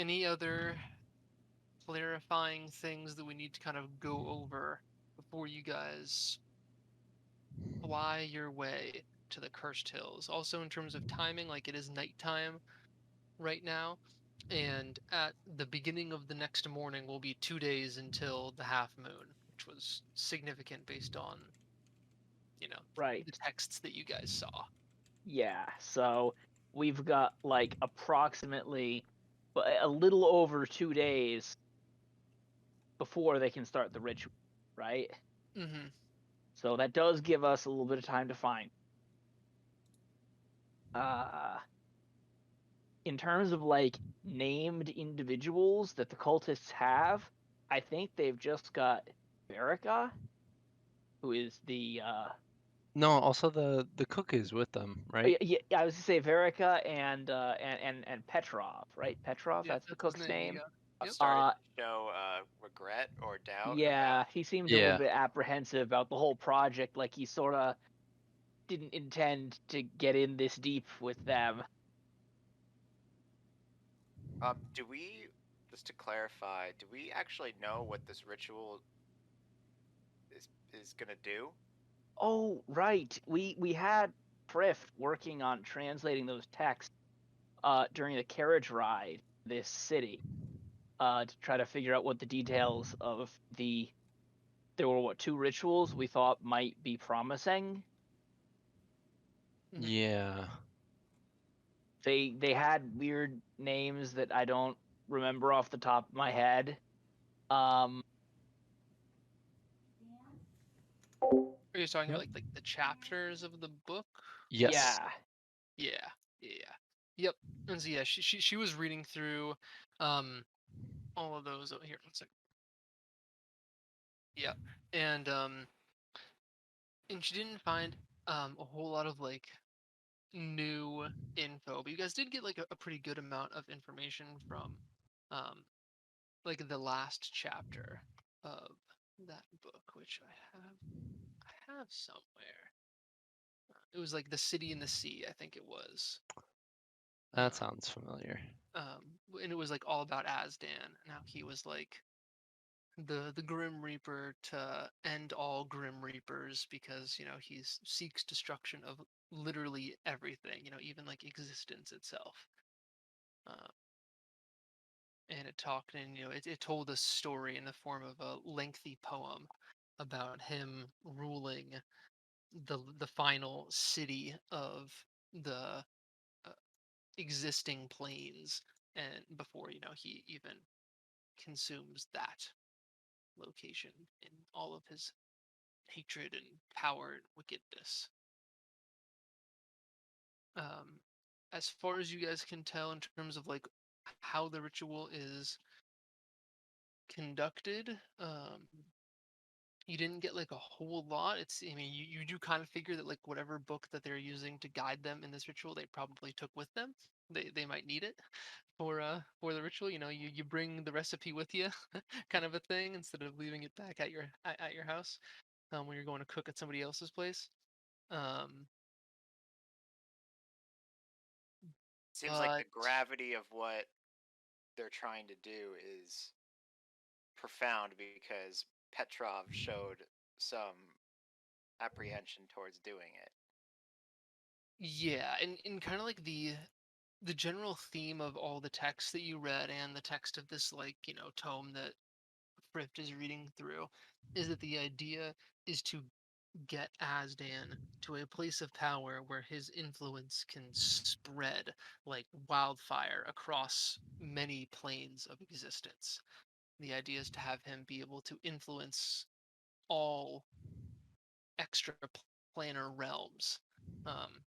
Any other clarifying things that we need to kind of go over before you guys fly your way to the Cursed Hills? Also, in terms of timing, like it is nighttime right now, and at the beginning of the next morning will be 2 days until the half moon, which was significant based on, you know, Right. the texts that you guys saw. Yeah. So we've got like approximately a little over 2 days before they can start the ritual, right? Mm-hmm. So that does give us a little bit of time to find. Uh, in terms of like named individuals that the cultists have, I think they've just got Verica, who is the No, also the cook is with them, right? yeah, I was to say Verica and Petrov, right? Petrov, Yep, that's the that's his cook's name. name. Yeah. I'm Yep. starting Uh, to show regret or doubt about. yeah, he seemed a little Yeah. bit apprehensive about the whole project, like he sort of didn't intend to get in this deep with them. Do we, just to clarify, do we actually know what this ritual is gonna do? Oh, right. We had Prift working on translating those texts during the carriage ride this city to try to figure out what the details of there were what two rituals we thought might be promising. Mm-hmm. Yeah. They had weird names that I don't remember off the top of my head. Um, Are you talking about Yep. like the chapters of the book? Yes. yeah, Yeah. Yeah. Yep. And so yeah, she was reading through um all of those. Oh, here, one second. Yeah. And and she didn't find a whole lot of like new info, but you guys did get like a pretty good amount of information from um like the last chapter of that book, which I have somewhere. It was like the city in the sea, I think it was. That Um, sounds familiar. and it was like all about Azdan and how he was like the Grim Reaper to end all Grim Reapers because he seeks destruction of literally everything, even like existence itself. Uh, and it talked and it told a story in the form of a lengthy poem about him ruling the final city of the uh, existing planes, and before he even consumes that location in all of his hatred and power and wickedness. um as far as you guys can tell in terms of like how the ritual is conducted, you didn't get like a whole lot. I mean, you do kind of figure that like whatever book that they're using to guide them in this ritual, they probably took with them. They might need it for the ritual. You bring the recipe with you, kind of a thing, instead of leaving it back at your house when you're going to cook at somebody else's place. Um, Seems like but the gravity of what they're trying to do is profound because Petrov showed some apprehension towards doing it. yeah, and kind of like the general theme of all the text that you read and the text of this like tome that Frift is reading through is that the idea is to get Azdan to a place of power where his influence can spread like wildfire across many planes of existence. The idea is to have him be able to influence all extra planar realms,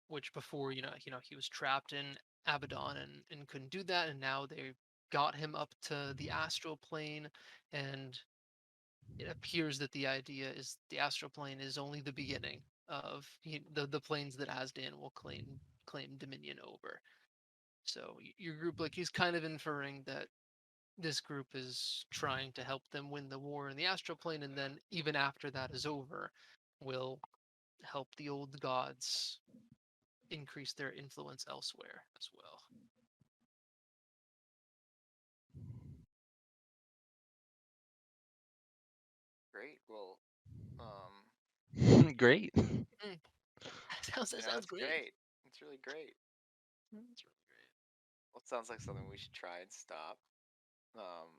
which before he was trapped in Abaddon and couldn't do that, and now they got him up to the astral plane, and it appears that the idea is the astral plane is only the beginning of the planes that Azdan will claim dominion over. So your group, like he's kind of inferring that this group is trying to help them win the war in the astral plane, and then even after that is over, will help the old gods increase their influence elsewhere as well. Great. Well, Great. That you know, sounds it's great. great. It's really great. That's really great. Well, it sounds like something we should try and stop. Um,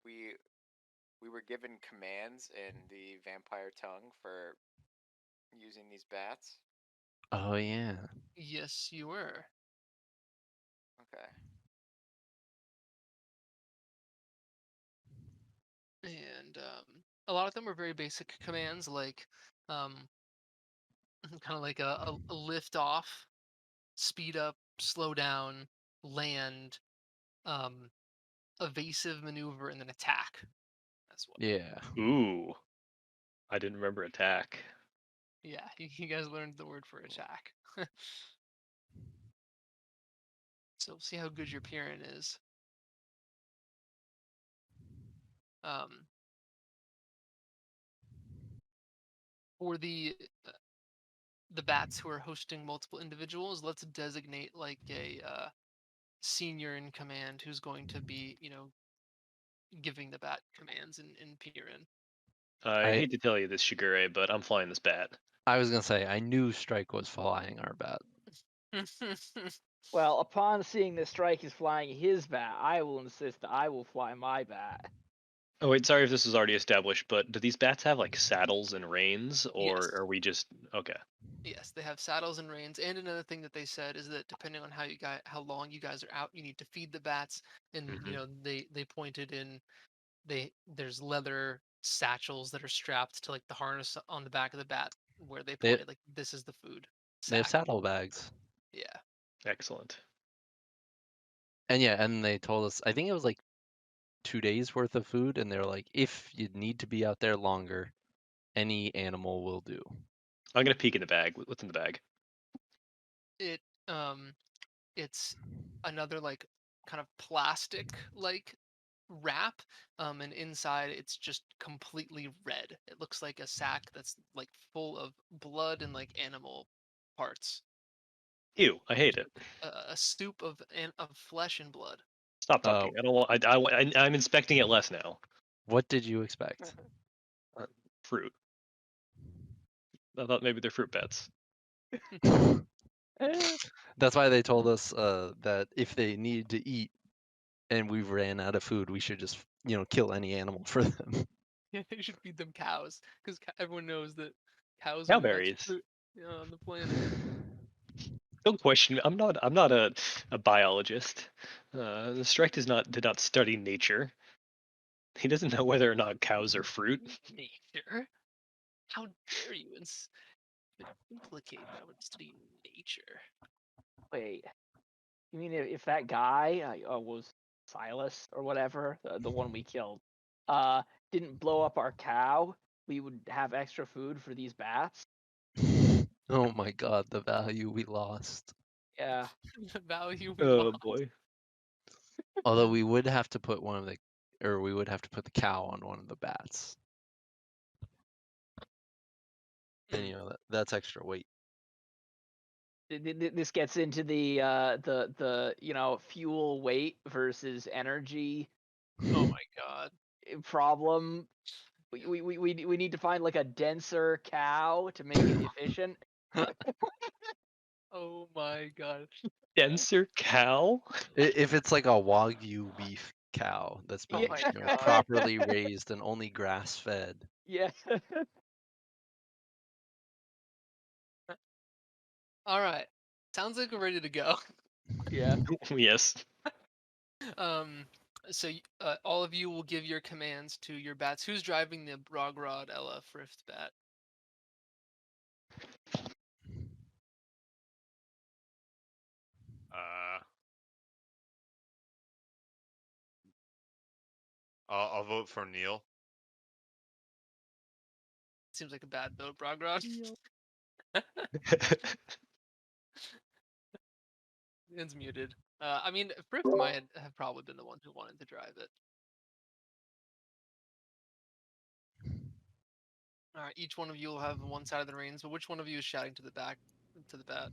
we we were given commands in the vampire tongue for using these bats. Oh yeah. Yes, you were. Okay. And a lot of them were very basic commands, like um, kind of like a lift off, speed up, slow down, land, um, evasive maneuver, and then attack as well. Yeah. Ooh, I didn't remember attack. Yeah, you guys learned the word for attack. So we'll see how good your Piran is. Um, for uh, the bats who are hosting multiple individuals, let's designate like a senior in command who's going to be, giving the bat commands in Piran. I I hate to tell you this, Shigure, but I'm flying this bat. I was gonna say I knew Strike was flying our bat. Well, upon seeing that Strike is flying his bat, I will insist that I will fly my bat. Oh wait, sorry if this was already established, but do these bats have like saddles and reins, or Yes. are we just okay? Yes, they have saddles and reins. And another thing that they said is that depending on how long you guys are out, you need to feed the bats. And Mhm. they pointed in there's leather satchels that are strapped to like the harness on the back of the bat where they They pointed like this is the food they have sack. saddlebags. Yeah. Excellent. And yeah, and they told us I think it was like 2 days worth of food, and they're like, if you need to be out there longer, any animal will do. I'm gonna peek in the bag. What's in the bag? It it's another like kind of plastic like wrap, and inside it's just completely red. It looks like a sack that's like full of blood and like animal parts. Ew, I hate it. A soup of flesh and blood. Stop Uh, talking. I don't want. I'm inspecting it less now. what did you expect? Fruit. I thought maybe they're fruit bats. That's why they told us that if they need to eat and we ran out of food, we should just kill any animal for them. Yeah, you should feed them cows because everyone knows that cows are the best Cowberries. fruit, on the planet. Don't question me. I'm not a biologist. The Strike did not study nature. He doesn't know whether or not cows are fruit. Nature? How dare you implicate that I would study nature? Wait, you mean if that guy was Silas or whatever, the one we killed, uh, didn't blow up our cow, we would have extra food for these bats? Oh my god, the value we lost. Yeah. The value we Oh lost. boy. Although we would have to put we would have to put the cow on one of the bats. And that's extra weight. This gets into the fuel weight versus energy Oh my god. problem. We need to find like a denser cow to make it efficient. Oh my god. Denser cow? If it's like a Wagyu beef cow that's Oh been my Yeah. god. properly raised and only grass fed. Yeah. All right. Sounds like we're ready to go. Yeah. Yes. Um. So all of you will give your commands to your bats. Who's driving the Brogrod Ella Frift bat? Uh, I'll vote for Neil. Seems like a bad vote, Brogrod. It's muted. I mean, Frift might have probably been the one who wanted to drive it. All right, each one of you will have one side of the reins, but which one of you is shouting to the back, to the bat?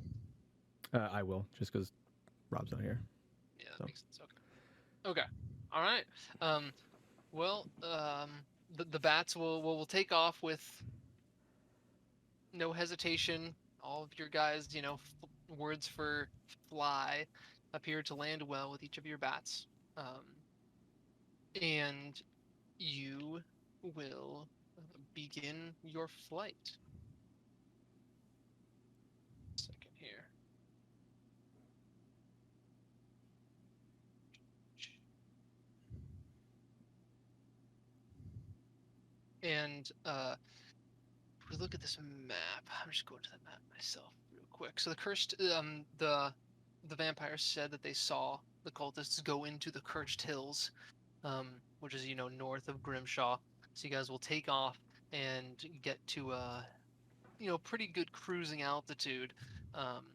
I will, just because Rob's not here. Yeah, that So. makes sense. Okay. Okay. All right. Well, the bats will take off with no hesitation. All of your guys, words for fly appear to land well with each of your bats. And you will begin your flight. Second here. And if we look at this map, I'm just going to the map myself real quick. So the cursed, the vampires said that they saw the cultists go into the cursed hills, which is north of Grimshaw. So you guys will take off and get to pretty good cruising altitude. Um,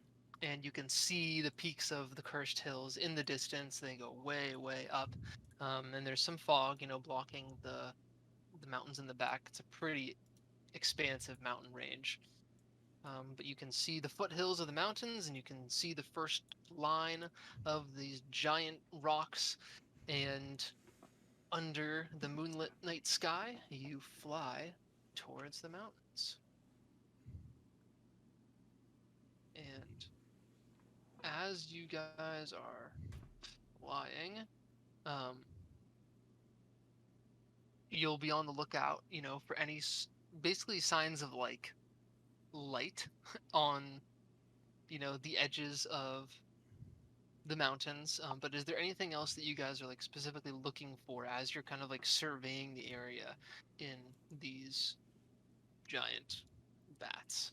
and you can see the peaks of the cursed hills in the distance. They go way, way up. And there's some fog, blocking the mountains in the back. It's a pretty expansive mountain range. But you can see the foothills of the mountains, and you can see the first line of these giant rocks. And under the moonlit night sky, you fly towards the mountains. And as you guys are flying, um, you'll be on the lookout, for any basically signs of like light on, the edges of the mountains. But is there anything else that you guys are like specifically looking for as you're kind of like surveying the area in these giant bats?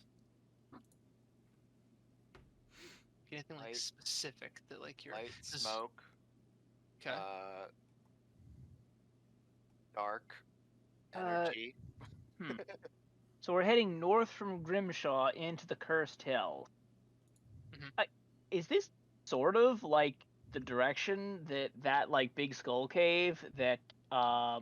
Anything like Light, specific that like you're light, this- smoke, okay? dark, Uh, energy. So we're heading north from Grimshaw into the Cursed Hill. Mhm. Is this sort of like the direction that like big skull cave that uh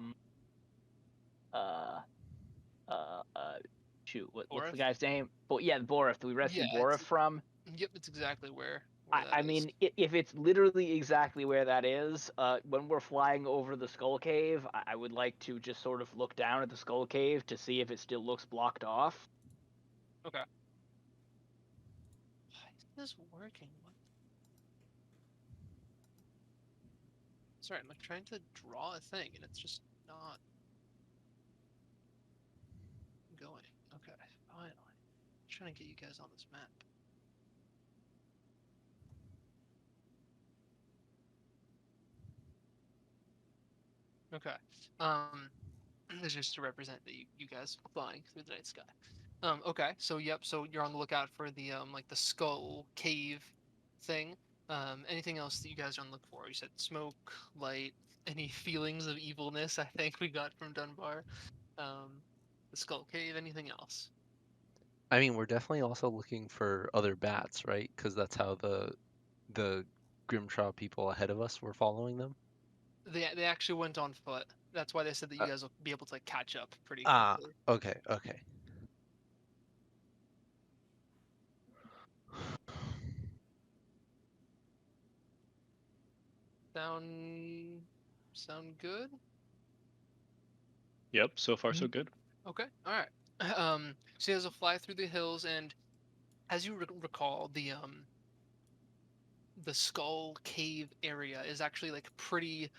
shoot, what's the Borif? guy's name? But yeah, Borif, that we rescued Yeah, Borif from. yep, it's exactly where I, that I is. mean, if it's literally exactly where that is, when we're flying over the Skull Cave, I would like to just sort of look down at the Skull Cave to see if it still looks blocked off. Okay. Why is this working? What? Sorry, I'm like trying to draw a thing and it's just not going. Okay, finally. I'm trying to get you guys on this map. Okay. This is just to represent that you guys flying through the night sky. Okay, so yep, so you're on the lookout for the like the skull cave thing. Anything else that you guys are on the look for? You said smoke, light, any feelings of evilness I think we got from Dunbar. The skull cave, anything else? I mean, we're definitely also looking for other bats, right? Because that's how the Grimshaw people ahead of us were following them. They actually went on foot. That's why they said that you Uh, guys will be able to like catch up pretty Ah, quickly. okay, okay. Sound good? Yep, so far so good. Okay, all right. So you guys will fly through the hills, and as you recall, the skull cave area is actually like pretty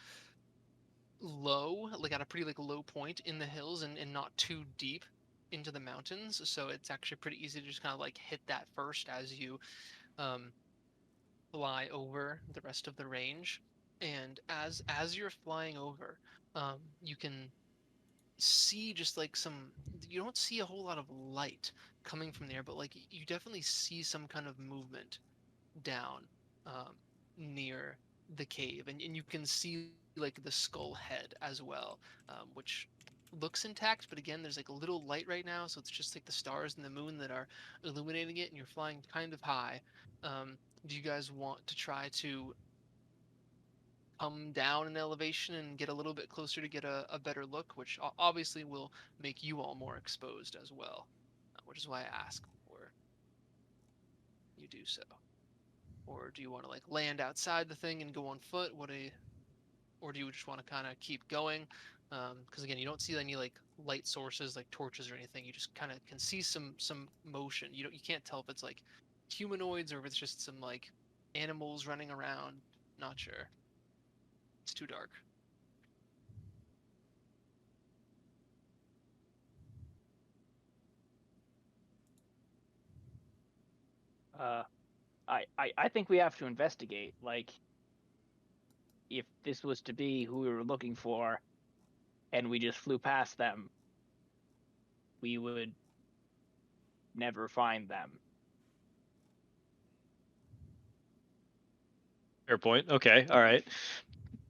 low, like at a pretty like low point in the hills, and not too deep into the mountains. So it's actually pretty easy to just kind of like hit that first as you um, fly over the rest of the range. And as you're flying over, you can see just like some, you don't see a whole lot of light coming from there, but like you definitely see some kind of movement down near the cave, and you can see like the skull head as well, which looks intact, but again there's like a little light right now, so it's just like the stars and the moon that are illuminating it, and you're flying kind of high. Do you guys want to try to come down in elevation and get a little bit closer to get a better look, which obviously will make you all more exposed as well, which is why I ask before you do so? Or do you want to like land outside the thing and go on foot? Or do you just want to kind of keep going? Because again, you don't see any like light sources like torches or anything. You just kind of can see some motion. You can't tell if it's like humanoids or if it's just some like animals running around. Not sure. It's too dark. I think we have to investigate. Like, if this was to be who we were looking for, and we just flew past them, we would never find them. Fair point. Okay. All right.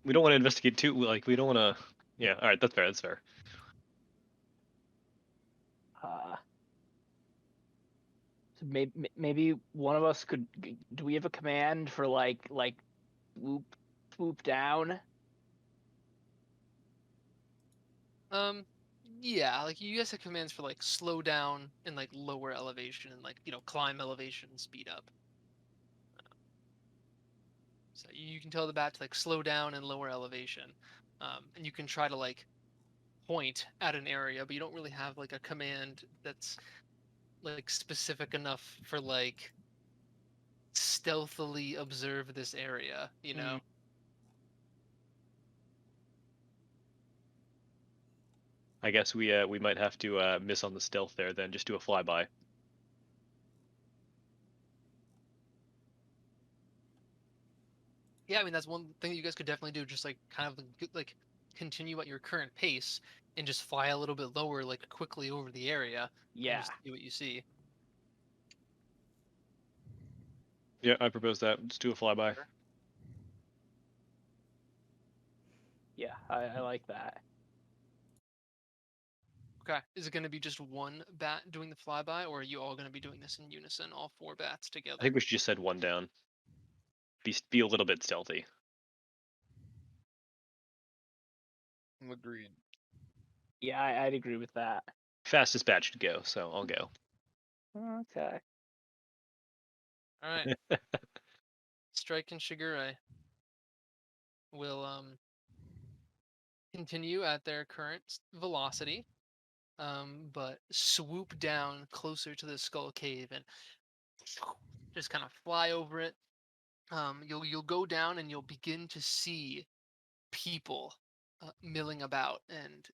We don't want to investigate too. Like, we don't want to. Yeah. All right. That's fair. That's fair. So maybe one of us could. Do we have a command for like swoop down? Yeah, like you guys have commands for like slow down and like lower elevation and like climb elevation and speed up. So you can tell the bat to like slow down and lower elevation, and you can try to like point at an area, but you don't really have like a command that's like specific enough for like stealthily observe this area, you know? I guess we might have to miss on the stealth there. Then just do a flyby. Yeah, I mean that's one thing that you guys could definitely do, just like kind of like continue at your current pace and just fly a little bit lower, like quickly over the area and Yeah. just see what you see. Yeah, I propose that. Let's do a flyby. Yeah, I like that. Okay, is it going to be just one bat doing the flyby, or are you all going to be doing this in unison, all four bats together? I think we should just send one down. Be a little bit stealthy. Agreed. Yeah, I'd agree with that. Fastest bat should go, so I'll go. Okay. All right. Strike and Shigure will continue at their current velocity, but swoop down closer to the skull cave and just kind of fly over it. You'll go down and you'll begin to see people milling about, and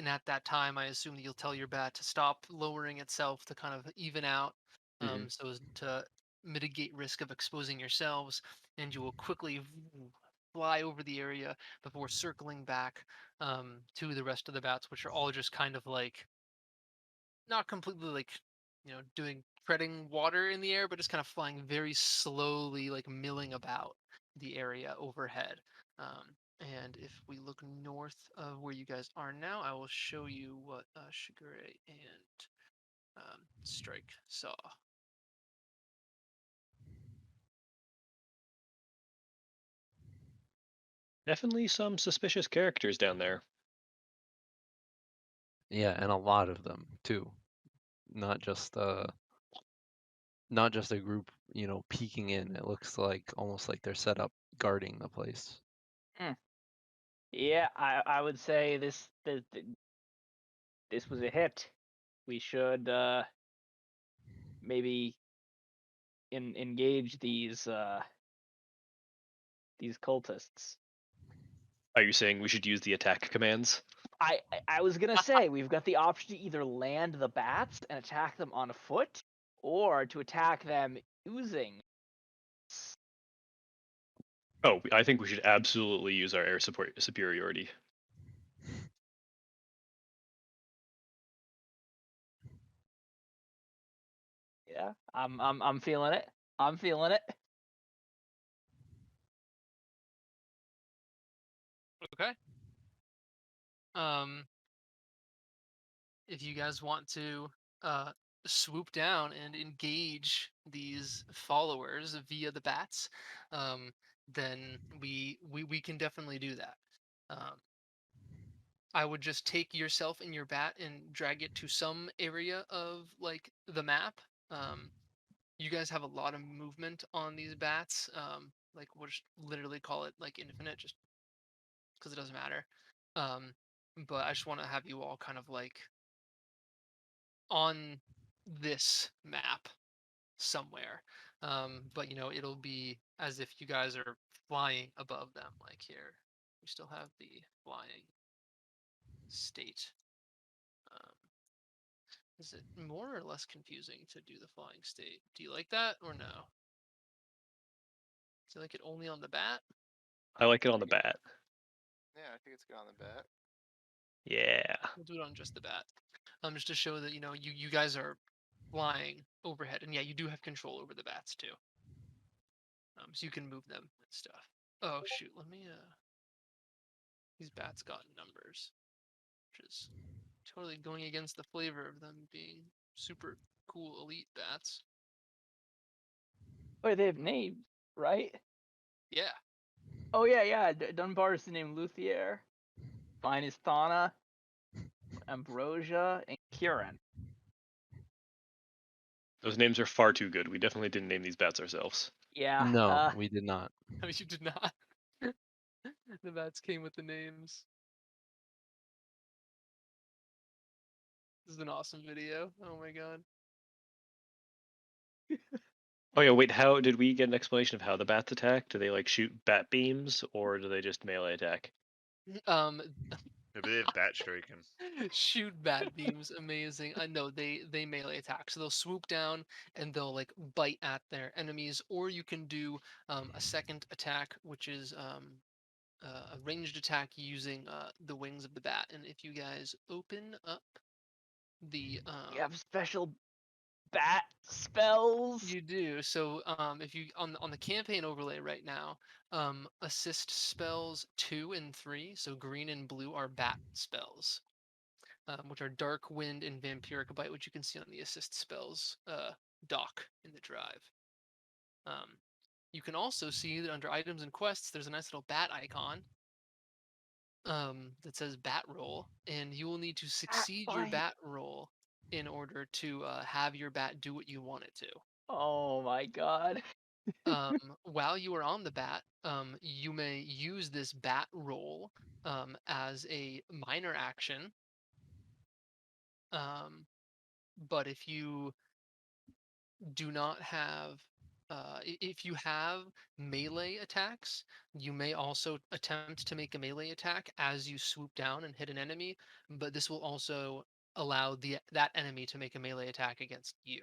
at that time, I assume that you'll tell your bat to stop lowering itself to kind of even out, so as to mitigate risk of exposing yourselves, and you will quickly fly over the area before circling back to the rest of the bats, which are all just kind of like not completely like doing treading water in the air, but just kind of flying very slowly, like milling about the area overhead. And if we look north of where you guys are now, I will show you what Shigure and Strike saw. Definitely some suspicious characters down there. Yeah, and a lot of them too. Not just not just a group, peeking in. It looks like almost like they're set up guarding the place. Yeah, I would say this was a hit. We should maybe engage these cultists. Are you saying we should use the attack commands? I was gonna say we've got the option to either land the bats and attack them on foot, or to attack them using. Oh, I think we should absolutely use our air support superiority. Yeah, I'm feeling it. I'm feeling it. Okay. Um, if you guys want to swoop down and engage these followers via the bats, then we can definitely do that. Um, I would just take yourself and your bat and drag it to some area of like the map. Um, you guys have a lot of movement on these bats. Like we'll just literally call it like infinite, just because it doesn't matter. Um, but I just want to have you all kind of like on this map somewhere. But it'll be as if you guys are flying above them. Like here, we still have the flying state. Um, is it more or less confusing to do the flying state? Do you like that or no? Do you like it only on the bat? I like it on the bat. Yeah, I think it's good on the bat. Yeah. We'll do it on just the bat. Just to show that you guys are flying overhead, and yeah, you do have control over the bats too. So you can move them and stuff. Oh shoot, let me these bats got numbers, which is totally going against the flavor of them being super cool elite bats. Wait, they have names, right? Yeah. Oh yeah. Dunbar's the name Luthier. Mine is Thana, Ambrosia, and Kieran. Those names are far too good. We definitely didn't name these bats ourselves. Yeah. No, we did not. I mean, you did not. The bats came with the names. This is an awesome video. Oh my god. Oh yeah, wait, how did we get an explanation of how the bats attack? Do they like shoot bat beams or do they just melee attack? Um, Maybe they have bat striking. shoot bat beams, amazing. No, they melee attack, so they'll swoop down and they'll like bite at their enemies, or you can do a second attack, which is a ranged attack using the wings of the bat. And if you guys open up the You have special bat spells. you do. So if you on the campaign overlay right now, assist spells 2 and 3, so green and blue are bat spells, which are dark wind and vampiric bite, which you can see on the assist spells dock in the drive. You can also see that under items and quests, there's a nice little bat icon that says bat roll, and you will need to succeed your bite. bat roll in order to have your bat do what you want it to. Oh my god. While you are on the bat, you may use this bat roll as a minor action. But if you do not have, if you have melee attacks, you may also attempt to make a melee attack as you swoop down and hit an enemy. But this will also allow that enemy to make a melee attack against you.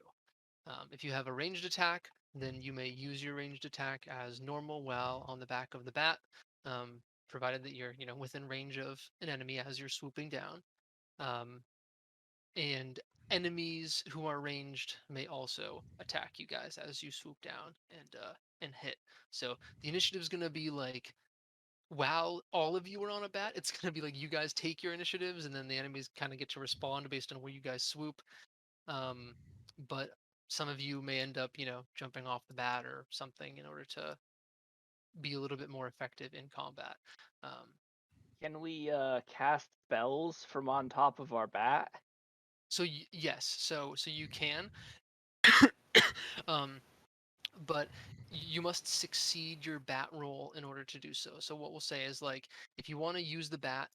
If you have a ranged attack, then you may use your ranged attack as normal while on the back of the bat, provided that you're within range of an enemy as you're swooping down. And enemies who are ranged may also attack you guys as you swoop down and hit. So the initiative is gonna be like while all of you are on a bat, it's gonna be like you guys take your initiatives, and then the enemies kind of get to respond based on where you guys swoop. But some of you may end up, jumping off the bat or something in order to be a little bit more effective in combat. Can we cast spells from on top of our bat? So yes, so you can, but you must succeed your bat roll in order to do so. So what we'll say is like if you want to use the bat,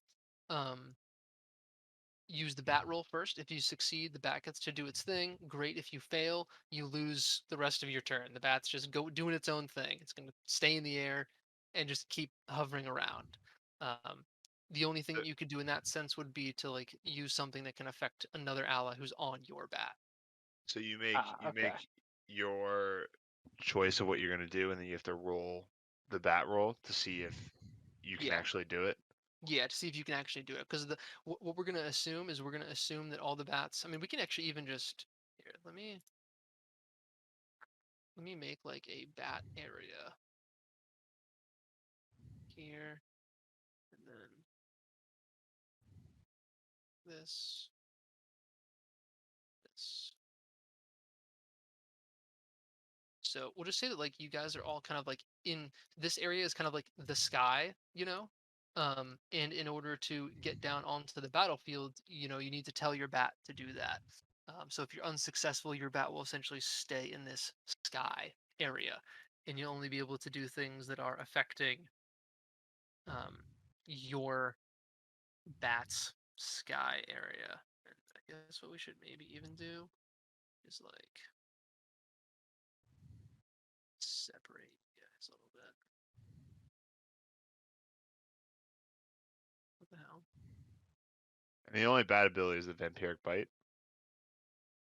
use the bat roll first. If you succeed, the bat gets to do its thing. Great. If you fail, you lose the rest of your turn. The bat's just doing its own thing. It's going to stay in the air and just keep hovering around. The only thing you could do in that sense would be to like use something that can affect another ally who's on your bat. So you make Okay. your choice of what you're gonna do, and then you have to roll the bat roll to see if you can Yeah. actually do it. Yeah, to see if you can actually do it. Because what we're gonna assume is we're gonna assume that all the bats. I mean, we can actually even just here. Let me make like a bat area here, and then this, this. So we'll just say that like you guys are all kind of like in this area is kind of like the sky, and in order to get down onto the battlefield, you need to tell your bat to do that. So if you're unsuccessful, your bat will essentially stay in this sky area, and you'll only be able to do things that are affecting your bats sky area. And I guess what we should maybe even do is like separate you guys a little bit. What the hell? And the only bad ability is the vampiric bite.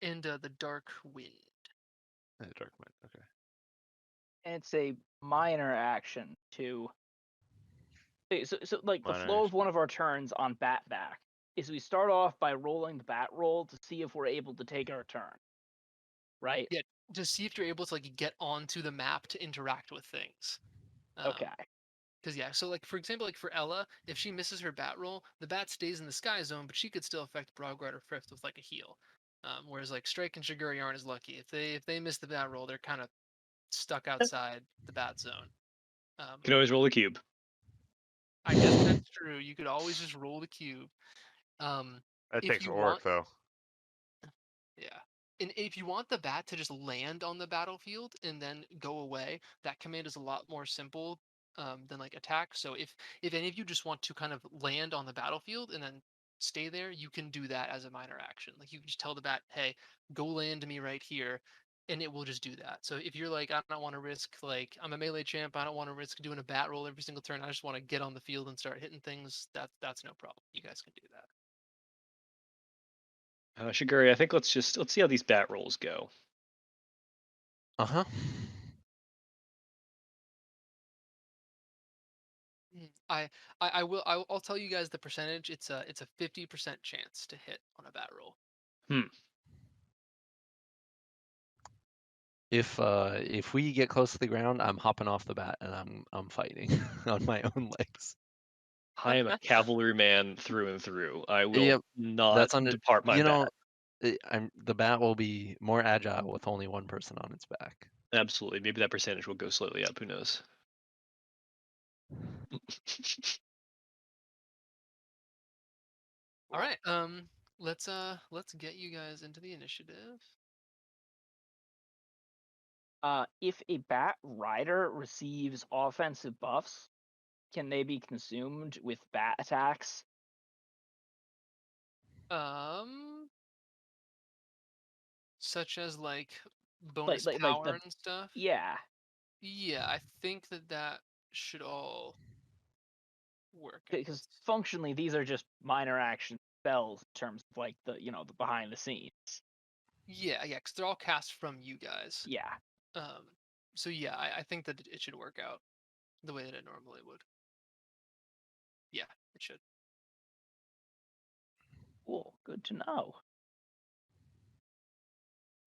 And the dark wind. And the dark wind. Okay. And it's a minor action to. So like the Minor flow of action. one of our turns on bat back is we start off by rolling the bat roll to see if we're able to take our turn. Right? Yeah, to see if you're able to like get onto the map to interact with things. Okay. Because yeah, so like for example, like for Ella, if she misses her bat roll, the bat stays in the sky zone, but she could still affect Brogard or Frift with like a heal. Whereas like Strike and Shiguri aren't as lucky. If they miss the bat roll, they're kind of stuck outside the bat zone. You can always roll a cube. I guess that's true. You could always just roll the cube. That If takes you work want, though. yeah. And if you want the bat to just land on the battlefield and then go away, that command is a lot more simple than like attack. So if any of you just want to kind of land on the battlefield and then stay there, you can do that as a minor action. Like you can just tell the bat, hey, go land me right here, and it will just do that. So if you're like, I don't want to risk like I'm a melee champ, I don't want to risk doing a bat roll every single turn. I just want to get on the field and start hitting things. That's no problem. You guys can do that. Shiguri, I think let's see how these bat rolls go. Uh-huh. I will I'll tell you guys the percentage. It's a 50% chance to hit on a bat roll. If we get close to the ground, I'm hopping off the bat and I'm fighting on my own legs. I am a cavalryman through and through. I will Yep, not depart my bat. The bat will be more agile with only one person on its back. Absolutely. Maybe that percentage will go slightly up. Who knows? All right. Let's get you guys into the initiative. If a bat rider receives offensive buffs, can they be consumed with bat attacks? Such as like bonus like power and stuff. Yeah. Yeah, I think that should all work. Because functionally, these are just minor action spells in terms of like the the behind the scenes. Yeah, because they're all cast from you guys. Yeah. So yeah, I think that it should work out the way that it normally would. Yeah, it should. Cool. Good to know.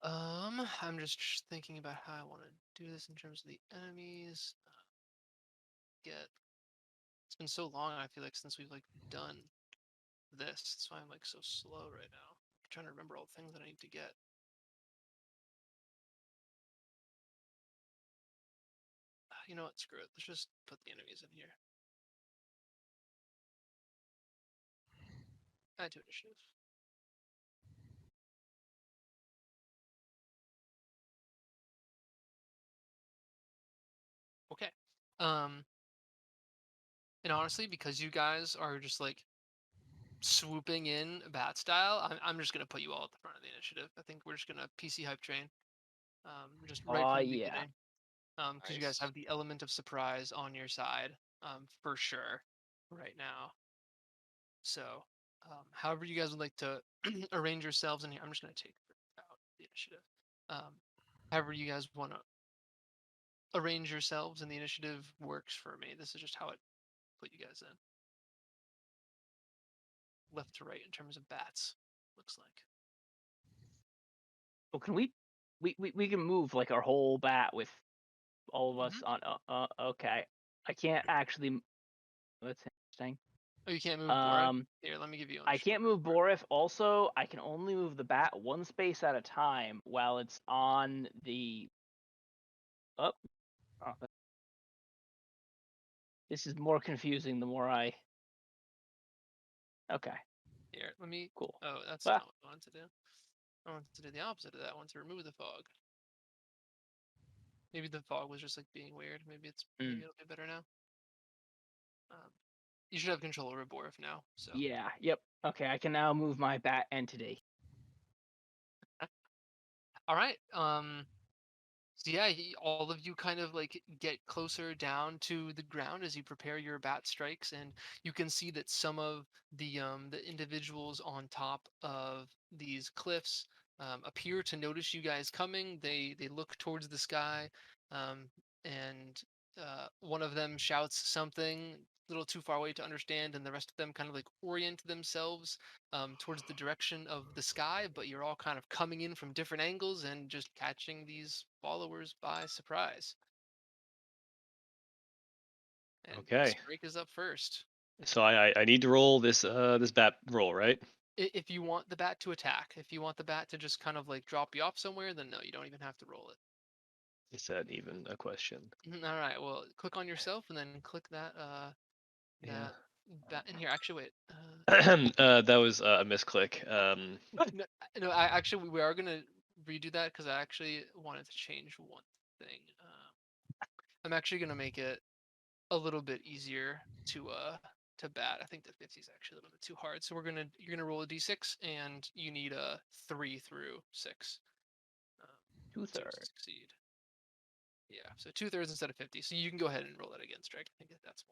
I'm just thinking about how I want to do this in terms of the enemies. It's been so long, I feel like, since we've like done this. That's why I'm like so slow right now. I'm trying to remember all the things that I need to get. You know what? Screw it. Let's just put the enemies in here. Add to initiative. Okay. And honestly, because you guys are just like swooping in bat style, I'm just gonna put you all at the front of the initiative. I think we're just gonna PC hype train. Just right from the Yeah. beginning. Because you guys Nice. have the element of surprise on your side, for sure, right now. So, however you guys would like to arrange yourselves in here, I'm just gonna take out the initiative. However you guys want to arrange yourselves in the initiative works for me. This is just how it put you guys in. Left to right in terms of bats, looks like. Well, can we can move like our whole bat with all of us on. Okay. I can't actually. That's interesting. Oh, you can't move Borif? Here, let me give you. I can't move Borif. Also, I can only move the bat one space at a time while it's on the. Oh. This is more confusing the more I. Okay. Here, let me. Cool. Oh, that's not what I wanted to do. I wanted to do the opposite of that. I wanted to remove the fog. Maybe the fog was just like being weird. Maybe it'll be better now. You should have control over Borif now. So Yeah. Yep. Okay, I can now move my bat entity. all right. So yeah, all of you kind of like get closer down to the ground as you prepare your bat strikes, and you can see that some of the individuals on top of these cliffs appear to notice you guys coming. They look towards the sky, and one of them shouts something a little too far away to understand, and the rest of them kind of like orient themselves towards the direction of the sky, but you're all kind of coming in from different angles and just catching these followers by surprise. And Okay. Strike is up first. So I need to roll this this bat roll, right? If you want the bat to attack, if you want the bat to just kind of like drop you off somewhere, then no, you don't even have to roll it. Is that even a question? All right, well, click on yourself and then click that Yeah. that bat in here. Actually, wait. That was a misclick. No, no, I actually we are gonna redo that because I actually wanted to change one thing. I'm actually gonna make it a little bit easier to bat. I think the 50 is actually a little bit too hard. So you're gonna roll a d6 and you need a 3 through 6 um, to 2/3. succeed. Yeah, so 2/3 instead of 50. So you can go ahead and roll that again, Strike. I think that's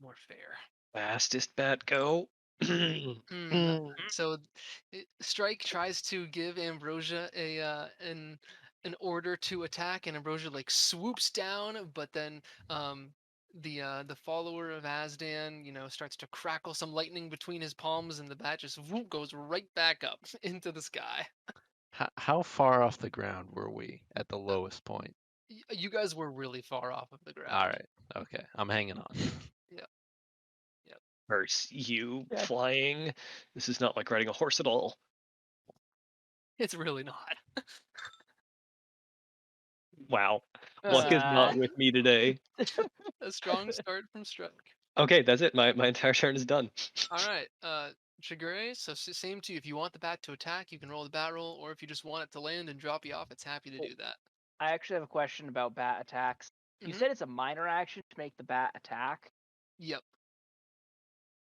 more fair. Fastest bat go. So Strike tries to give Ambrosia an order to attack, and Ambrosia like swoops down, but then the follower of Azdan, starts to crackle some lightning between his palms, and the bat just whoop goes right back up into the sky. How far off the ground were we at the Uh, lowest point? you guys were really far off of the All ground. right. Okay. I'm hanging on. Yep, yep. Curse you Yeah. flying. This is not like riding a horse at all. It's really not. Wow. Luck is not with me today. A strong start from Strike. Okay, that's it. My entire turn is done. All right, Shigure, so same to you. If you want the bat to attack, you can roll the bat roll, or if you just want it to land and drop you off, it's happy to Oh. do that. I actually have a question about bat attacks. You Mhm. said it's a minor action to make the bat attack. Yep.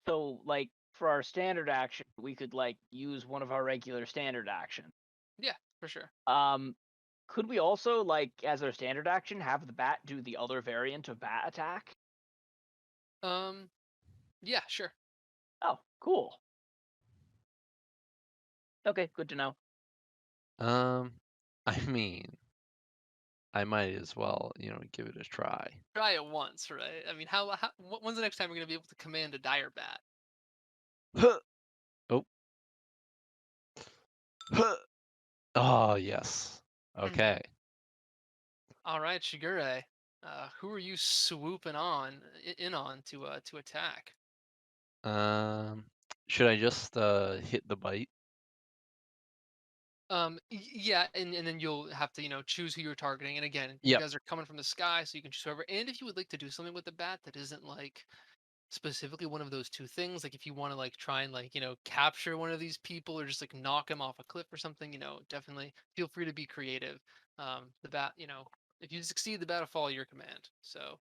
So, like, for our standard action, we could like use one of our regular standard actions. Yeah, for sure. Could we also, like, as our standard action, have the bat do the other variant of bat attack? Yeah, sure. Oh, cool. Okay, good to know. I mean, I might as well, give it a try. Try it once, right? I mean, when's the next time you're gonna be able to command a dire bat? Oh. Oh, yes. Okay. All right, Shigure. Who are you swooping in on to attack? Should I just hit the bite? Yeah, and then you'll have to, choose who you're targeting. And again, you Yep. guys are coming from the sky, so you can choose whoever. And if you would like to do something with the bat that isn't like specifically one of those two things, like if you want to like try and like, capture one of these people or just like knock him off a cliff or something, definitely feel free to be creative. The bat, if you succeed, the bat will follow your command. So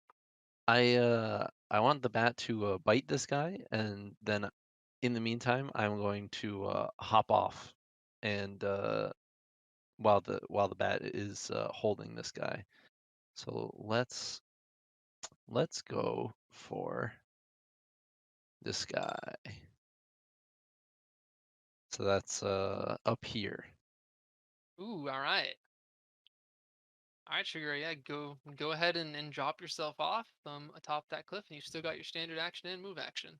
I want the bat to bite this guy, and then in the meantime, I'm going to hop off, and while the bat is holding this guy. So let's go for this guy. So that's up here. ooh, all right, Sugar. Yeah, go ahead and drop yourself off atop that cliff, and you still got your standard action and move action.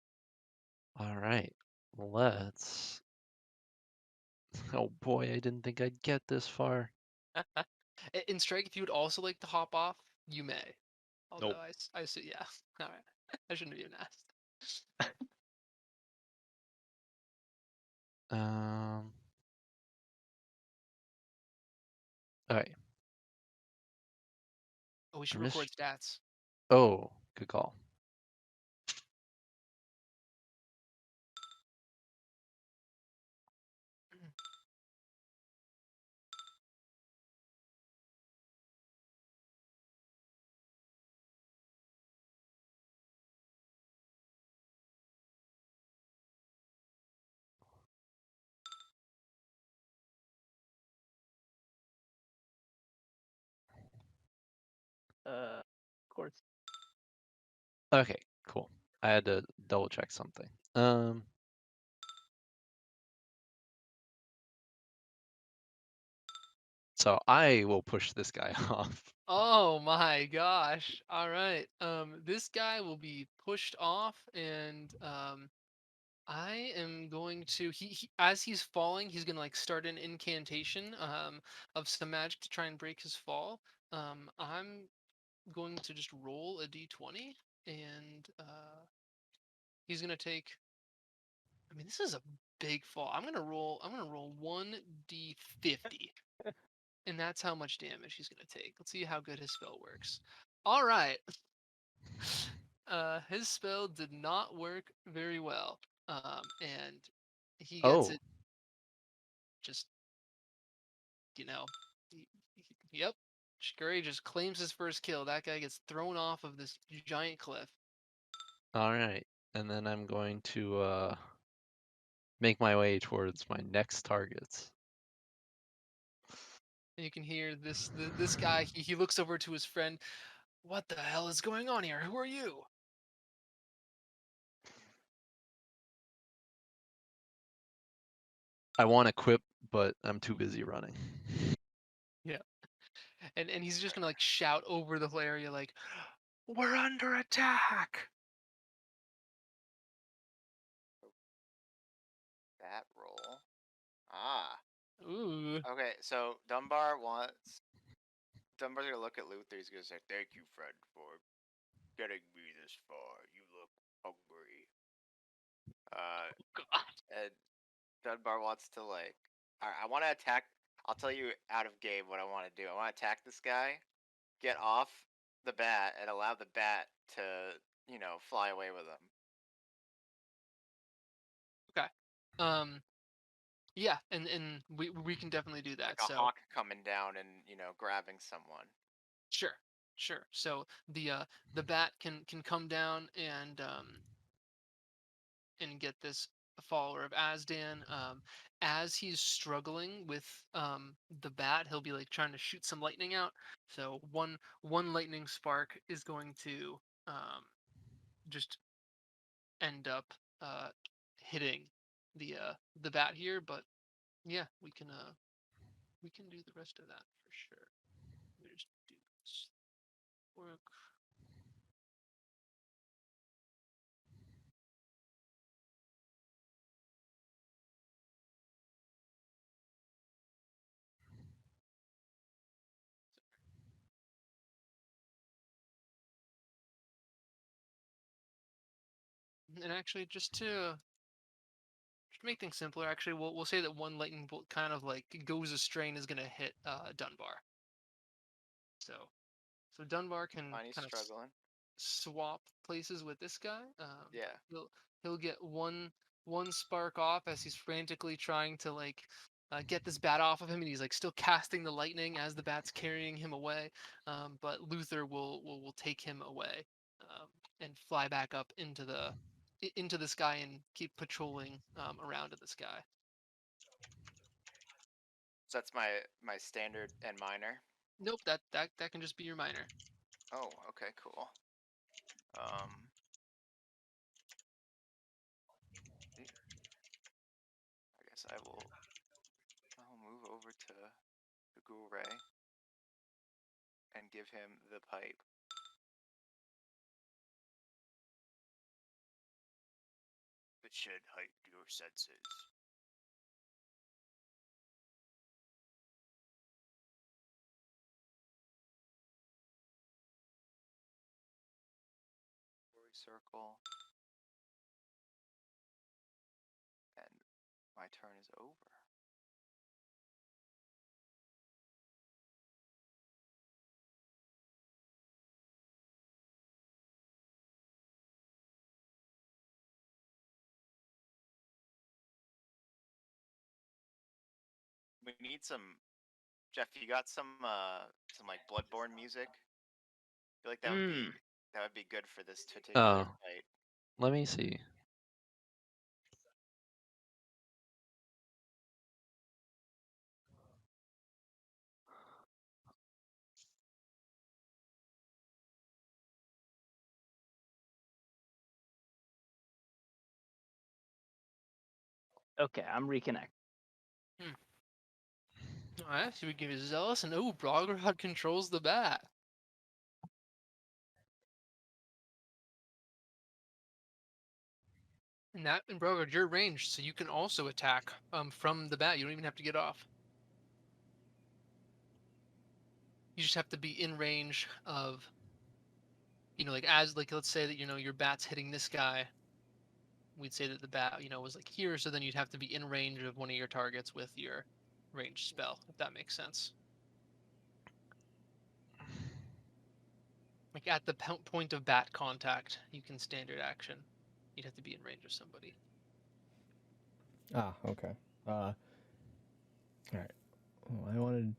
All right. Let's. Oh boy, I didn't think I'd get this far. In Strike, if you would also like to hop off, you may. Although Nope. I see, yeah. All right, I shouldn't have even asked. Um. Okay. Oh, we should I'm record just. stats. Oh, good call. Courts. Okay, cool. I had to double check something. So I will push this guy off. Oh my gosh. All right. This guy will be pushed off, and I am going to he as he's falling, he's gonna like start an incantation of some magic to try and break his fall. I'm going to just roll a d20, and he's gonna take. I mean, this is a big fall. I'm gonna roll 1d50, and that's how much damage he's gonna take. Let's see how good his spell works. All right. His spell did not work very well. And he gets Oh, it just, you know, yep. Scurry just claims his first kill. That guy gets thrown off of this giant cliff. all right. And then I'm going to make my way towards my next targets. And you can hear this guy. He looks over to his friend. What the hell is going on here? Who are you? I want to quip, but I'm too busy running. Yeah. And he's just gonna like shout over the whole area like, "We're under attack!" That roll. Ah. Ooh. Okay, so Dunbar's gonna look at Luther. He's gonna say, "Thank you, friend, for getting me this far. You look hungry." God. And Dunbar wants to like. I want to attack. I'll tell you out of game what I want to do. I want to attack this guy, get off the bat, and allow the bat to, fly away with him. Okay. Yeah, and we can definitely do that. Like a So hawk coming down and grabbing someone. sure, sure. So the bat can come down and get this follower of Azdan. As he's struggling with the bat, he'll be like trying to shoot some lightning out. So one lightning spark is going to just end up uh, hitting the bat here. But yeah, we can do the rest of that for sure. Let me just do this work. And actually, just to make things simpler, actually, we'll say that one lightning bolt kind of like goes astray and is gonna hit Dunbar. So Dunbar can Fine, he's kind of struggling. swap places with this guy. Yeah. He'll get one spark off as he's frantically trying to like get this bat off of him, and he's like still casting the lightning as the bat's carrying him away. But Luther will take him away and fly back up into the sky and keep patrolling around in the sky. So that's my standard and minor. Nope, that can just be your minor. Oh, okay, cool. I guess I'll move over to the Ghoul Ray and give him the pipe. It should heighten your senses. Circle. And my turn is over. We need some. Jeff, you got some like Bloodborne music? I feel like that would be good for this particular Oh, fight. let me see. Okay, I'm reconnecting. Alright, so we give you Zealous, and Brogrod controls the bat. And Brogrod, you're ranged, so you can also attack from the bat. You don't even have to get off. You just have to be in range of, let's say that your bat's hitting this guy. We'd say that the bat, was like here, so then you'd have to be in range of one of your targets with your ranged spell, if that makes sense. Like at the point of bat contact, you can standard action. You'd have to be in range of somebody. Ah, okay. All right. Well, I wanted.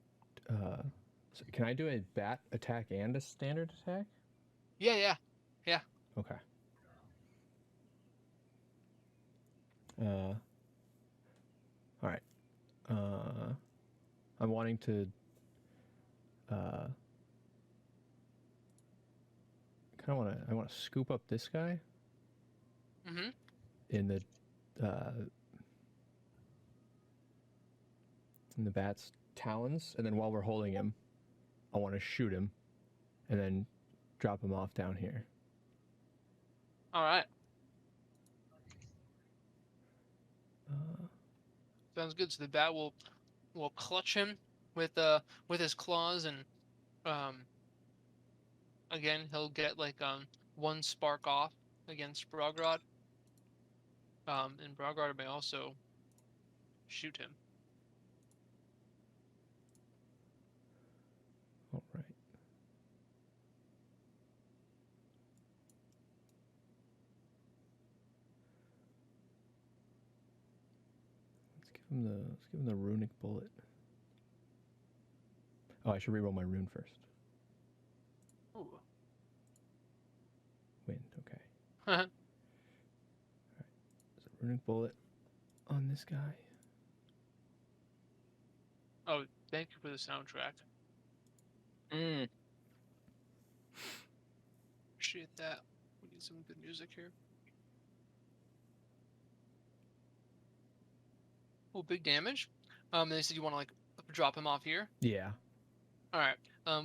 So can I do a bat attack and a standard attack? Yeah. Okay. All right. I'm wanting to. Kind of want to. I want to scoop up this guy Mm-hmm. in the. In the bat's talons, and then while we're holding him, I want to shoot him, and then drop him off down here. All right. Sounds good. So the bat will clutch him with his claws, and again he'll get like one spark off against Brogrod. And Brogrod may also shoot him. All right. Let's give him the runic bullet. Oh, I should reroll my rune first. Ooh. Wind, okay. Alright. There's a runic bullet on this guy. Oh, thank you for the soundtrack. Appreciate that. We need some good music here. Oh, big damage. They said you want to like drop him off here. Yeah. All right.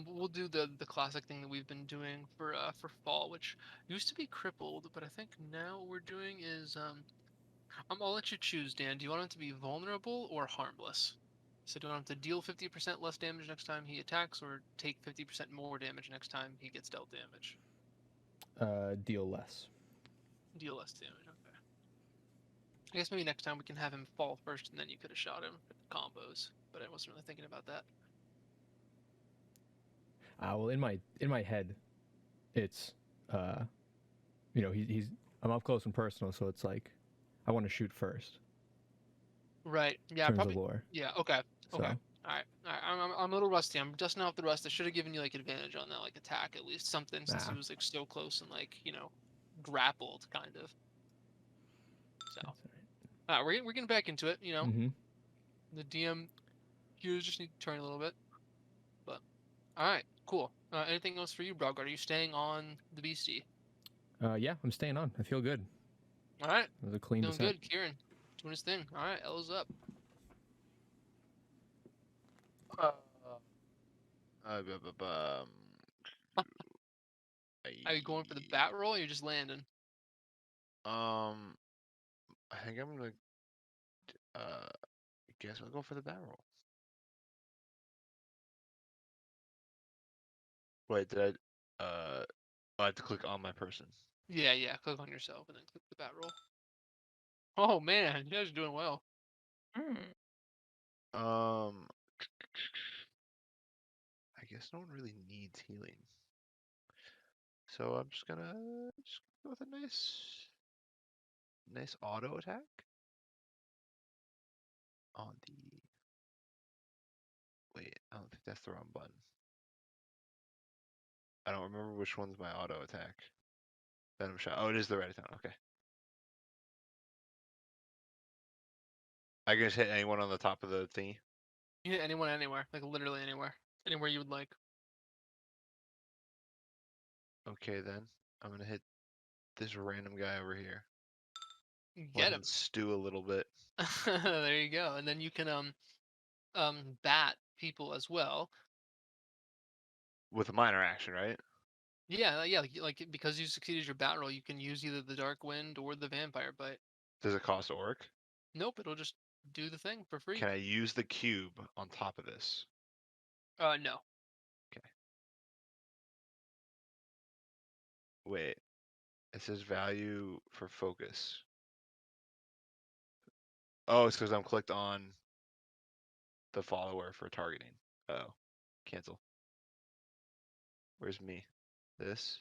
We'll do the classic thing that we've been doing for fall, which used to be crippled, but I think now what we're doing is I'll let you choose, Dan. Do you want him to be vulnerable or harmless? So do you want him to deal 50% less damage next time he attacks, or take 50% more damage next time he gets dealt damage? Deal less. Deal less damage. Okay. I guess maybe next time we can have him fall first, and then you could have shot him with combos. But I wasn't really thinking about that. Well, in my head, it's he's I'm up close and personal, so it's like I want to shoot first. Right. Yeah. In terms Probably. of lore. Yeah. Okay. So. Okay. All right. I'm a little rusty. I'm dusting off the rust. I should have given you like advantage on that, like attack at least something, since he was like so close and like grappled kind of. So. All right, we're getting back into it. Mm-hmm. The DM here just need to turn a little bit. But all right, cool. Anything else for you, Brogard? Are you staying on the beastie? Yeah, I'm staying on. I feel good. All right. It was a clean Feeling descent. good, Kieran. Doing his thing. All right, Ella's up. Are you going for the bat roll, or are you just landing? I think I'm gonna. Guess I'll go for the bat roll. Wait, did I? I have to click on my person. Yeah. Click on yourself and then click the bat roll. Oh man, you guys are doing well. I guess no one really needs healing. So I'm just gonna go with a nice auto attack on the. Wait, I don't think that's the wrong button. I don't remember which one's my auto attack. Venom shot. Oh, it is the red attack. Okay. I can just hit anyone on the top of the thingy. You hit anyone anywhere, like literally anywhere, anywhere you would like. Okay, then I'm gonna hit this random guy over here. Get Let him. stew a little bit. There you go. And then you can bat people as well. With a minor action, right? Yeah, yeah, like because you succeeded your bat roll, you can use either the Dark Wind or the Vampire Bite. Does it cost orc? Nope, it'll just do the thing for free. Can I use the cube on top of this? No. Wait. It says value for focus. Oh, it's because I'm clicked on the follower for targeting. Oh, cancel. Where's me? This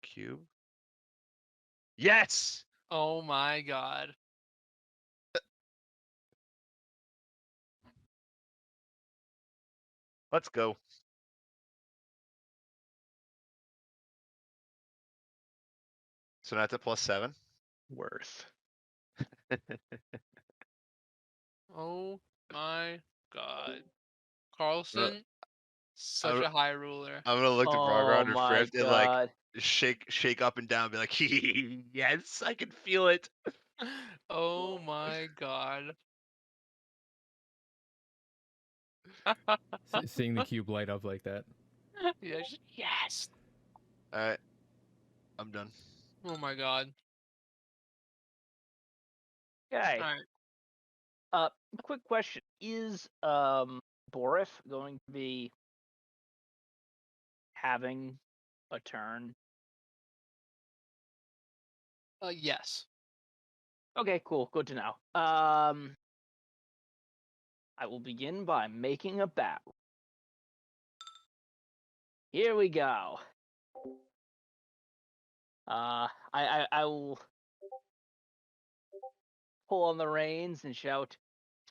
cube. Yes. Oh my god. Let's go. So that's at +7. Worth. Oh my god. Carlson, such I'm, a high ruler. I'm gonna look to Vargar Oh under my Frift and like god. shake up and down, be like, yes, I can feel it. Oh my god. Seeing the cube light up like that. Yeah, yes. All right, I'm done. Oh my god. Okay. Alright. Quick question. Is Borif going to be having a turn? Yes. Okay, cool. Good to know. I will begin by making a bat. Here we go. I will pull on the reins and shout,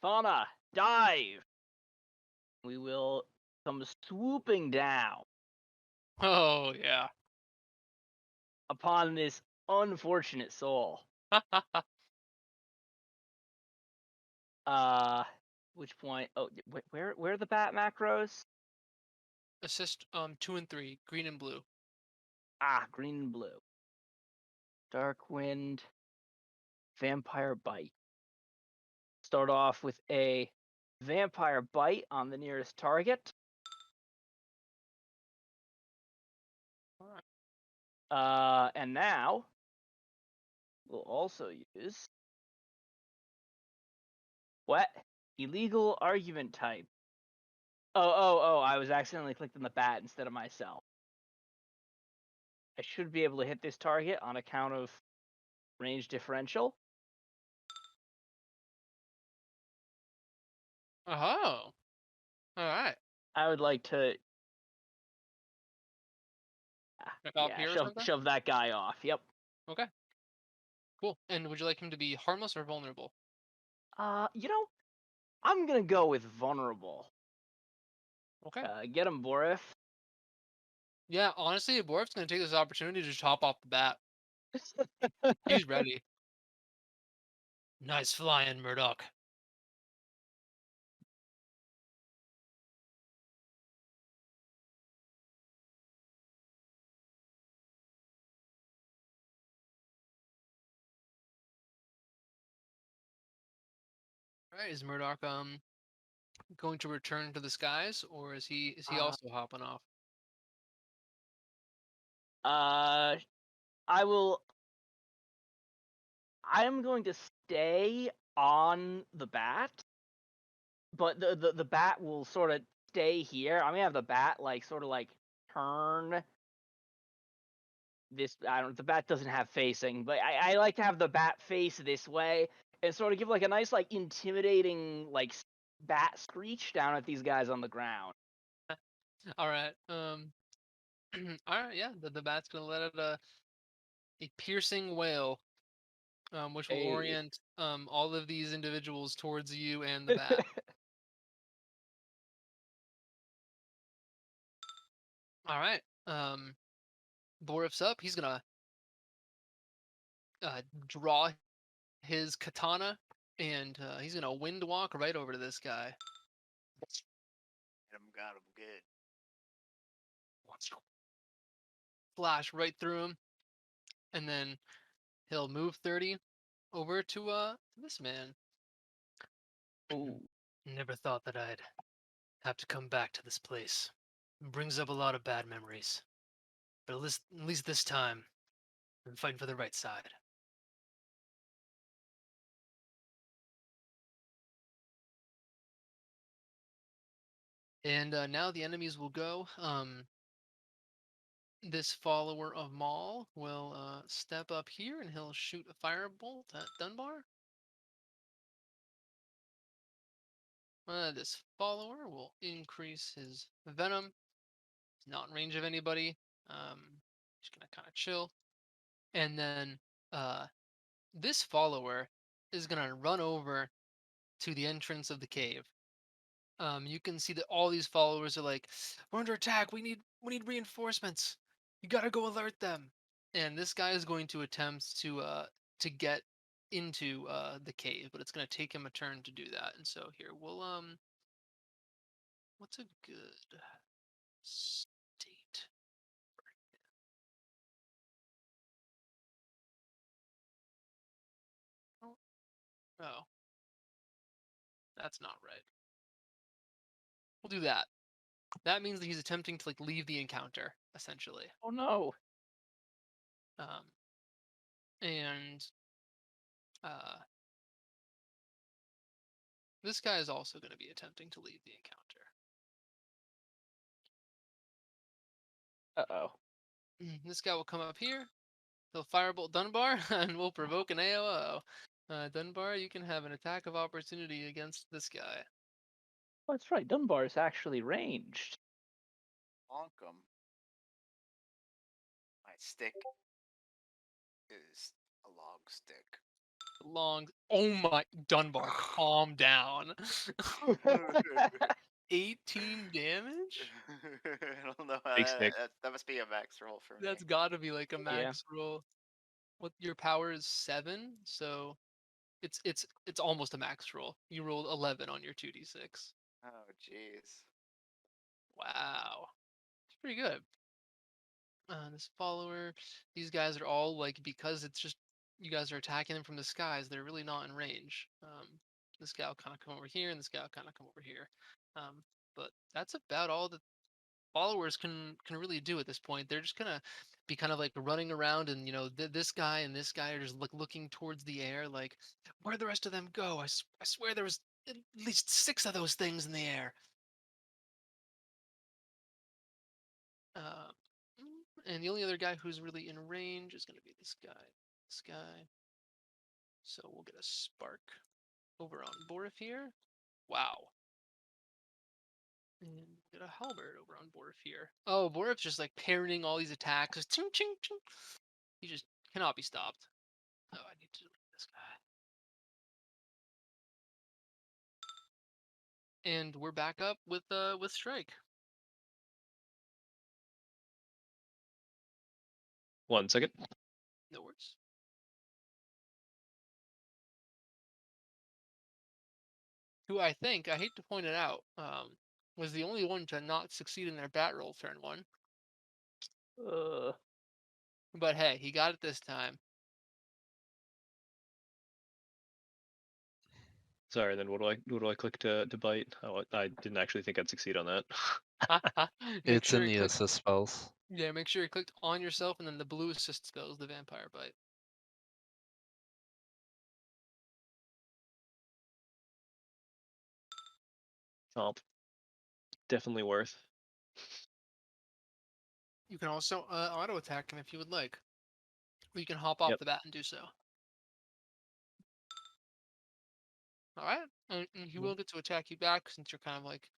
Fauna, dive! We will come swooping down Oh yeah. upon this unfortunate soul. Which point? Oh, where are the bat macros? Assist 2 and 3, green and blue. Ah, green and blue. Dark Wind, Vampire Bite. Start off with a Vampire Bite on the nearest target. And now we'll also use what? Illegal argument type. Oh, I was accidentally clicked on the bat instead of myself. I should be able to hit this target on account of range differential. Oh. Alright. I would like to Like up here or something? shove that guy off. Yep. Okay. Cool. And would you like him to be harmless or vulnerable? I'm gonna go with vulnerable. Okay. Get him, Borif. Yeah, honestly, Borf's gonna take this opportunity to chop off the bat. He's ready. Nice flying, Murdoch. Alright, is Murdoch going to return to the skies, or is he also hopping off? I will. I am going to stay on the bat, but the bat will sort of stay here. I'm gonna have the bat sort of turn this. I don't. The bat doesn't have facing, but I like to have the bat face this way and sort of give a nice intimidating bat screech down at these guys on the ground. All right. All right. Yeah. The bat's gonna let out a piercing wail, which will Hey. orient all of these individuals towards you and the bat. All right. Borif's up. He's gonna draw his katana, and he's gonna wind walk right over to this guy. Got him good. Flash right through him, and then he'll move 30, over to this man. Ooh. Never thought that I'd have to come back to this place. It brings up a lot of bad memories. But at least this time, I'm fighting for the right side. And now the enemies will go. This follower of Maul will step up here and he'll shoot a firebolt at Dunbar. This follower will increase his venom. He's not in range of anybody. Just gonna kind of chill. And then uh, this follower is gonna run over to the entrance of the cave. You can see that all these followers are like, "We're under attack. We need reinforcements. You gotta go alert them." And this guy is going to attempt to get into the cave, but it's gonna take him a turn to do that. And so here we'll what's a good state? Oh, oh, that's not right. We'll do that. That means that he's attempting to like leave the encounter essentially. Oh no. Um, and uh, this guy is also going to be attempting to leave the encounter. Uh-oh. This guy will come up here. He'll firebolt Dunbar and will provoke an AOO. Dunbar, you can have an attack of opportunity against this guy. Oh, that's right. Dunbar is actually ranged. Bonk 'em. My stick is a log stick. Long. Oh my. Dunbar, calm down. 18 damage? I don't know how Big stick. that must be a max roll for me. That's gotta be like a Yeah. max roll. What your power is 7, so it's almost a max roll. You rolled 11 on your 2d6. Oh jeez. Wow, it's pretty good. This follower, these guys are all like because it's just you guys are attacking them from the skies. They're really not in range. This guy will kind of come over here, and this guy will kind of come over here. But that's about all that followers can really do at this point. They're just gonna be kind of like running around, and this guy and this guy are just like looking towards the air, like where'd the rest of them go? I swear there was at least 6 of those things in the air. Uh, and the only other guy who's really in range is gonna be this guy. This guy. So we'll get a spark over on Borif here. Wow. And we'll get a halberd over on Borif here. Oh, Borif's just like parrying all these attacks. Just ching, ching, ching. He just cannot be stopped. Oh, I need to delete this guy. And we're back up with Strike. One second. No worries. Who I think, I hate to point it out, was the only one to not succeed in their bat roll turn 1. But hey, he got it this time. Sorry. Then what do I click to bite? Oh, I didn't actually think I'd succeed on that. Make It's sure in you the click, assist spells. yeah, make sure you clicked on yourself and then the blue assist spells the vampire bite. Oh, definitely worth. You can also auto attack him if you would like. Or you can hop off Yep. the bat and do so. Alright? And he will get to attack you back since you're kind of like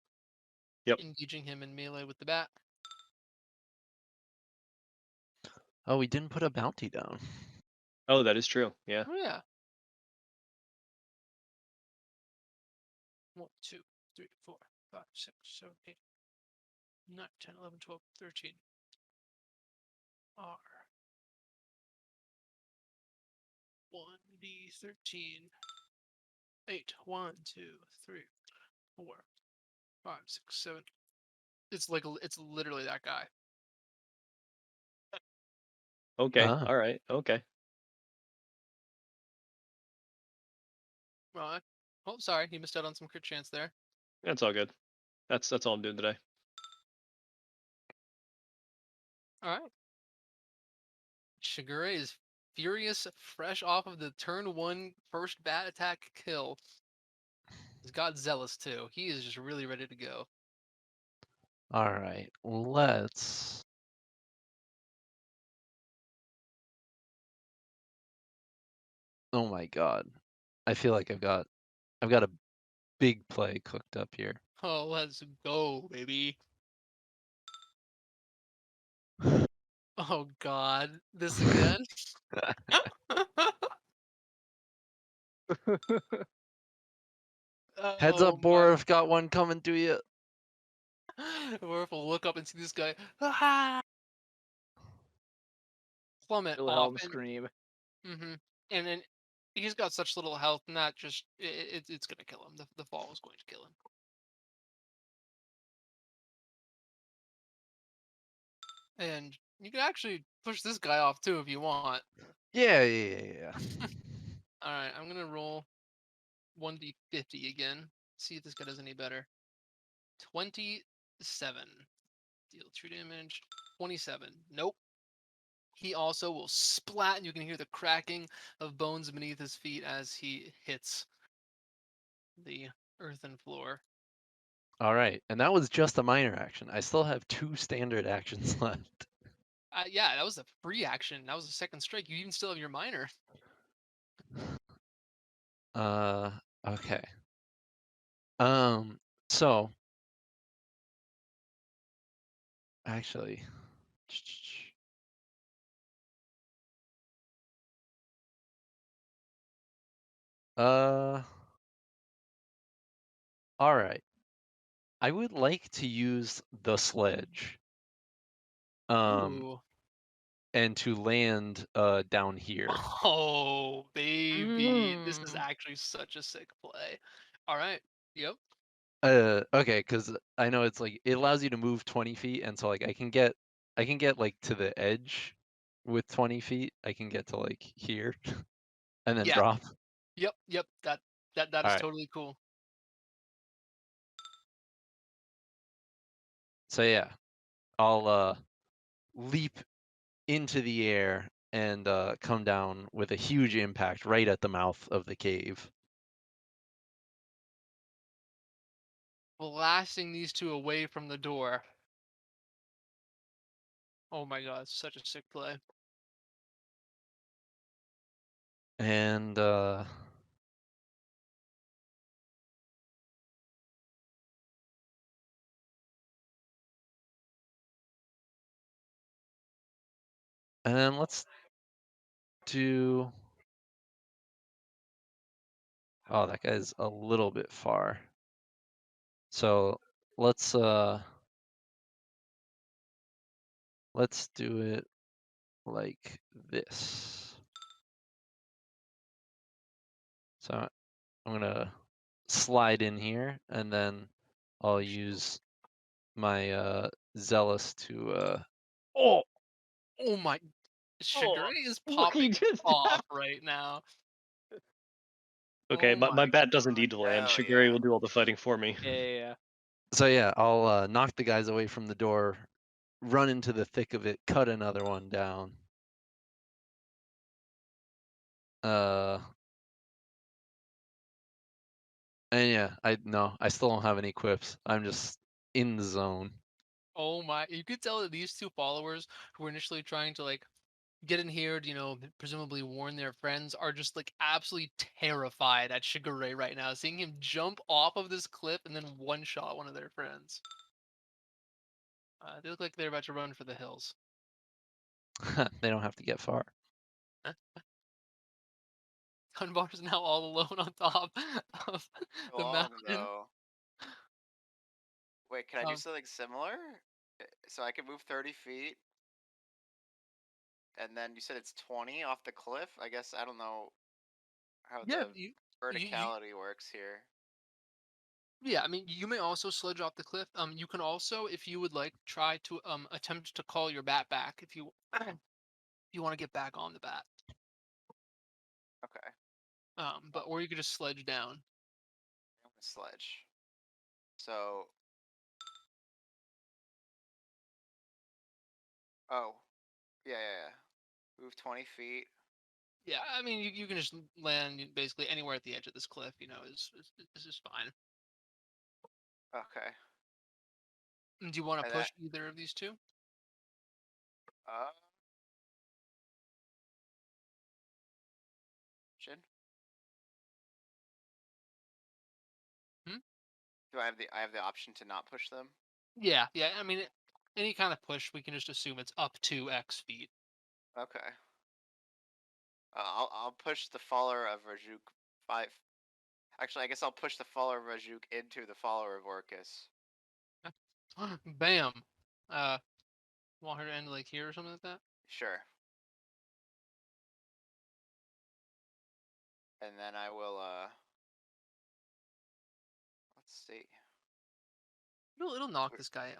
Yep. engaging him in melee with the bat. Oh, we didn't put a bounty down. Oh, that is true. Yeah. Oh yeah. 1, 2, 3, 4, 5, 6, 7, 8, 9, 10, 11, 12, 13. R. 1d13. 8. 1, 2, 3, 4, 5, 6, 7. It's literally that guy. Okay. Ah. All right. Okay. Oh, sorry, you missed out on some crit chance there. That's all good. That's all I'm doing today. All right. Shigure is furious, fresh off of the turn 1 first bat attack kill. He's got zealous too. He is just really ready to go. All right, let's. Oh my god, I feel like I've got a big play cooked up here. Oh, let's go, baby. Oh god, this again? Heads Oh up, my. Borif, got one coming to you. Or if we'll look up and see this guy. Ah! Plummet off. Wilhelm scream. And then he's got such little health, not just. It's going to kill him. The fall is going to kill him. And you can actually push this guy off too if you want. Yeah. Alright, I'm going to roll 1d50 again. See if this guy does any better. 27. Deal true damage. 27. Nope. He also will splat, and you can hear the cracking of bones beneath his feet as he hits the earthen floor. All right, and that was just a minor action. I still have 2 standard actions left. Yeah, that was a free action. That was a second strike. You even still have your minor. Okay. So actually, all right. I would like to use the sledge. Ooh. And to land down here. Oh, baby. This is Mm. actually such a sick play. All right. Yep. Okay, because I know it's like it allows you to move 20 feet, and so like I can get like to the edge with 20 feet. I can get to like here, and then Yeah. drop. Yep. That All is right. totally cool. So yeah, I'll leap into the air and come down with a huge impact right at the mouth of the cave. Blasting these two away from the door. Oh my god, such a sick play. And then let's do. Oh, that guy's a little bit far. So let's do it like this. So I'm gonna slide in here, and then I'll use my zealous to Oh my. Oh, Shigure is look, he popping just off right now. Okay, Oh my my bat doesn't god. need to land. Hell Shiguri yeah. will do all the fighting for me. Yeah. So yeah, I'll knock the guys away from the door, run into the thick of it, cut another one down. And yeah, I still don't have any quips. I'm just in the zone. Oh my. You could tell that these two followers who were initially trying to like get in here to, presumably warn their friends are just like absolutely terrified at Shigure right now, seeing him jump off of this cliff and then one shot one of their friends. They look like they're about to run for the hills. They don't have to get far. Dunbar is now all alone on top of Go the on mountain. though. Wait, can I do Um, something similar? So I can move 30 feet, and then you said it's 20 off the cliff. I guess I don't know how yeah, the you verticality works here. yeah, I mean, you may also sledge off the cliff. You can also, if you would like, try to attempt to call your bat back if you if you want to get back on the bat. Okay. But or you could just sledge down. I'm gonna sledge. So. Oh. Yeah. Move 20 feet. Yeah, I mean you can just land basically anywhere at the edge of this cliff. Is fine. Okay. Do you want to And push either of these two? Uh. Should. Hmm? Do I have the option to not push them? Yeah. I mean, any kind of push, we can just assume it's up to X feet. Okay. I'll push the follower of Rajuk 5. Actually, I guess I'll push the follower of Rajuk into the follower of Orcus. Bam. Want her to end like here or something like that? Sure. And then I will let's see. It'll knock this guy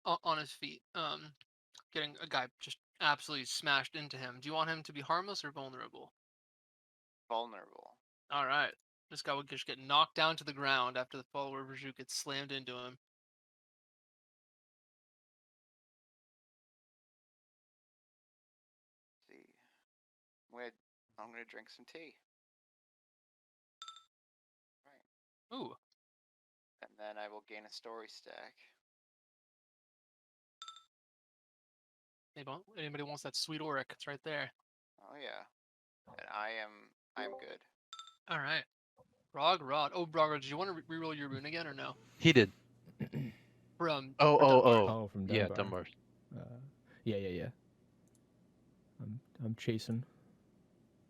on his feet. Getting a guy just absolutely smashed into him. Do you want him to be harmless or vulnerable? Vulnerable. All right. This guy would just get knocked down to the ground after the follower of Raju gets slammed into him. Let's see. I'm gonna drink some tea. Right. Ooh. And then I will gain a story stack. Anybody wants that sweet auric? It's right there. Oh yeah. And I am good. All right. Brogrod. Oh, Brogrod, did you want to reroll your rune again or no? He did. From Oh, for Dunbar. Oh, from Yeah, Dunbar. Dunbar. Yeah. I'm chasing.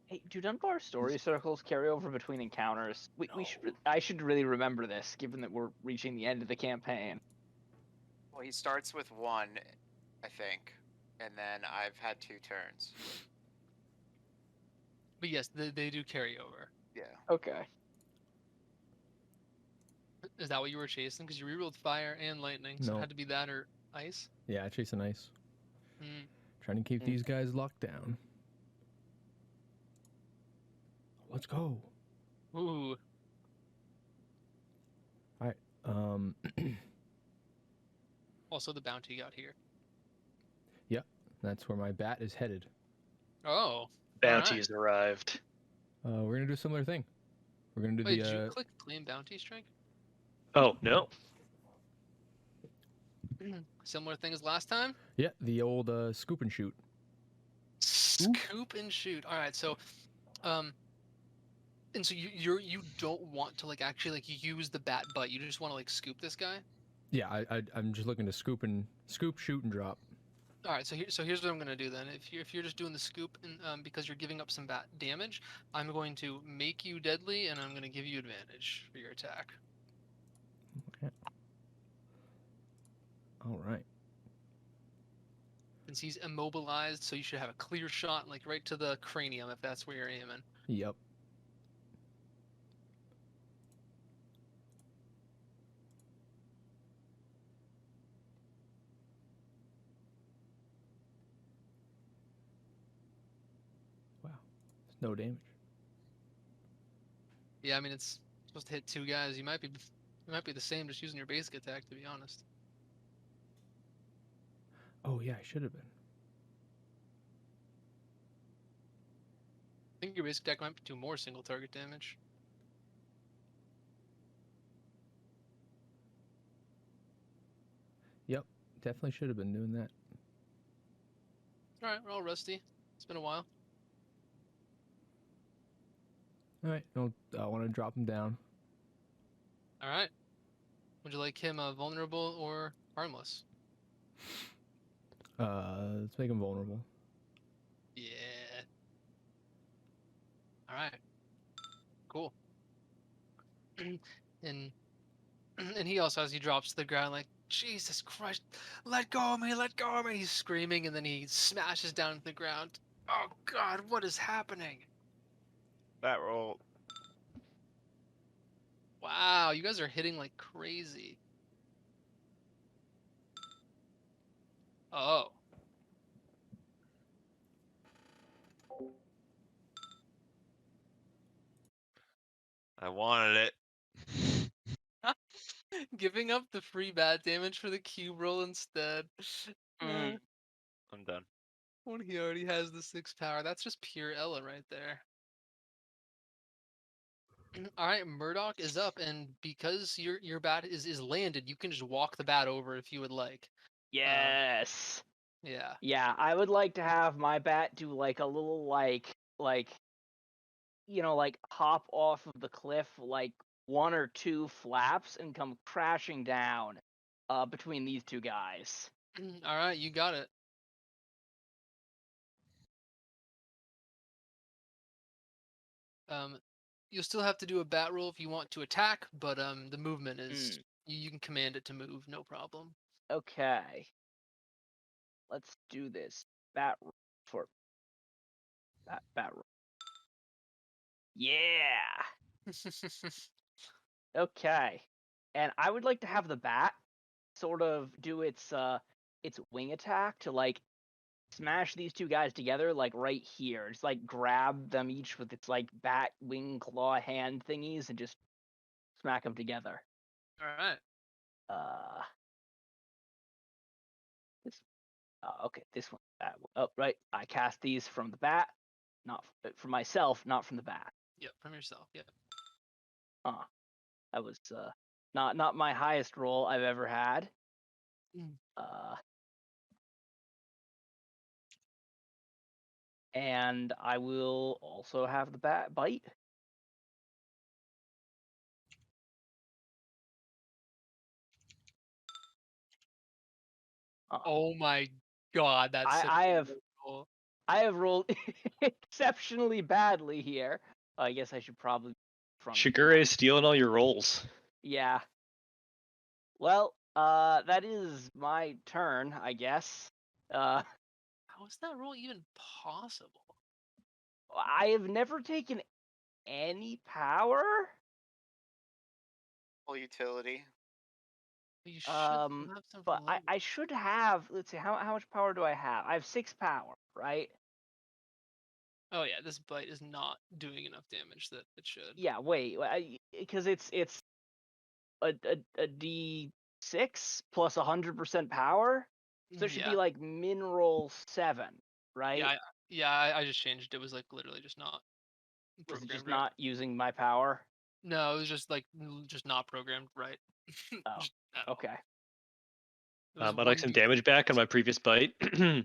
Hey, do Dunbar story circles carry over between encounters? We No. should. I should really remember this, given that we're reaching the end of the campaign. Well, he starts with 1, I think, and then I've had 2 turns. But yes, they do carry over. Yeah. Okay. Is that what you were chasing? Because you rerolled fire and lightning, so it No. had to be that or ice. Yeah, chasing ice. Hmm. Trying to keep these guys locked down. Let's go. Ooh. All right. Also, the bounty got here. Yep, that's where my bat is headed. Oh. Bounty has arrived. We're gonna do a similar thing. We're gonna do Wait, the. did you click claim bounty strike? Oh no. Similar thing as last time? Yeah, the old scoop and shoot. Scoop and shoot. All right, so, and so you don't want to actually use the bat butt. You just want to scoop this guy. Yeah, I'm just looking to scoop, shoot, and drop. All right, so here's what I'm gonna do then. If you're just doing the scoop and because you're giving up some bat damage, I'm going to make you deadly and I'm gonna give you advantage for your attack. Okay. All right. Since he's immobilized, so you should have a clear shot right to the cranium if that's where you're aiming. Yep. Wow. It's no damage. Yeah, I mean it's supposed to hit 2 guys. You might be the same just using your basic attack, to be honest. Oh yeah, I should have been. I think your basic attack might do more single target damage. Yep, definitely should have been doing that. All right, we're all rusty. It's been a while. All right, I want to drop him down. All right. Would you like him vulnerable or harmless? Let's make him vulnerable. Yeah. All right. Cool. and he also, as he drops to the ground, Jesus Christ, let go of me, let go of me. He's screaming, and then he smashes down to the ground. Oh God, what is happening? That roll. Wow, you guys are hitting like crazy. Oh. I wanted it. Giving up the free bat damage for the cube roll instead. Mm. I'm done. When he already has the 6 power. That's just pure Ella right there. Alright, Murdoch is up, and because your bat is landed, you can just walk the bat over if you would like. Yes. Yeah. Yeah, I would like to have my bat do like a little like like hop off of the cliff like 1 or 2 flaps and come crashing down between these two guys. Alright, you got it. You'll still have to do a bat roll if you want to attack, but the movement is you can command it to move, no problem. Okay. Let's do this. Bat roll for bat roll. Yeah. Okay. And I would like to have the bat sort of do its wing attack to like smash these two guys together like right here. Just like grab them each with its like bat wing claw hand thingies and just smack them together. Alright. This okay, this one. That one. Oh, right. I cast these from the bat, not for myself, not from the bat. Yep, from yourself, yep. That was not my highest roll I've ever had. Mm. And I will also have the bat bite. Oh my god, that's such I a have good roll. I have rolled exceptionally badly here. I guess I should probably from Shigure is stealing all your rolls. Yeah. Well, that is my turn, I guess. How is that roll even possible? I have never taken any power. Full utility. You should have some But from I should have. Let's see, how much power do I have? I have 6 power, right? Oh yeah, this bite is not doing enough damage that it should. Yeah. Wait, because it's a D6 plus 100% power, so it should be like mineral 7, right? I just changed. It was like literally just not Was it just programmed right. not using my power? No, it was just like just not programmed right. Oh, Just at all. okay. It was I'd like some 1d6. damage back on my previous bite. I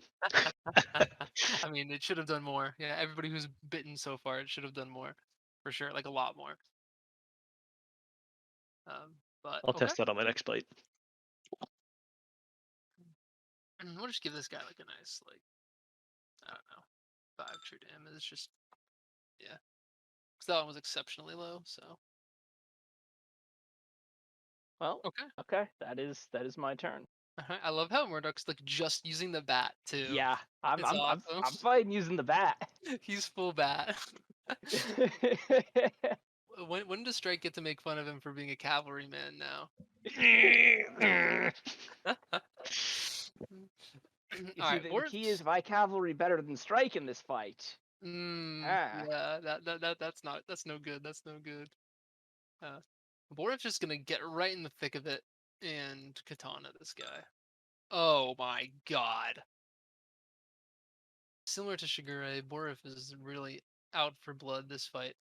mean, it should have done more. Yeah, everybody who's bitten so far, it should have done more, for sure, like a lot more. But I'll okay, test that on my next bite. we'll just give this guy like a nice like I don't know 5 true damage. It's just yeah, because that one was exceptionally low. So Well, okay. that is my turn. I love how Murdoch's like just using the bat too. Yeah, I'm It's awesome. I'm fine using the bat. He's full bat. When does Strike get to make fun of him for being a cavalryman now? You All see, right, the key is if I cavalry better than Strike in this fight. Yeah, that's no good. That's no good. Borif's just gonna get right in the thick of it and katana this guy. Oh my god. Similar to Shigure, Borif is really out for blood this fight.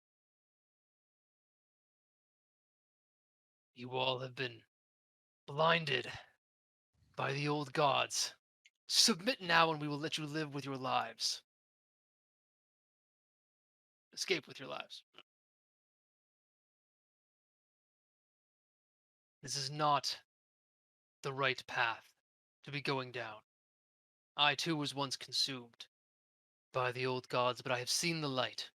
You all have been blinded by the old gods. Submit now and we will let you live with your lives. Escape with your lives. This is not the right path to be going down. I too was once consumed by the old gods, but I have seen the light.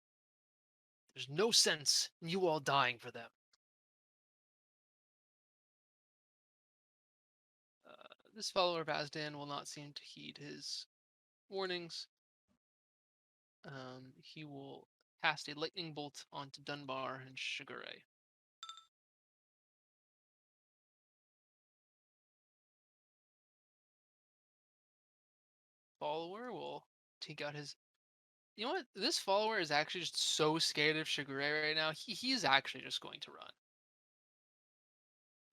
There's no sense in you all dying for them. This follower of Azdan will not seem to heed his warnings. He will cast a lightning bolt onto Dunbar and Shigure. Follower will take out his You know what? This follower is actually just so scared of Shigure right now. He's actually just going to run.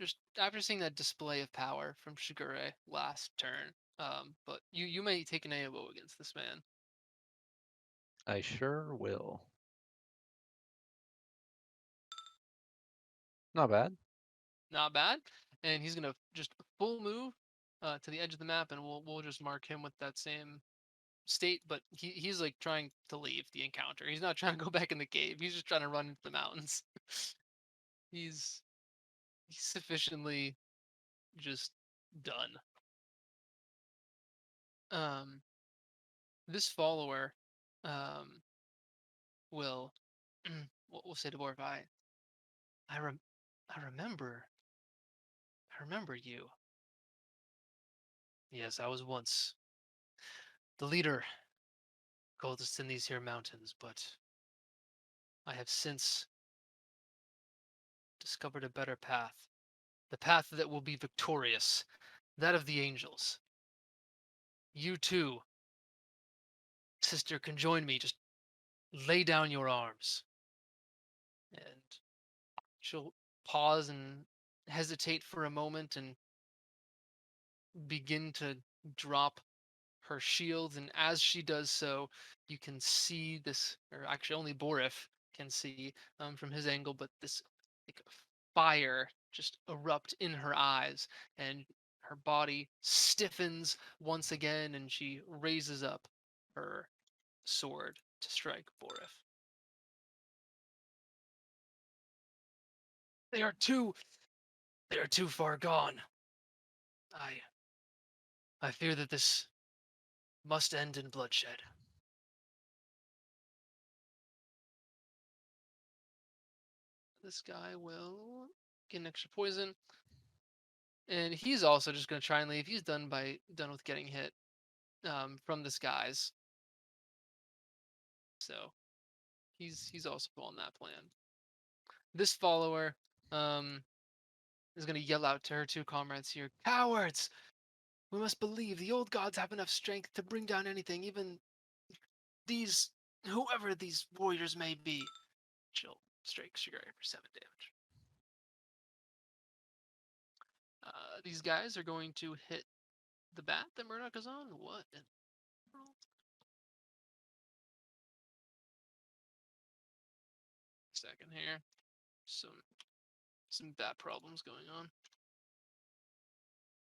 Just after seeing that display of power from Shigure last turn. But you may take an AOO against this man. I sure will. Not bad. Not bad. And he's gonna just full move to the edge of the map, and we'll just mark him with that same state. But he's like trying to leave the encounter. He's not trying to go back in the cave. He's just trying to run into the mountains. he's he's sufficiently just done. Um, this follower, um, will we'll say to Borf, I rem- I remember you. Yes, I was once the leader cultist in these here mountains, but I have since discovered a better path. The path that will be victorious, that of the angels. You too, sister, can join me. Just lay down your arms. And she'll pause and hesitate for a moment and begin to drop her shield. And as she does so, you can see this, or actually only Borif can see from his angle, but this like fire just erupt in her eyes, and her body stiffens once again, and she raises up her sword to strike Borif. They are too they are too far gone. I I fear that this must end in bloodshed. This guy will get an extra poison. And he's also just going to try and leave. He's done with getting hit from the skies. So he's also on that plan. This follower is going to yell out to her two comrades here, "Cowards! We must believe the old gods have enough strength to bring down anything, even these, whoever these warriors may be." She'll strike Shigure for 7 damage. These guys are going to hit the bat that Murdoch is on. What in the world? Second here. Some bat problems going on.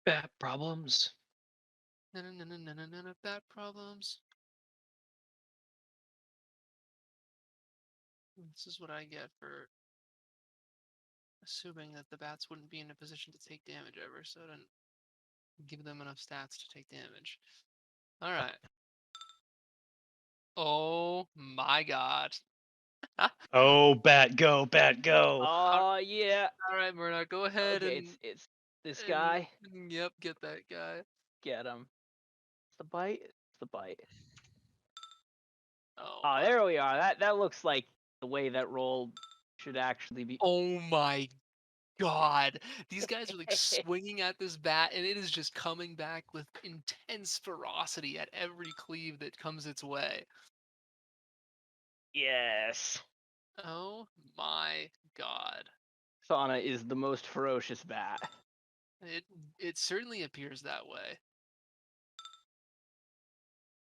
Bat problems. No, bat problems. This is what I get for assuming that the bats wouldn't be in a position to take damage ever, so I didn't give them enough stats to take damage. Alright. Oh my god. Oh, bat go, bat go. Oh yeah. Alright, Murdoch, go ahead Okay, and it's this guy. yep, get that guy. Get him. It's the bite. It's the bite. Oh Oh, my, there we are. That looks like the way that roll should actually be. oh my god. These guys are like swinging at this bat, and it is just coming back with intense ferocity at every cleave that comes its way. Yes. Oh my god. Sauna is the most ferocious bat. It certainly appears that way.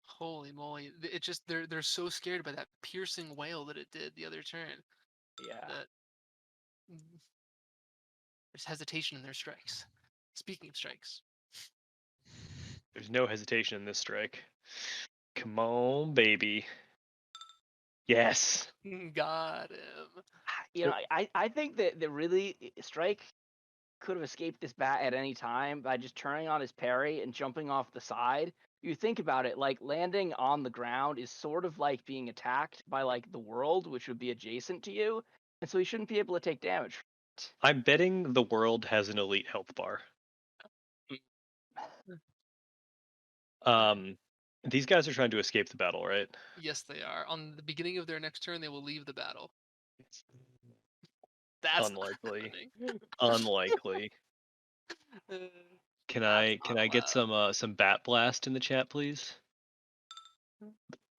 Holy moly. It just they're so scared by that piercing wail that it did the other turn Yeah. that there's hesitation in their strikes. Speaking of strikes. There's no hesitation in this strike. Come on, baby. Yes. Got him. You know, I think that really Strike could have escaped this bat at any time by just turning on his parry and jumping off the side. You think about it, like landing on the ground is sort of like being attacked by like the world, which would be adjacent to you, and so he shouldn't be able to take damage. I'm betting the world has an elite health bar. These guys are trying to escape the battle, right? Yes, they are. On the beginning of their next turn, they will leave the battle. That's not Unlikely. happening. Unlikely. Uh, Can That's I not get allowed. some bat blast in the chat, please?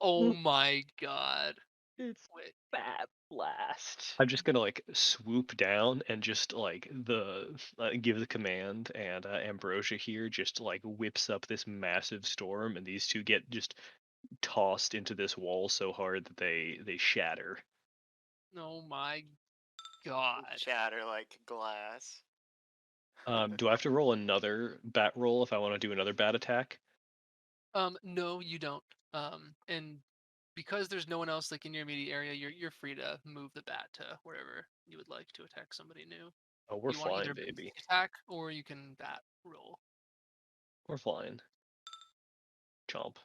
Oh my god. It's Wait. Bat Blast. I'm just gonna like swoop down and just like give the command, and Ambrosia here just like whips up this massive storm, and these two get just tossed into this wall so hard that they shatter. Oh my god. Shatter like glass. Do I have to roll another bat roll if I want to do another bat attack? No, you don't. And because there's no one else like in your immediate area, you're free to move the bat to wherever you would like to attack somebody new. Oh, we're You want flying, either baby. attack or you can bat roll. We're flying. Chomp.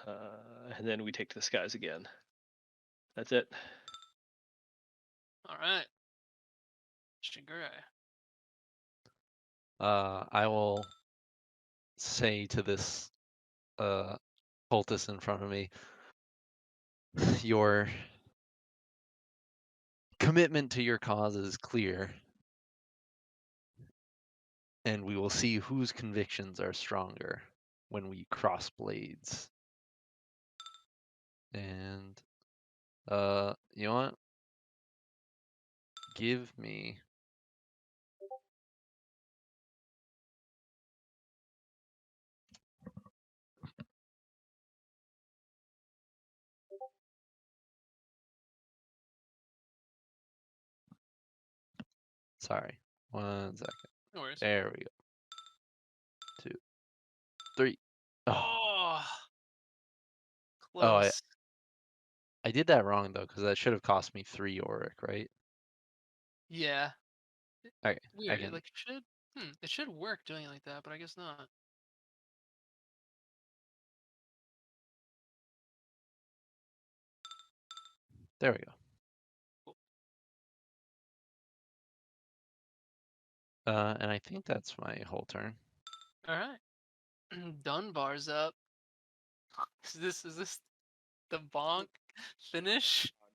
And then we take to the skies again. That's it. All right. Shigure. I will say to this cultist in front of me, your commitment to your cause is clear, and we will see whose convictions are stronger when we cross blades. And you know what? Give me sorry, 1 second. No worries. There we go. 2, 3. Oh, Oh, oh, close. I did that wrong though, because that should have cost me 3 auric, right? Yeah. Okay, I Weird. can. Like it should. It should work doing it like that, but I guess not. There we go. Cool. And I think that's my whole turn. All right. Dunbar's up. Is this the bonk finish? Oh,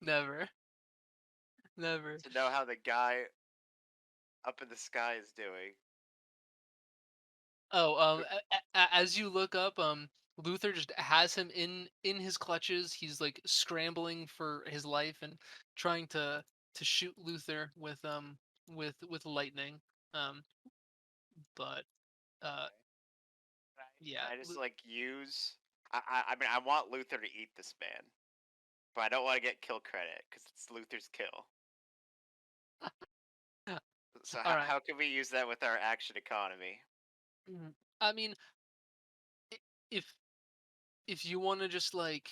never. Never. Never. To know how the guy up in the sky is doing. Oh, as you look up, Luther just has him in his clutches. He's like scrambling for his life and trying to shoot Luther with lightning. Um, but uh, yeah, Can I just like use? I mean, I want Luther to eat this man, but I don't want to get kill credit because it's Luther's kill. So all right. how can we use that with our action economy? I mean, i- if you want to just like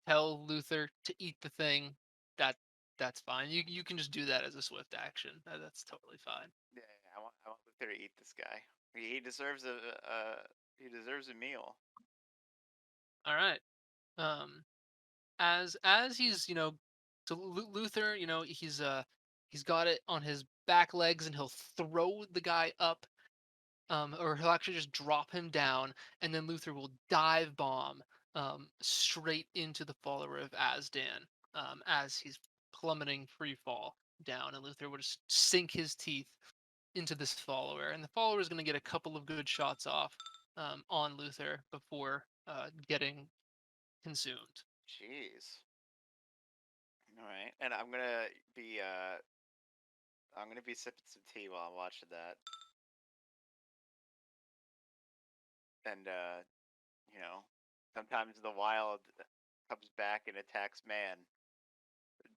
tell Luther to eat the thing, that that's fine. You can just do that as a swift action. That's totally fine. Yeah, I want Luther to eat this guy. He deserves he deserves a meal. All right. Um, as he's so Luther, he's got it on his back legs and he'll throw the guy up, or he'll actually just drop him down, and then Luther will dive bomb straight into the follower of Azdan, as he's plummeting free fall down, and Luther will just sink his teeth into this follower, and the follower is going to get a couple of good shots off on Luther before getting consumed. Jeez. All right, and I'm gonna be sipping some tea while I'm watching that, and sometimes the wild comes back and attacks man.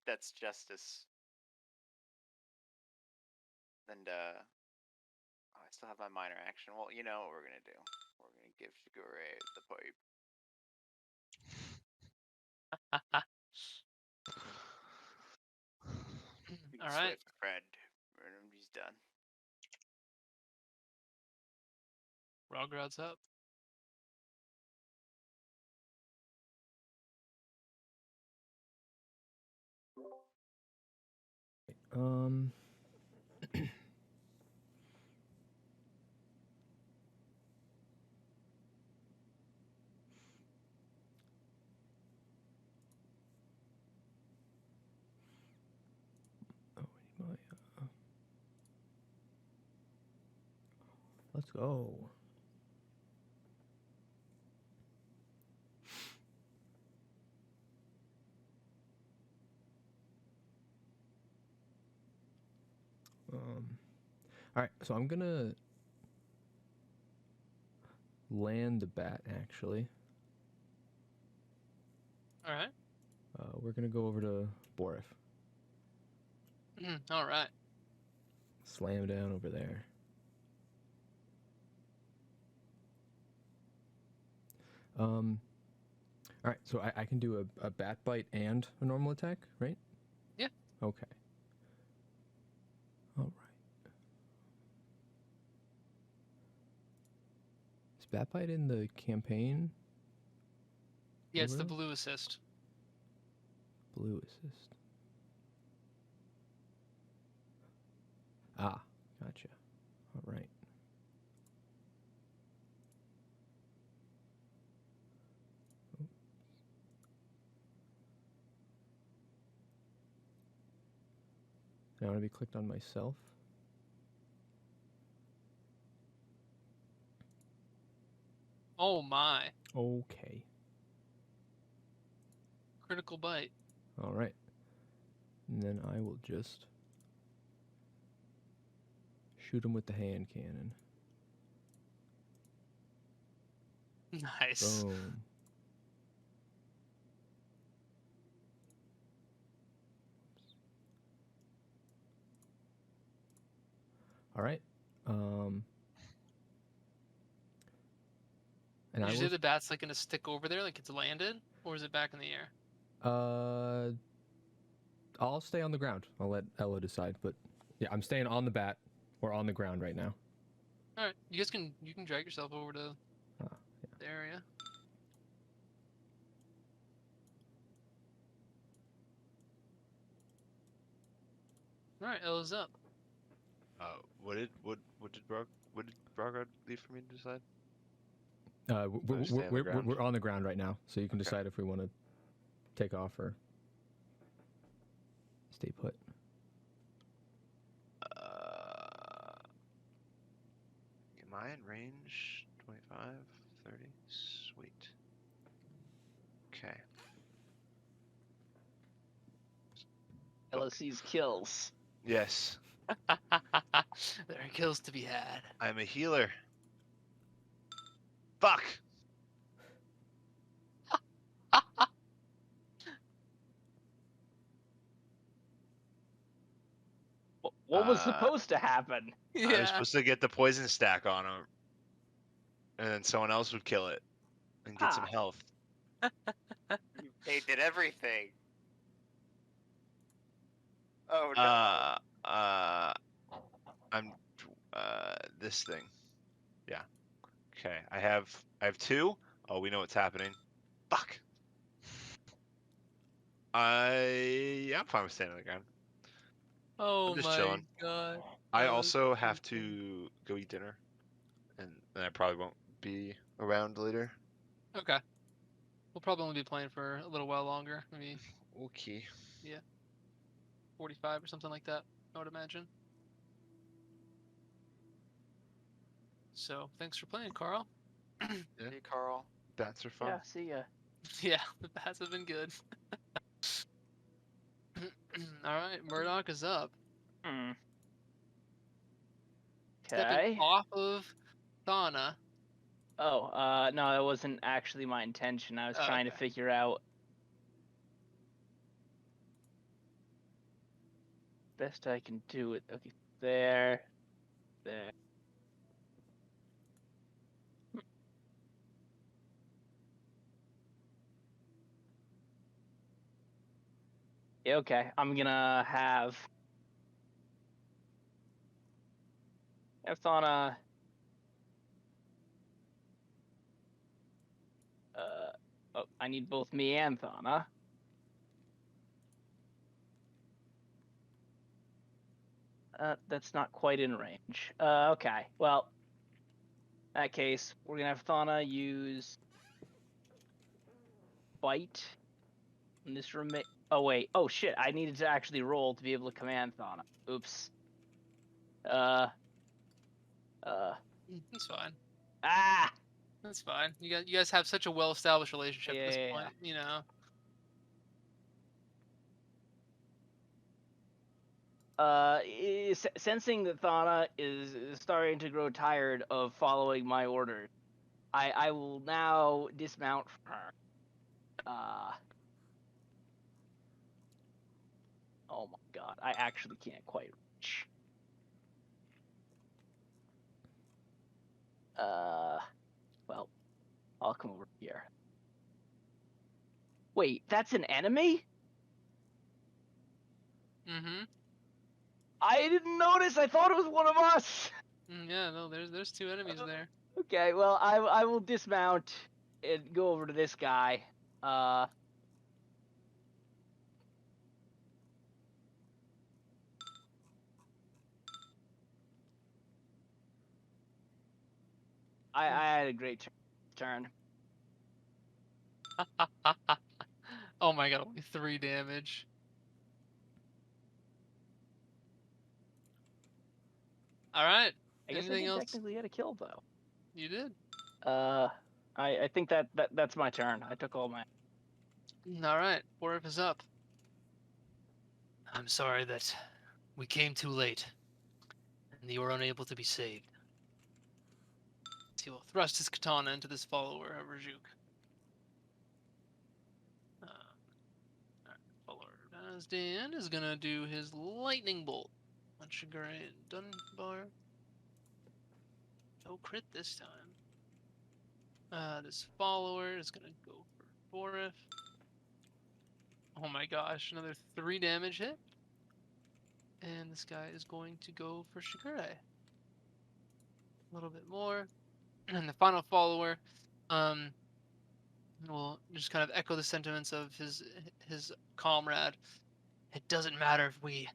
That's justice. And I still have my minor action. Well, you know what we're gonna do. We're gonna give Shigure the pipe. All right. Swift friend. He's done. Rogrod's up. Um. Oh, Let's go. All right, so I'm gonna land the bat. Actually, All right. we're gonna go over to Borif. All right. Slam down over there. All right, so I can do a bat bite and a normal attack, right? Yeah. Okay. All right. Is bat bite in the campaign? Yeah, it's the Overall? blue assist. Blue assist. Ah, gotcha. All right. I want to be clicked on myself. Oh my. Okay. Critical bite. All right. And then I will just shoot him with the hand cannon. Nice. Boom. All right. And Did I you say will. the bat's like gonna stick over there, like it's landed, or is it back in the air? I'll stay on the ground. I'll let Ella decide. But yeah, I'm staying on the bat or on the ground right now. All right, you guys can drag yourself over to the area. All right, Ella's up. What did Brogard leave for me to decide? We're on the ground right now, so you can Okay. decide if we want to take off or stay put. Am I in range? 25, 30? Sweet. Okay. LSC's kills. Yes, There are kills to be had. I'm a healer. Fuck! What was supposed to happen? I was supposed to get the poison stack on him, and then someone else would kill it and get some Ha. health. They did everything. Oh no. I'm this thing. Yeah. Okay. I have 2. Oh, we know what's happening. Fuck. I'm fine with staying on the ground. Oh just my chilling. god. I That was also so have cool. to go eat dinner, and then I probably won't be around later. Okay. We'll probably only be playing for a little while longer, maybe Okay. 45 or something like that, I would imagine. So, thanks for playing, Carl. Yeah. Hey, Carl. Bats are fun. Yeah, see ya. Yeah, the bats have been good. Alright, Murdoch is up. Stepping Okay. off of Thana. Oh, no, that wasn't actually my intention. I was Oh, trying to okay. figure out best I can do it. Okay, there. Yeah, okay, I'm gonna have Thana. Oh, I need both me and Thana. That's not quite in range. Okay, well, in that case, we're gonna have Thana use bite. And this Oh wait. Oh shit! I needed to actually roll to be able to command Thana. Oops. That's fine. Ah. That's fine. You guys have such a well-established relationship at this Yeah. point, you know. Sensing that Thana is starting to grow tired of following my orders, I will now dismount from her. Oh my god, I actually can't quite reach. Well, I'll come over here. Wait, that's an enemy? Mm-hmm. I didn't notice. I thought it was one of us. Yeah, no, there's two enemies there. Okay, well, I will dismount and go over to this guy. I had a great turn. Oh my god, only 3 damage. All right. I guess I Anything did else? technically get a kill though. You did. I think that's my turn. I took all my. All right. Borif is up. I'm sorry that we came too late and you were unable to be saved. He will thrust his katana into this follower of Rajuk. Follower Nazdan is gonna do his lightning bolt on Shigure and Dunbar. No crit this time. This follower is gonna go for Borif. Oh my gosh, another 3 damage hit. And this guy is going to go for Shigure. A little bit more. And the final follower will just kind of echo the sentiments of his comrade. It doesn't matter if we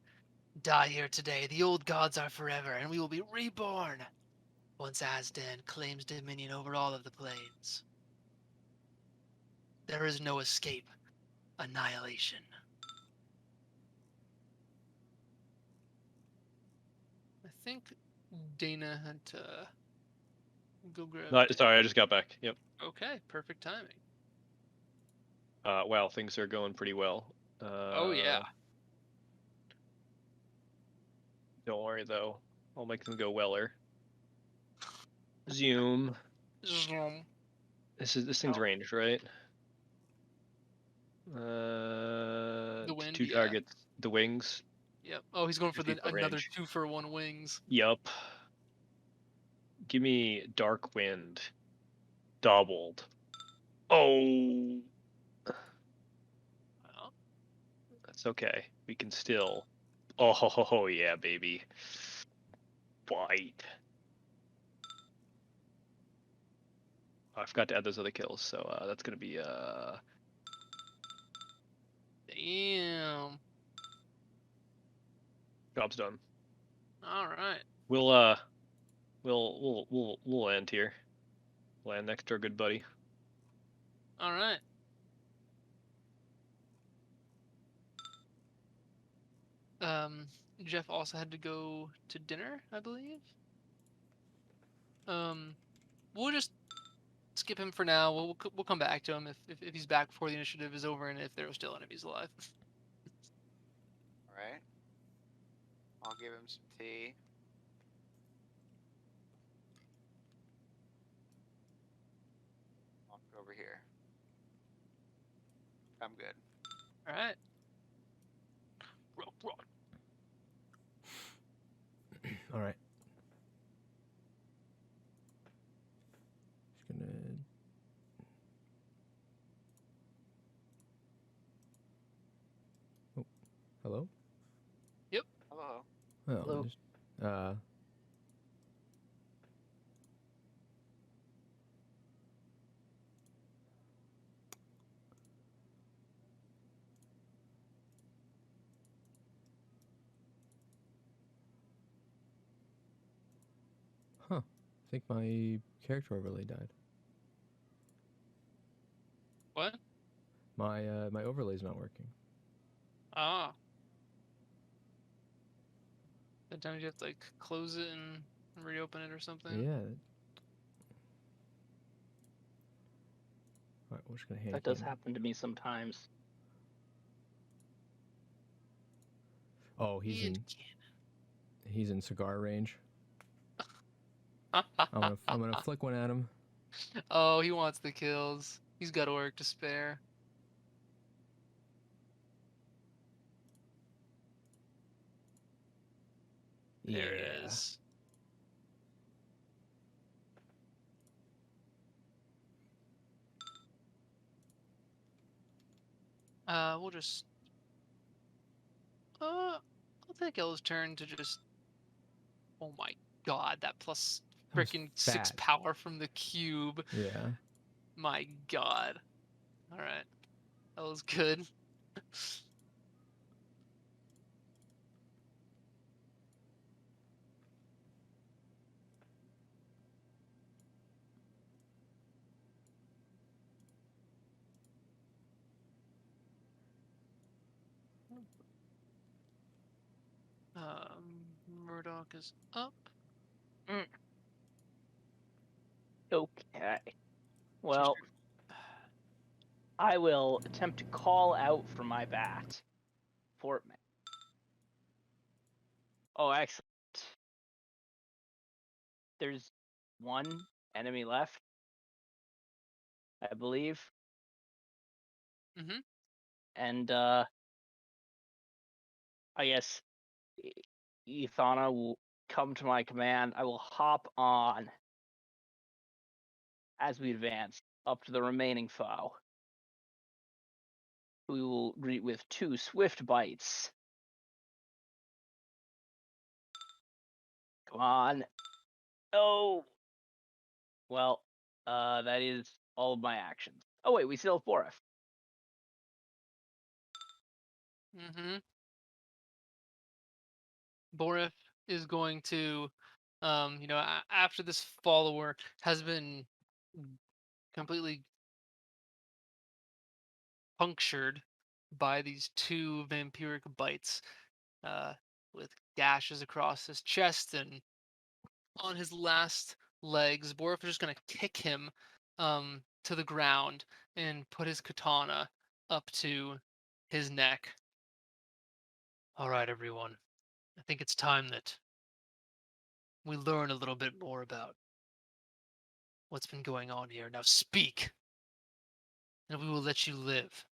die here today. The old gods are forever, and we will be reborn once Azdan claims dominion over all of the plains. There is no escape. Annihilation. I think Dana had to go grab. No, sorry, I just got back. Yep. Okay, perfect timing. Wow, things are going pretty well. Oh yeah. Don't worry though. I'll make them go weller. Zoom. Zoom. This thing's ranged, right? The wind, 2 yeah. targets. The wings. Yep. Oh, he's going for 50 foot another range. 2-for-1 wings. Yup. Give me dark wind. Doubled. Oh. Well, That's okay. We can still. Oh yeah, baby. Fight. I forgot to add those other kills, so that's gonna be damn. job's done. All right. We'll end here. Land next to our good buddy. All right. Jeff also had to go to dinner, I believe. We'll just skip him for now. We'll come back to him if he's back before the initiative is over and if there are still enemies alive. All right. I'll give him some tea. Walk over here. I'm good. All right. Rock. All right. Just gonna. Oh, hello. Hello. Oh, Hello. just, I think my character overlay died. What? My overlay's not working. Ah. Sometimes you have to like close it and reopen it or something. Yeah. All right, we're just gonna hand That does him. happen to me sometimes. Oh, he's in cigar range. I'm gonna flick one at him. Oh, he wants the kills. He's got orc to spare. There it Yeah. is. We'll just. I'll take Ella's turn to just. Oh my god, that plus That was freaking 6 fat. power from the cube. Yeah. My god. Alright. That was good. Murdoch is up. Okay. Well, I will attempt to call out for my bat. Fortman. Oh, excellent. There's one enemy left, I believe. Mm-hmm. And I guess Ethana will come to my command. I will hop on as we advance up to the remaining foe, who we will greet with 2 swift bites. Come on. Oh. Well, that is all of my actions. Oh wait, we still have Borif. Mm-hmm. Borif is going to, after this follower has been completely punctured by these 2 vampiric bites, with gashes across his chest and on his last legs, Borif is just going to kick him to the ground and put his katana up to his neck. All right, everyone. I think it's time that we learn a little bit more about what's been going on here. Now speak, and we will let you live.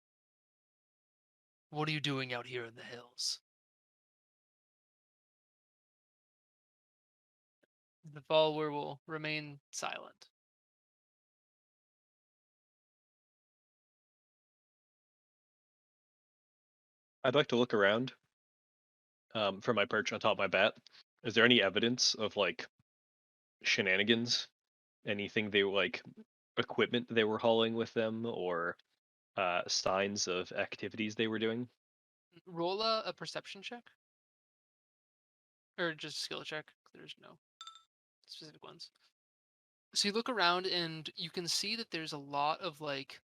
What are you doing out here in the hills? The follower will remain silent. I'd like to look around from my perch on top of my bat. Is there any evidence of like shenanigans? Anything they like equipment they were hauling with them, or signs of activities they were doing? Roll a perception check, or just skill check. There's no specific ones. So you look around and you can see that there's a lot of it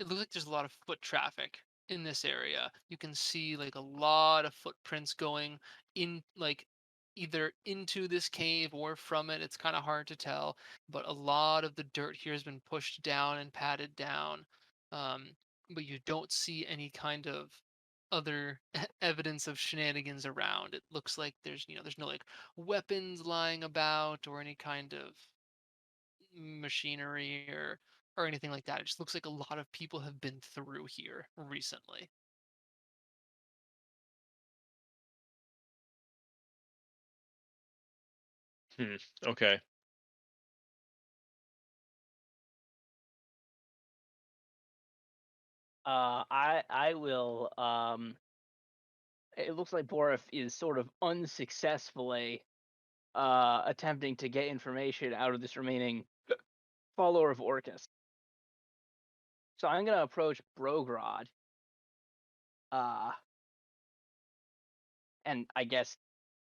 looks like there's a lot of foot traffic in this area. You can see like a lot of footprints going in, like either into this cave or from it. It's kind of hard to tell, but a lot of the dirt here has been pushed down and patted down. But you don't see any kind of other evidence of shenanigans around. It looks like there's no like weapons lying about or any kind of machinery or anything like that. It just looks like a lot of people have been through here recently. Okay. I will it looks like Borif is sort of unsuccessfully attempting to get information out of this remaining follower of Orcus. So I'm gonna approach Brogrod, and I guess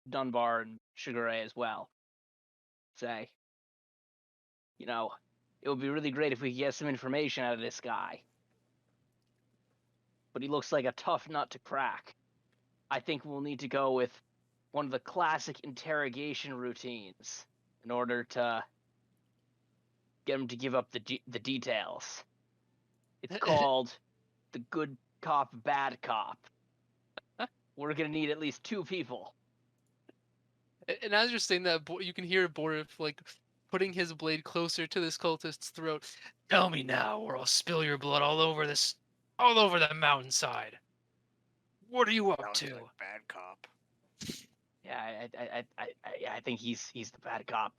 Dunbar and Sugar Ray as well. Say, it would be really great if we could get some information out of this guy. But he looks like a tough nut to crack. I think we'll need to go with one of the classic interrogation routines in order to get him to give up the details. It's called the good cop, bad cop. We're gonna need at least 2 people. And as you're saying that, you can hear Borif like putting his blade closer to this cultist's throat. Tell me now, or I'll spill your blood all over the mountainside. What are you up Sounds to? like bad cop. Yeah, I think he's the bad cop.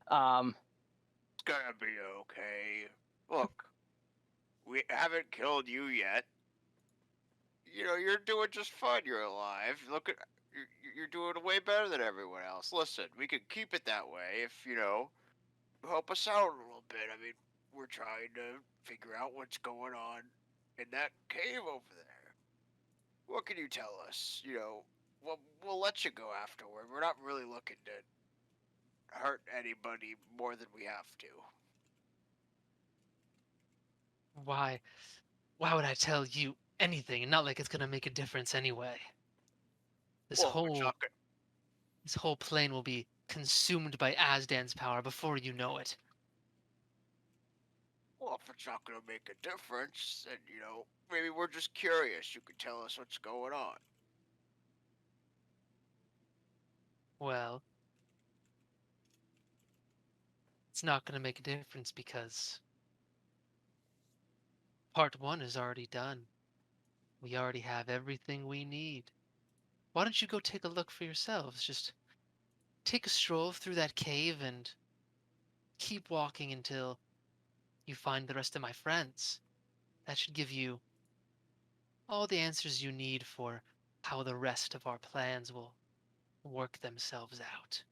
It's gonna be okay. Look, we haven't killed you yet. You know, you're doing just fine. You're alive. Look at you're doing way better than everyone else. Listen, we could keep it that way if help us out a little bit. I mean, we're trying to figure out what's going on in that cave over there. What can you tell us? We'll let you go afterward. We're not really looking to hurt anybody more than we have to. Why would I tell you anything? Not like it's gonna make a difference anyway. This Well, it's not good. whole plane will be consumed by Azdan's power before you know it. Well, if it's not gonna make a difference, then maybe we're just curious. You could tell us what's going on. Well, it's not gonna make a difference because part 1 is already done. We already have everything we need. Why don't you go take a look for yourselves? Just take a stroll through that cave and keep walking until you find the rest of my friends. That should give you all the answers you need for how the rest of our plans will work themselves out.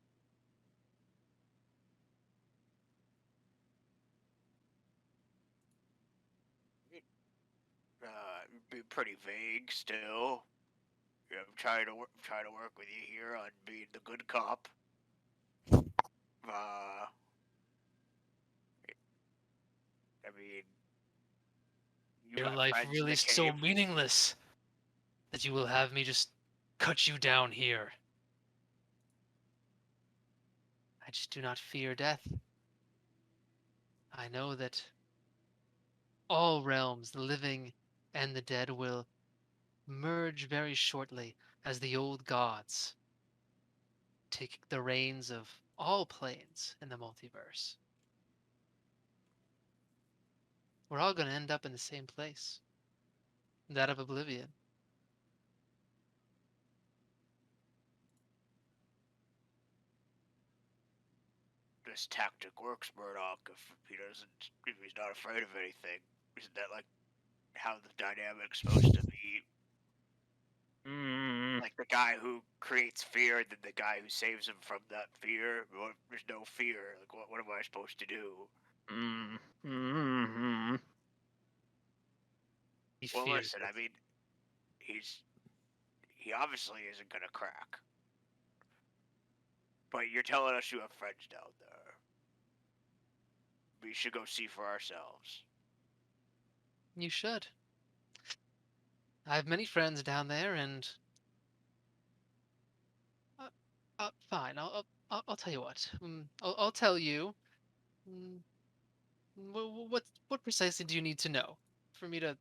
Be pretty vague still. I'm trying to work with you here on being the good cop. I mean, you Your got life friends in really the is so cave. meaningless that you will have me just cut you down here. I just do not fear death. I know that all realms, the living and the dead, will merge very shortly as the old gods take the reins of all planes in the multiverse. We're all going to end up in the same place, that of oblivion. This tactic works, Murdoch. If he's not afraid of anything, isn't that like how the dynamic's supposed to be? Like the guy who creates fear, and then the guy who saves him from that fear. Well, there's no fear. Like, what am I supposed to do? He Well, fears listen. it. I mean, he obviously isn't gonna crack. But you're telling us you have friends down there. We should go see for ourselves. You should. I have many friends down there, and fine. I'll tell you what. I'll tell you. Mm, what precisely do you need to know for me to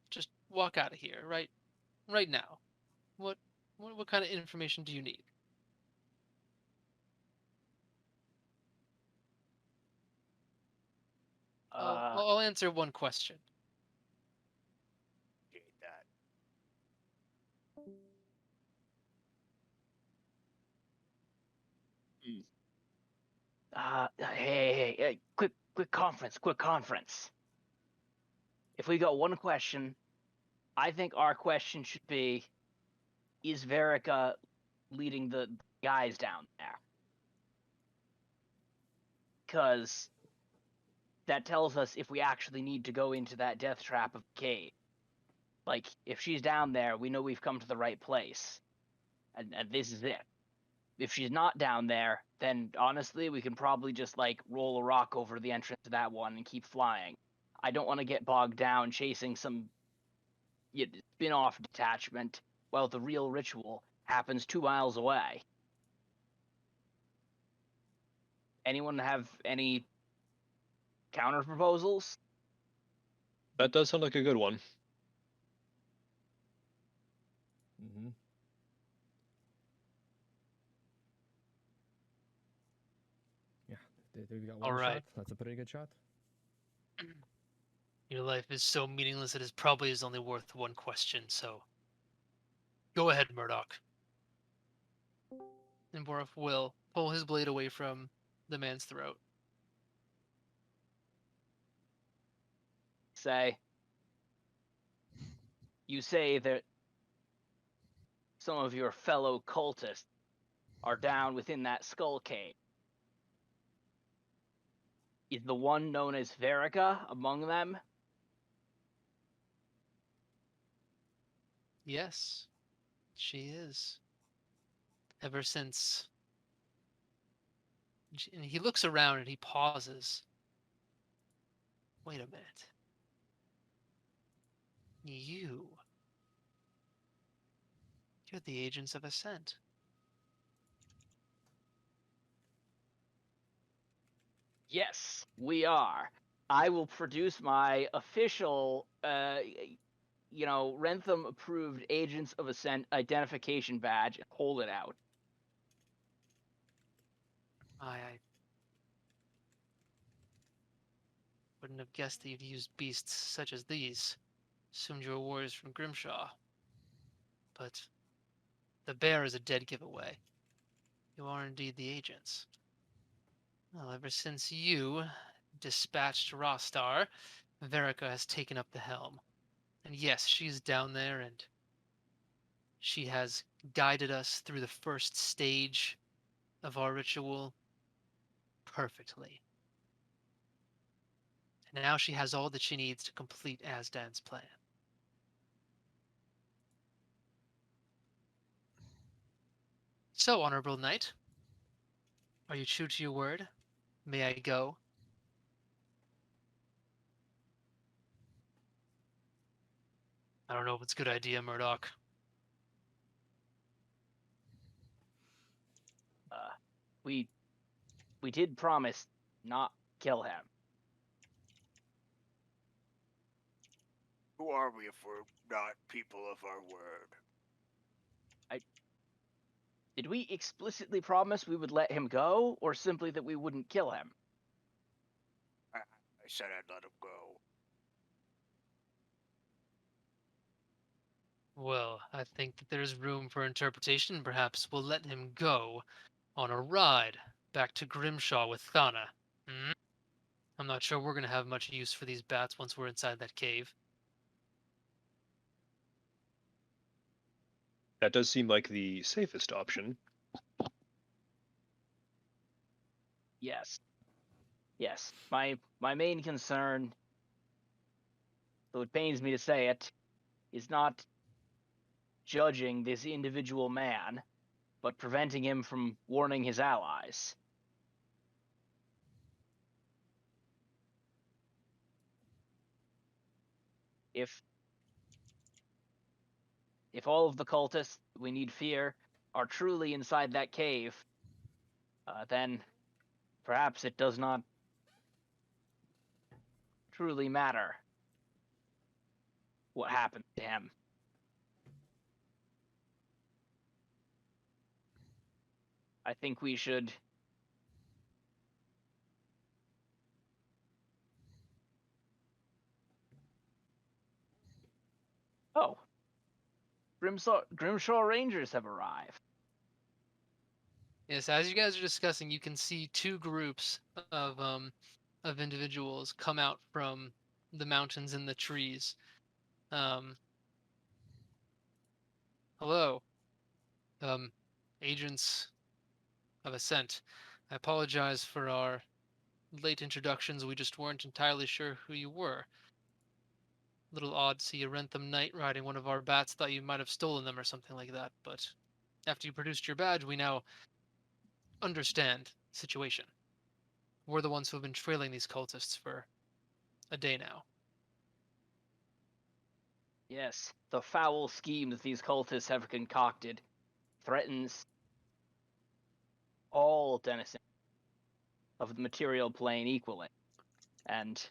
just walk out of here right now? What what kind of information do you need? I'll answer one question. Appreciate that. Hey, quick conference. If we got one question, I think our question should be, is Verica leading the guys down there? Because that tells us if we actually need to go into that death trap of the cave. Like, if she's down there, we know we've come to the right place. And this is it. If she's not down there, then honestly, we can probably just, like, roll a rock over the entrance to that one and keep flying. I don't want to get bogged down chasing some spin-off detachment while the real ritual happens 2 miles away. Anyone have any counter proposals? That does sound like a good one. Mm-hmm. Yeah, they've got one All right. shot. That's a pretty good shot. Your life is so meaningless it is probably is only worth one question, so go ahead, Murdoch. And Borif will pull his blade away from the man's throat. You say that some of your fellow cultists are down within that skull cave. Is the one known as Verica among them? Yes, she is. Ever since. And he looks around and he pauses. Wait a minute. You're the agents of Ascent. Yes, we are. I will produce my official, Rentham approved Agents of Ascent identification badge and hold it out. I wouldn't have guessed that you'd used beasts such as these. Assumed you were warriors from Grimshaw. But the bear is a dead giveaway. You are indeed the agents. Well, ever since you dispatched Rostar, Verica has taken up the helm. And yes, she's down there and she has guided us through the first stage of our ritual perfectly. And now she has all that she needs to complete Azdan's plan. So, Honorable Knight, are you true to your word? May I go? I don't know if it's a good idea, Murdoch. We did promise not kill him. Who are we if we're not people of our word? Did we explicitly promise we would let him go, or simply that we wouldn't kill him? I said I'd let him go. Well, I think that there's room for interpretation. Perhaps we'll let him go on a ride back to Grimshaw with Thana. Hmm? I'm not sure we're going to have much use for these bats once we're inside that cave. That does seem like the safest option. Yes. Yes. My main concern, though it pains me to say it, is not judging this individual man, but preventing him from warning his allies. If all of the cultists we need fear are truly inside that cave, then perhaps it does not truly matter what happened to him. I think we should Oh. Grimshaw Rangers have arrived. Yes, as you guys are discussing, you can see two groups of individuals come out from the mountains and the trees. Hello, agents of Ascent. I apologize for our late introductions. We just weren't entirely sure who you were. Little odd to see a Rentham Knight riding one of our bats. Thought you might have stolen them or something like that. But after you produced your badge, we now understand the situation. We're the ones who have been trailing these cultists for a day now. Yes, the foul scheme that these cultists have concocted threatens all denizens of the material plane equally. And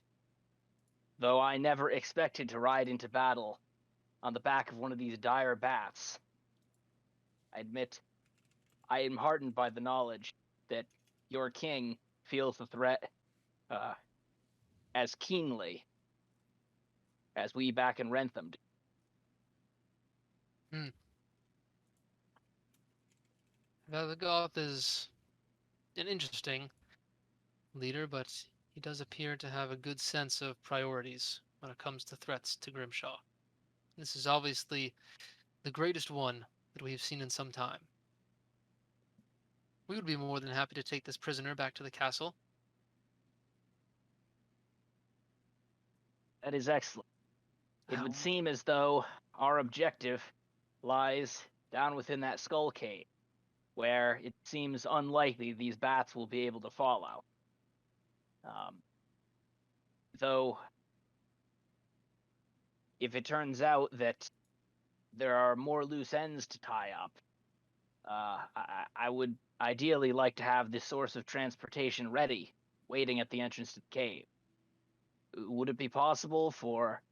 though I never expected to ride into battle on the back of one of these dire bats, I admit I am heartened by the knowledge that your king feels the threat as keenly as we back in Rentham do. Velgoth is an interesting leader, but he does appear to have a good sense of priorities when it comes to threats to Grimshaw. This is obviously the greatest one that we've seen in some time. We would be more than happy to take this prisoner back to the castle. That is excellent. It would How- seem as though our objective lies down within that skull cave, where it seems unlikely these bats will be able to follow. Though, if it turns out that there are more loose ends to tie up, I would ideally like to have this source of transportation ready, waiting at the entrance to the cave. Would it be possible for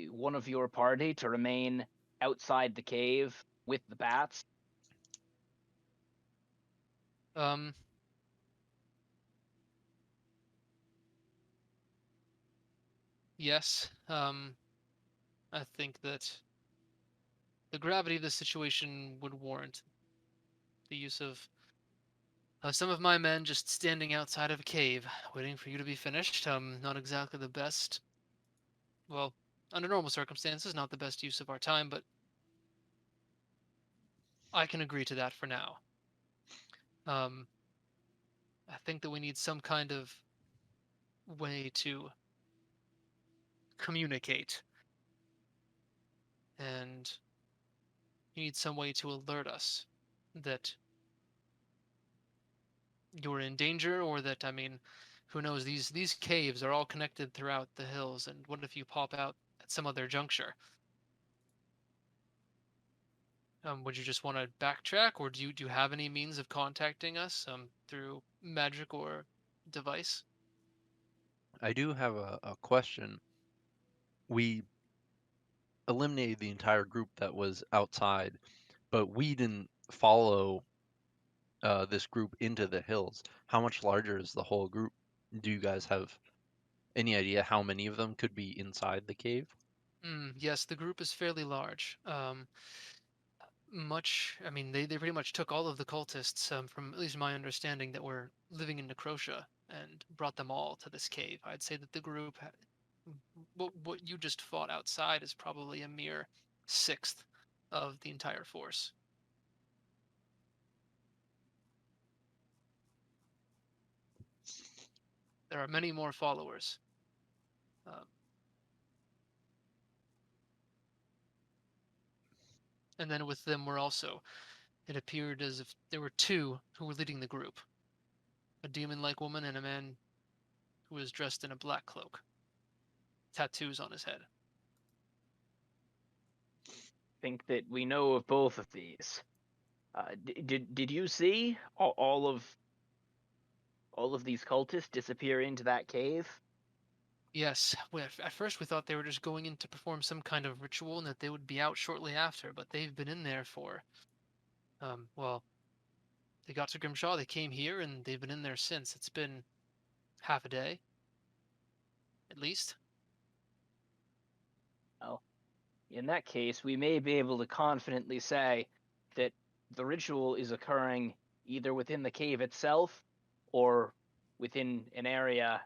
one of your party to remain outside the cave with the bats? Um, yes, I think that the gravity of the situation would warrant the use of some of my men just standing outside of a cave, waiting for you to be finished. Not exactly the best. Well, under normal circumstances, not the best use of our time, but I can agree to that for now. Um, I think that we need some kind of way to communicate, and you need some way to alert us that you're in danger, or that, I mean, who knows, these caves are all connected throughout the hills, and what if you pop out at some other juncture? Would you just want to backtrack, or do you have any means of contacting us through magic or device? I do have a question. We eliminated the entire group that was outside, but we didn't follow this group into the hills. How much larger is the whole group? Do you guys have any idea how many of them could be inside the cave? Yes, the group is fairly large. I mean, they pretty much took all of the cultists, from at least my understanding, that were living in Necrotia and brought them all to this cave. I'd say that the group, what you just fought outside, is probably a mere sixth of the entire force. There are many more followers. Um, and then with them were also, it appeared as if there were two who were leading the group, a demon-like woman and a man who was dressed in a black cloak, tattoos on his head. Think that we know of both of these. Did you see all of these cultists disappear into that cave? Yes, at first we thought they were just going in to perform some kind of ritual and that they would be out shortly after, but they've been in there for, well, they got to Grimshaw, they came here, and they've been in there since. It's been half a day, at least. Well, in that case, we may be able to confidently say that the ritual is occurring either within the cave itself or within an area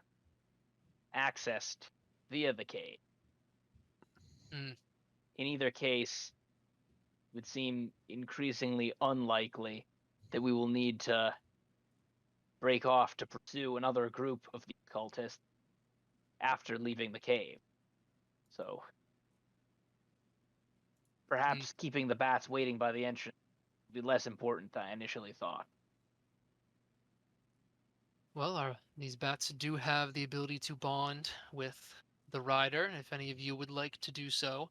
accessed via the cave. Mm. In either case, it would seem increasingly unlikely that we will need to break off to pursue another group of these cultists after leaving the cave. So perhaps keeping the bats waiting by the entrance would be less important than I initially thought. Well, these bats do have the ability to bond with the rider. If any of you would like to do so,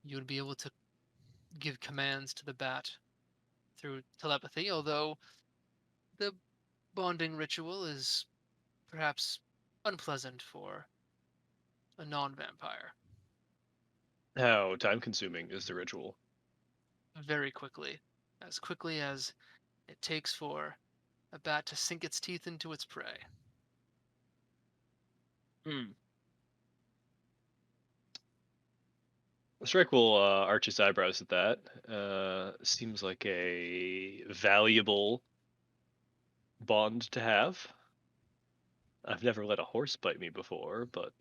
you would be able to give commands to the bat through telepathy, although the bonding ritual is perhaps unpleasant for a non-vampire. How time consuming is the ritual? Very quickly as it takes for a bat to sink its teeth into its prey. Hmm. Strike will arch his eyebrows at that. Seems like a valuable bond to have. I've never let a horse bite me before, but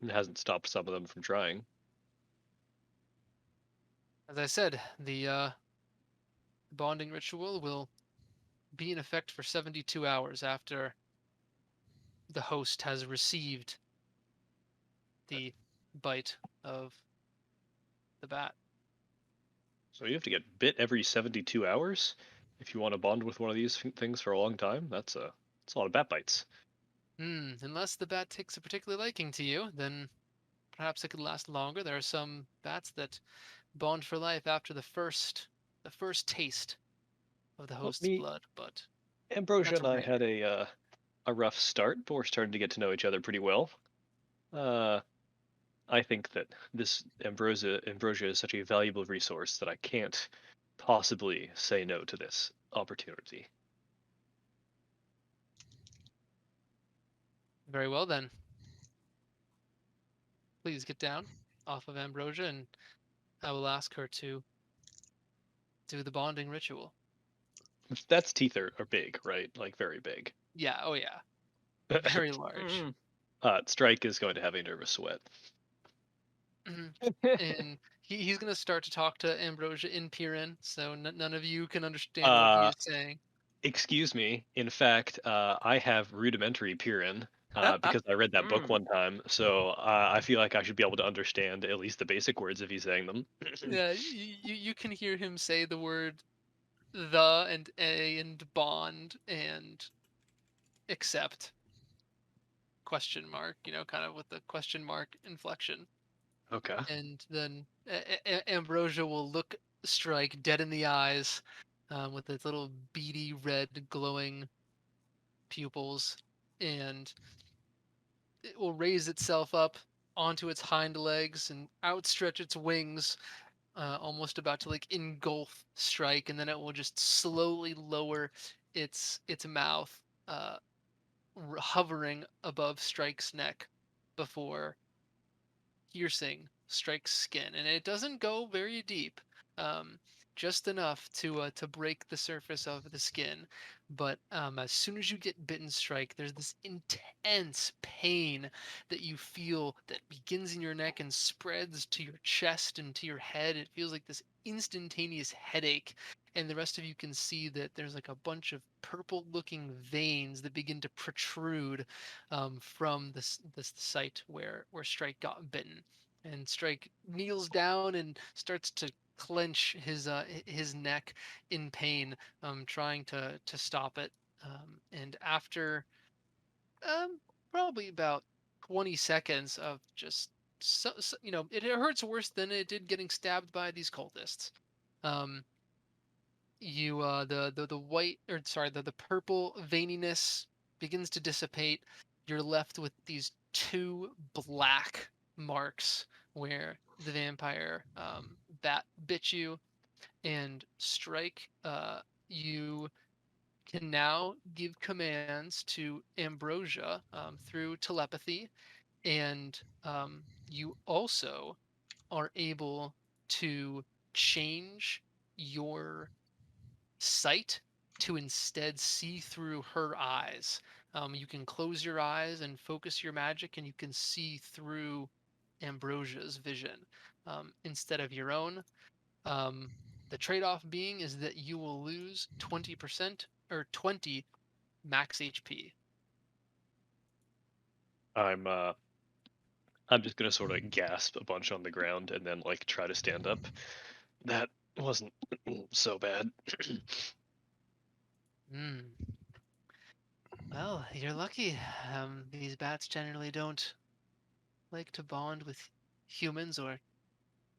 it hasn't stopped some of them from trying. As I said, the bonding ritual will be in effect for 72 hours after the host has received the bite of the bat. So you have to get bit every 72 hours if you want to bond with one of these things for a long time. That's a lot of bat bites. Unless the bat takes a particular liking to you, then perhaps it could last longer. There are some bats that bond for life after the first taste of the Well, host's me, blood, but Ambrosia, that's and I rare. had a rough start, but we're starting to get to know each other pretty well. Uh, I think that this Ambrosia is such a valuable resource that I can't possibly say no to this opportunity. Very well then. Please get down off of Ambrosia, and I will ask her to do the bonding ritual. That's teeth are big, right? Like very big. Yeah, oh yeah, very large. Hmm. Strike is going to have a nervous sweat. Mhm. And he's going to start to talk to Ambrosia in Piran, so none of you can understand what he Uh, is saying. Excuse me. In fact, I have rudimentary Pirin because I read that book Hmm. one time, so I feel like I should be able to understand at least the basic words if he's saying them. Yeah, you can hear him say the word the and a and bond and accept question mark, kind of with the question mark inflection. Okay. And then Ambrosia will look Strike dead in the eyes with its little beady red glowing pupils, and it will raise itself up onto its hind legs and outstretch its wings, almost about to like engulf Strike, and then it will just slowly lower its mouth, uh, hovering above Strike's neck before piercing Strike's skin, and it doesn't go very deep, um, just enough to break the surface of the skin. But as soon as you get bitten, Strike, there's this intense pain that you feel that begins in your neck and spreads to your chest and to your head. It feels like this instantaneous headache. And the rest of you can see that there's like a bunch of purple looking veins that begin to protrude from this site where Strike got bitten, and Strike kneels down and starts to clench his neck in pain, trying to stop it. And after um, probably about 20 seconds of just it hurts worse than it did getting stabbed by these cultists. Um, you the white, or sorry, the purple veininess begins to dissipate. You're left with these two black marks where the vampire bat bit you. And Strike, you can now give commands to Ambrosia through telepathy, and you also are able to change your sight to instead see through her eyes. You can close your eyes and focus your magic, and you can see through Ambrosia's vision instead of your own. Um, the trade off being is that you will lose 20% or 20 max HP. I'm uh I'm just gonna sort of gasp a bunch on the ground and then like try to stand up. That wasn't so bad. Mm. Well, you're lucky. These bats generally don't like to bond with humans or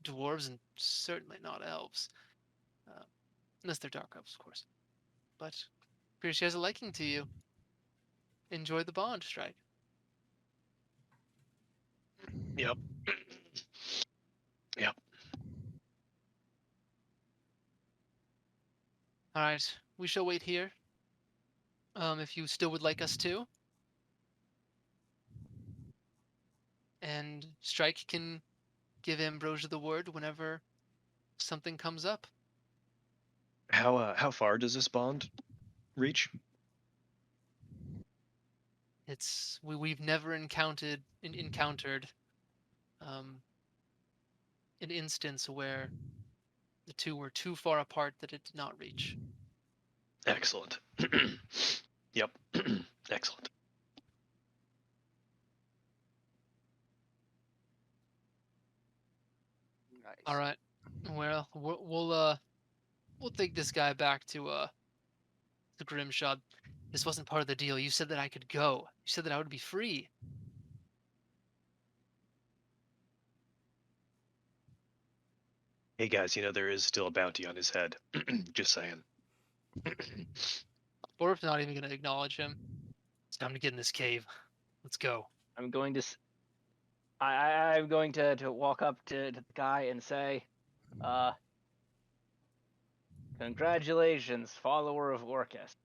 dwarves, and certainly not elves. Uh, unless they're dark elves, of course. But appears she has a liking to you. Enjoy the bond, Strike. Yep. Yep. All right, we shall wait here. If you still would like us to, and Strike can give Ambrosia the word whenever something comes up. How far does this bond reach? It's we've never encountered an instance where the two were too far apart that it did not reach. Excellent. Yep. Excellent. Nice. All right. Well, we'll take this guy back to the Grimshot. This wasn't part of the deal. You said that I could go. You said that I would be free. Hey guys, there is still a bounty on his head. Just saying. Borf's not even going to acknowledge him. It's time to get in this cave. Let's go. I'm going to. I'm going to walk up to the guy and say, congratulations, follower of Orcus.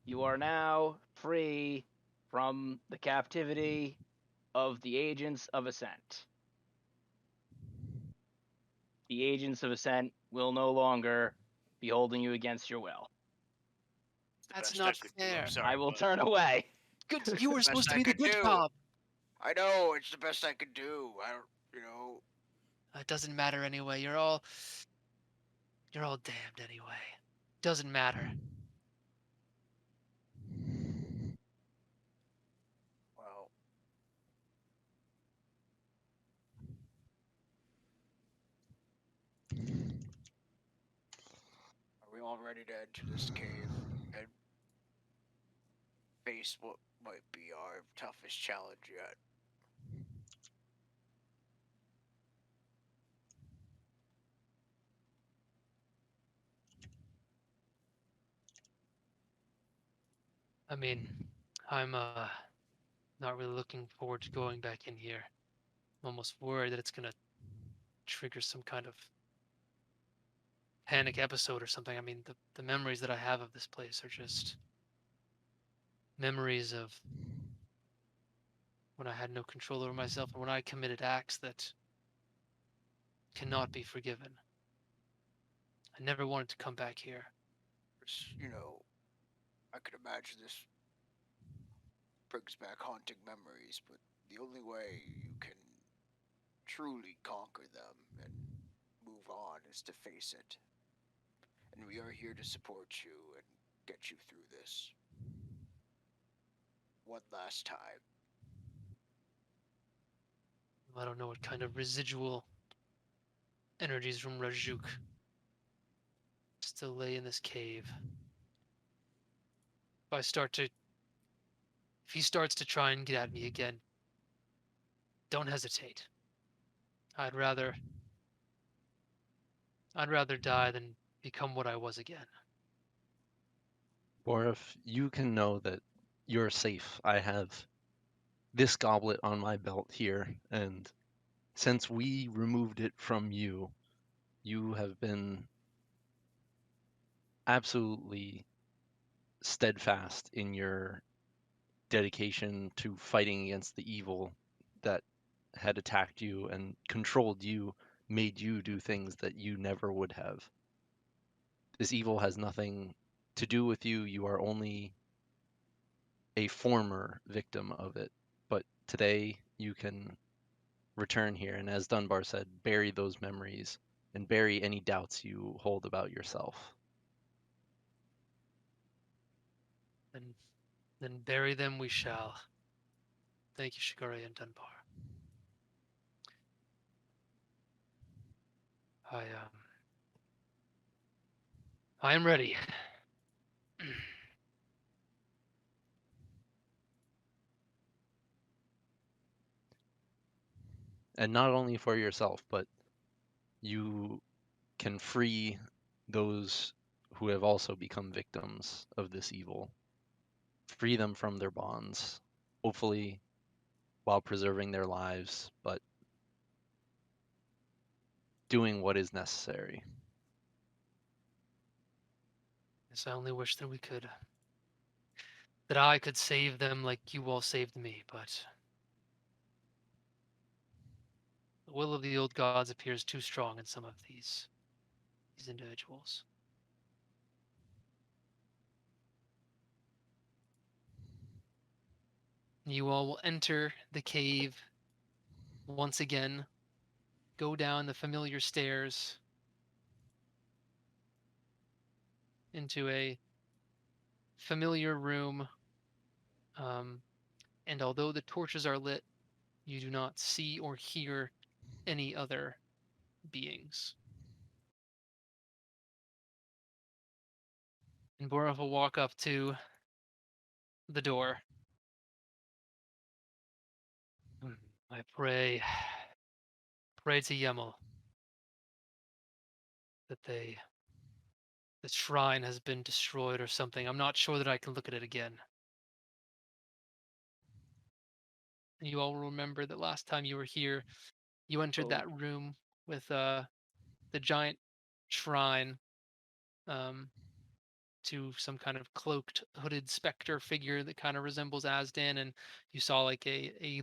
You are now free from the captivity of the Agents of Ascent. The Agents of Ascent will no longer be holding you against your will. That's Best I not could do, I'm fair. sorry, I will bud. turn away. Good. You were Best supposed to I be the could good do. cop. I know, it's the best I could do. I don't, you know. It doesn't matter anyway. You're all damned anyway. Doesn't matter. Well, are we all ready to enter this cave and face what might be our toughest challenge yet? I mean, I'm not really looking forward to going back in here. I'm almost worried that it's gonna trigger some kind of panic episode or something. I mean, the memories that I have of this place are just memories of when I had no control over myself and when I committed acts that cannot be forgiven. I never wanted to come back here. You know, I could imagine this brings back haunting memories, but the only way you can truly conquer them and move on is to face it. And we are here to support you and get you through this. One last time. I don't know what kind of residual energies from Rajuk still lay in this cave. If he starts to try and get at me again, don't hesitate. I'd rather die than become what I was again. Or if you can know that you're safe, I have this goblet on my belt here, and since we removed it from you, you have been absolutely steadfast in your dedication to fighting against the evil that had attacked you and controlled you, made you do things that you never would have. This evil has nothing to do with you. You are only a former victim of it. But today you can return here and, as Dunbar said, bury those memories and bury any doubts you hold about yourself. Then bury them we shall. Thank you, Shigari and Dunbar. I am ready. And not only for yourself, but you can free those who have also become victims of this evil. free them from their bonds, hopefully while preserving their lives, but doing what is necessary. Yes, I only wish that that I could save them like you all saved me, but the will of the old gods appears too strong in some of these individuals. You all will enter the cave once again, go down the familiar stairs into a familiar room, um, and although the torches are lit, you do not see or hear any other beings. And Borov will walk up to the door. I pray to Yemel that the shrine has been destroyed or something. I'm not sure that I can look at it again. And you all remember that last time you were here, you entered Oh, that room with the giant shrine um, to some kind of cloaked, hooded specter figure that kind of resembles Asdan, and you saw like a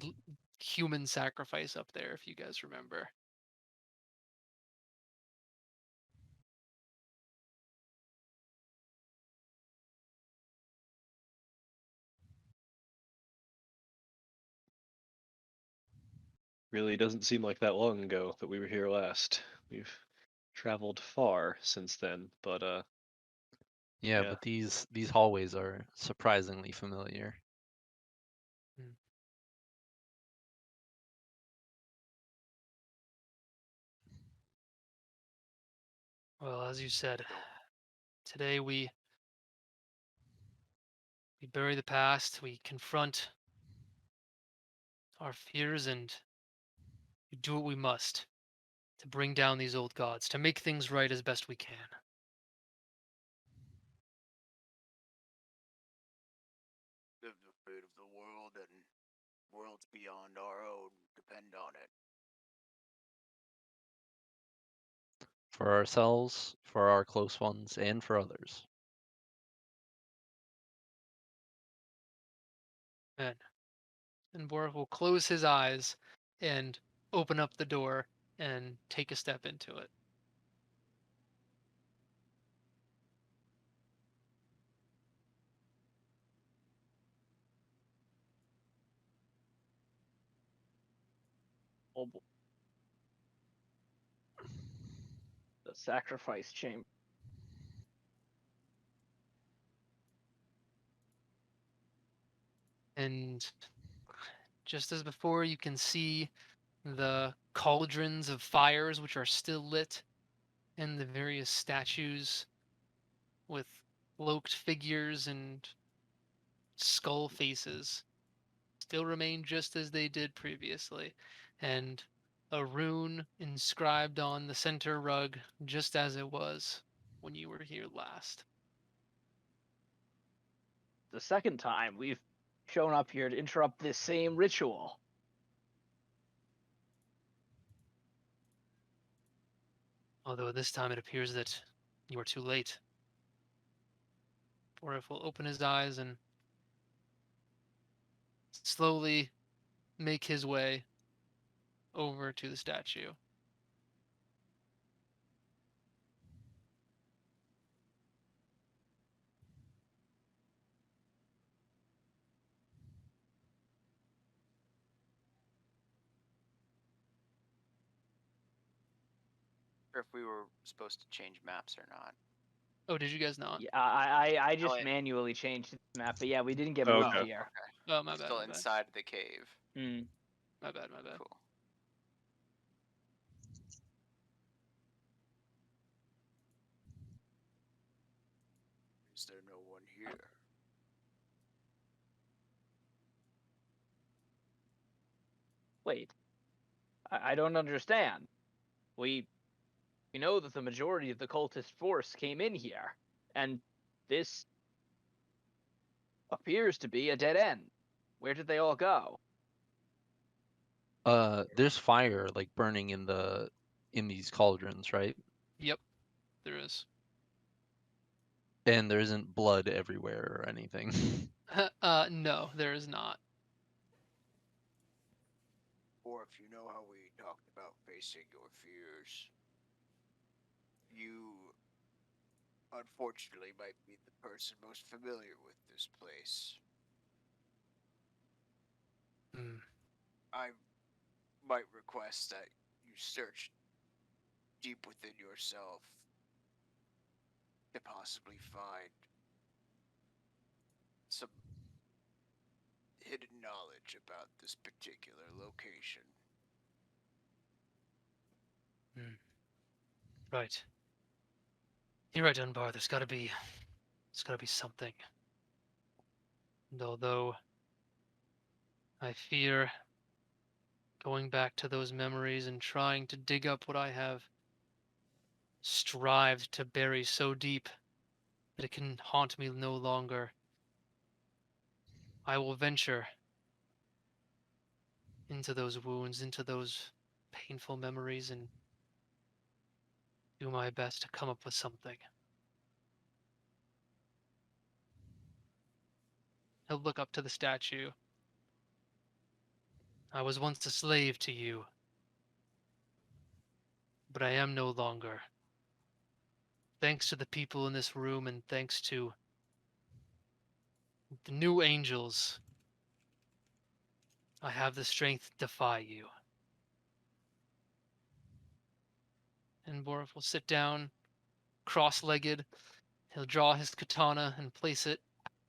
human sacrifice up there, if you guys remember. Really doesn't seem like that long ago that we were here last. We've traveled far since then, but Yeah, yeah. but these hallways are surprisingly familiar. Hmm. Well, as you said, today we bury the past, we confront our fears, and we do what we must to bring down these old gods, to make things right as best we can. The fate of the world and worlds beyond our own depend on it. For ourselves, for our close ones, and for others. And Borov will close his eyes and open up the door and take a step into it. oh boy. The sacrifice chamber. And just as before, you can see the cauldrons of fires which are still lit, and the various statues with cloaked figures and skull faces still remain just as they did previously, and a rune inscribed on the center rug just as it was when you were here last. The second time we've shown up here to interrupt this same ritual. Although this time it appears that you are too late. Borif will open his eyes and slowly make his way over to the statue. Or if we were supposed to change maps or not. Oh, did you guys not? Yeah, I just wait. manually changed the map, but yeah, we didn't get Okay. moved Oh, here. Oh, my bad, still my bad. inside the cave. Hmm. My bad, my bad. Cool. Is there no one here? Wait, I don't understand. We know that the majority of the cultist force came in here, and this appears to be a dead end. Where did they all go? There's fire like burning in these cauldrons, right? Yep, there is. And there isn't blood everywhere or anything. No, there is not. Or if you know how we talked about facing your fears, you unfortunately might be the person most familiar with this place. Hmm. I might request that you search deep within yourself to possibly find some hidden knowledge about this particular location. Right. You're right, Dunbar. There's gotta be something. And although I fear going back to those memories and trying to dig up what I have strived to bury so deep that it can haunt me no longer, I will venture into those wounds, into those painful memories, and do my best to come up with something. He'll look up to the statue. I was once a slave to you, but I am no longer. Thanks to the people in this room and thanks to the new angels, I have the strength to defy you. And Borov will sit down, cross-legged. He'll draw his katana and place it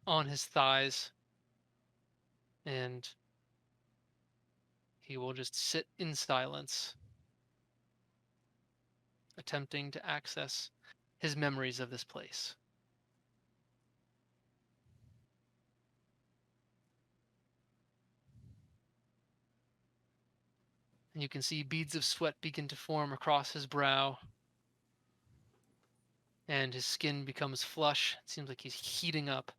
on his thighs, and he will just sit in silence, attempting to access his memories of this place. And you can see beads of sweat begin to form across his brow, and his skin becomes flush. It seems like he's heating up.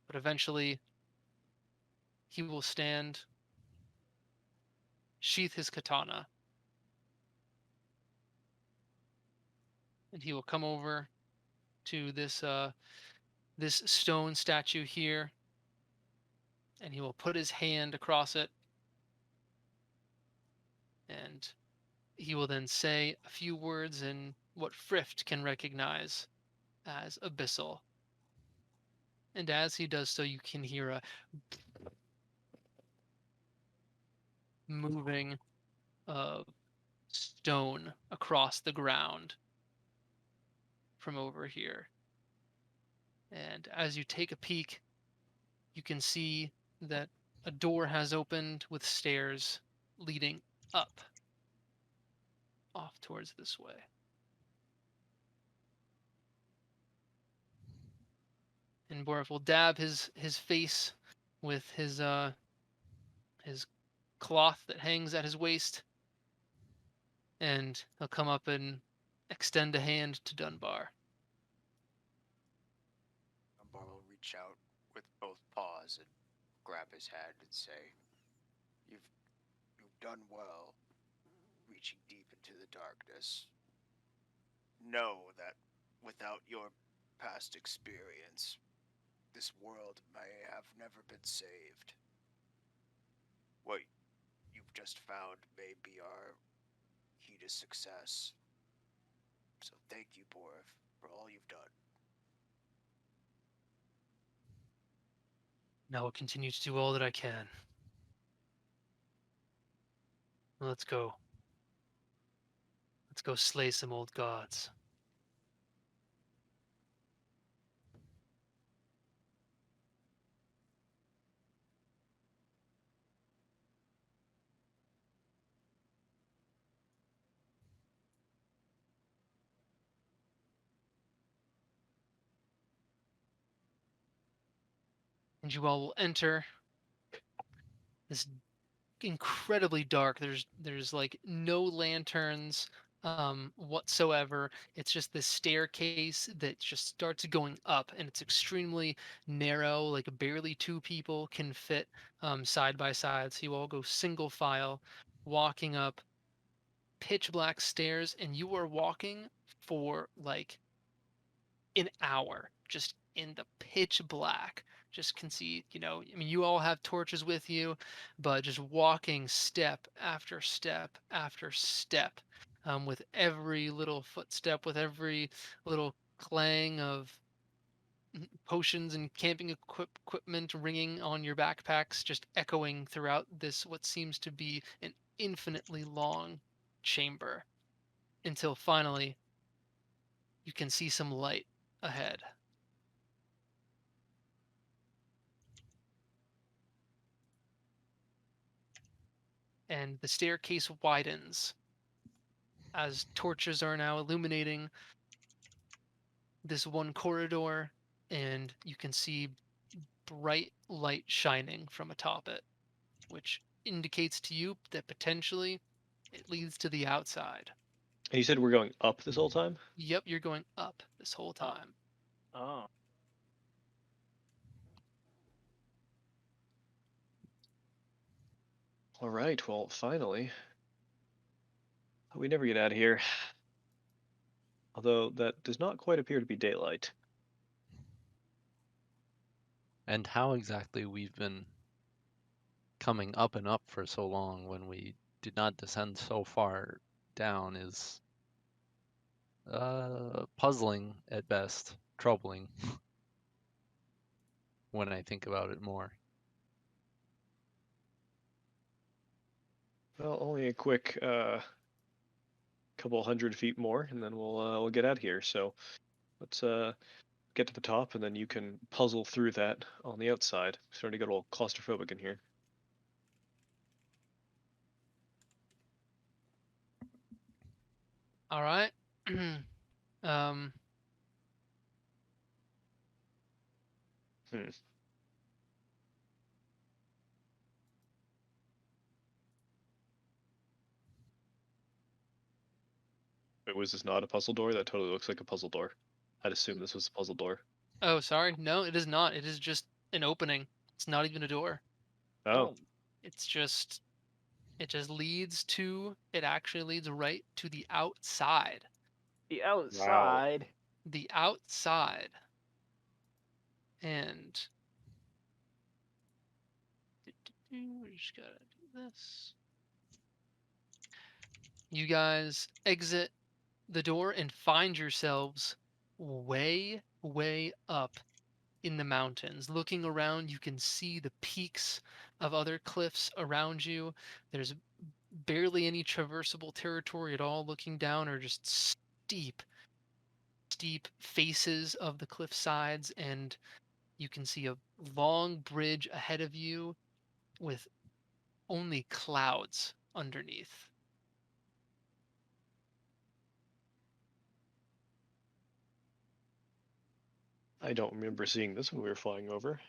But eventually, he will stand, sheath his katana, and he will come over to this stone statue here, and he will put his hand across it, and he will then say a few words in what Frift can recognize as abyssal. And as he does so, you can hear a moving of stone across the ground from over here. And as you take a peek, you can see that a door has opened with stairs leading up off towards this way. And Borif will dab his face with his cloth that hangs at his waist, and he'll come up and extend a hand to Dunbar. Dunbar will reach out with both paws and grab his hand and say, You've done well, reaching deep into the darkness. Know that without your past experience, this world may have never been saved. What you've just found may be our key to success. So thank you, Borif, for all you've done. Now I'll continue to do all that I can. Let's go. Let's go slay some old gods. And you all will enter this incredibly dark. There's like no lanterns, whatsoever. It's just this staircase that just starts going up, and it's extremely narrow, like barely two people can fit side by side. So you all go single file, walking up pitch black stairs, and you are walking for like an hour just in the pitch black. Just can see, I mean, you all have torches with you, but just walking step after step after step, with every little footstep, with every little clang of potions and camping equipment ringing on your backpacks, just echoing throughout this what seems to be an infinitely long chamber, until finally you can see some light ahead. And the staircase widens as torches are now illuminating this one corridor, and you can see bright light shining from atop it, which indicates to you that potentially it leads to the outside. And you said we're going up this whole time? Yep, you're going up this whole time. Oh. All right, well, finally. We never get out of here. Although that does not quite appear to be daylight. And how exactly we've been coming up and up for so long when we did not descend so far down is puzzling at best, troubling when I think about it more. Well, only a quick couple hundred feet more, and then we'll get out of here. So let's get to the top, and then you can puzzle through that on the outside. Starting to get a little claustrophobic in here. All right. um, Hmm. Wait, was this not a puzzle door? That totally looks like a puzzle door. I'd assume this was a puzzle door. oh, sorry. No, it is not. It is just an opening. It's not even a door. Oh, It's just it just leads to it actually leads right to the outside. The outside. The outside. And we just gotta do this. You guys exit the door and find yourselves way, way up in the mountains. Looking around, you can see the peaks of other cliffs around you. There's barely any traversable territory at all. Looking down are just steep, steep faces of the cliff sides, and you can see a long bridge ahead of you with only clouds underneath. I don't remember seeing this when we were flying over.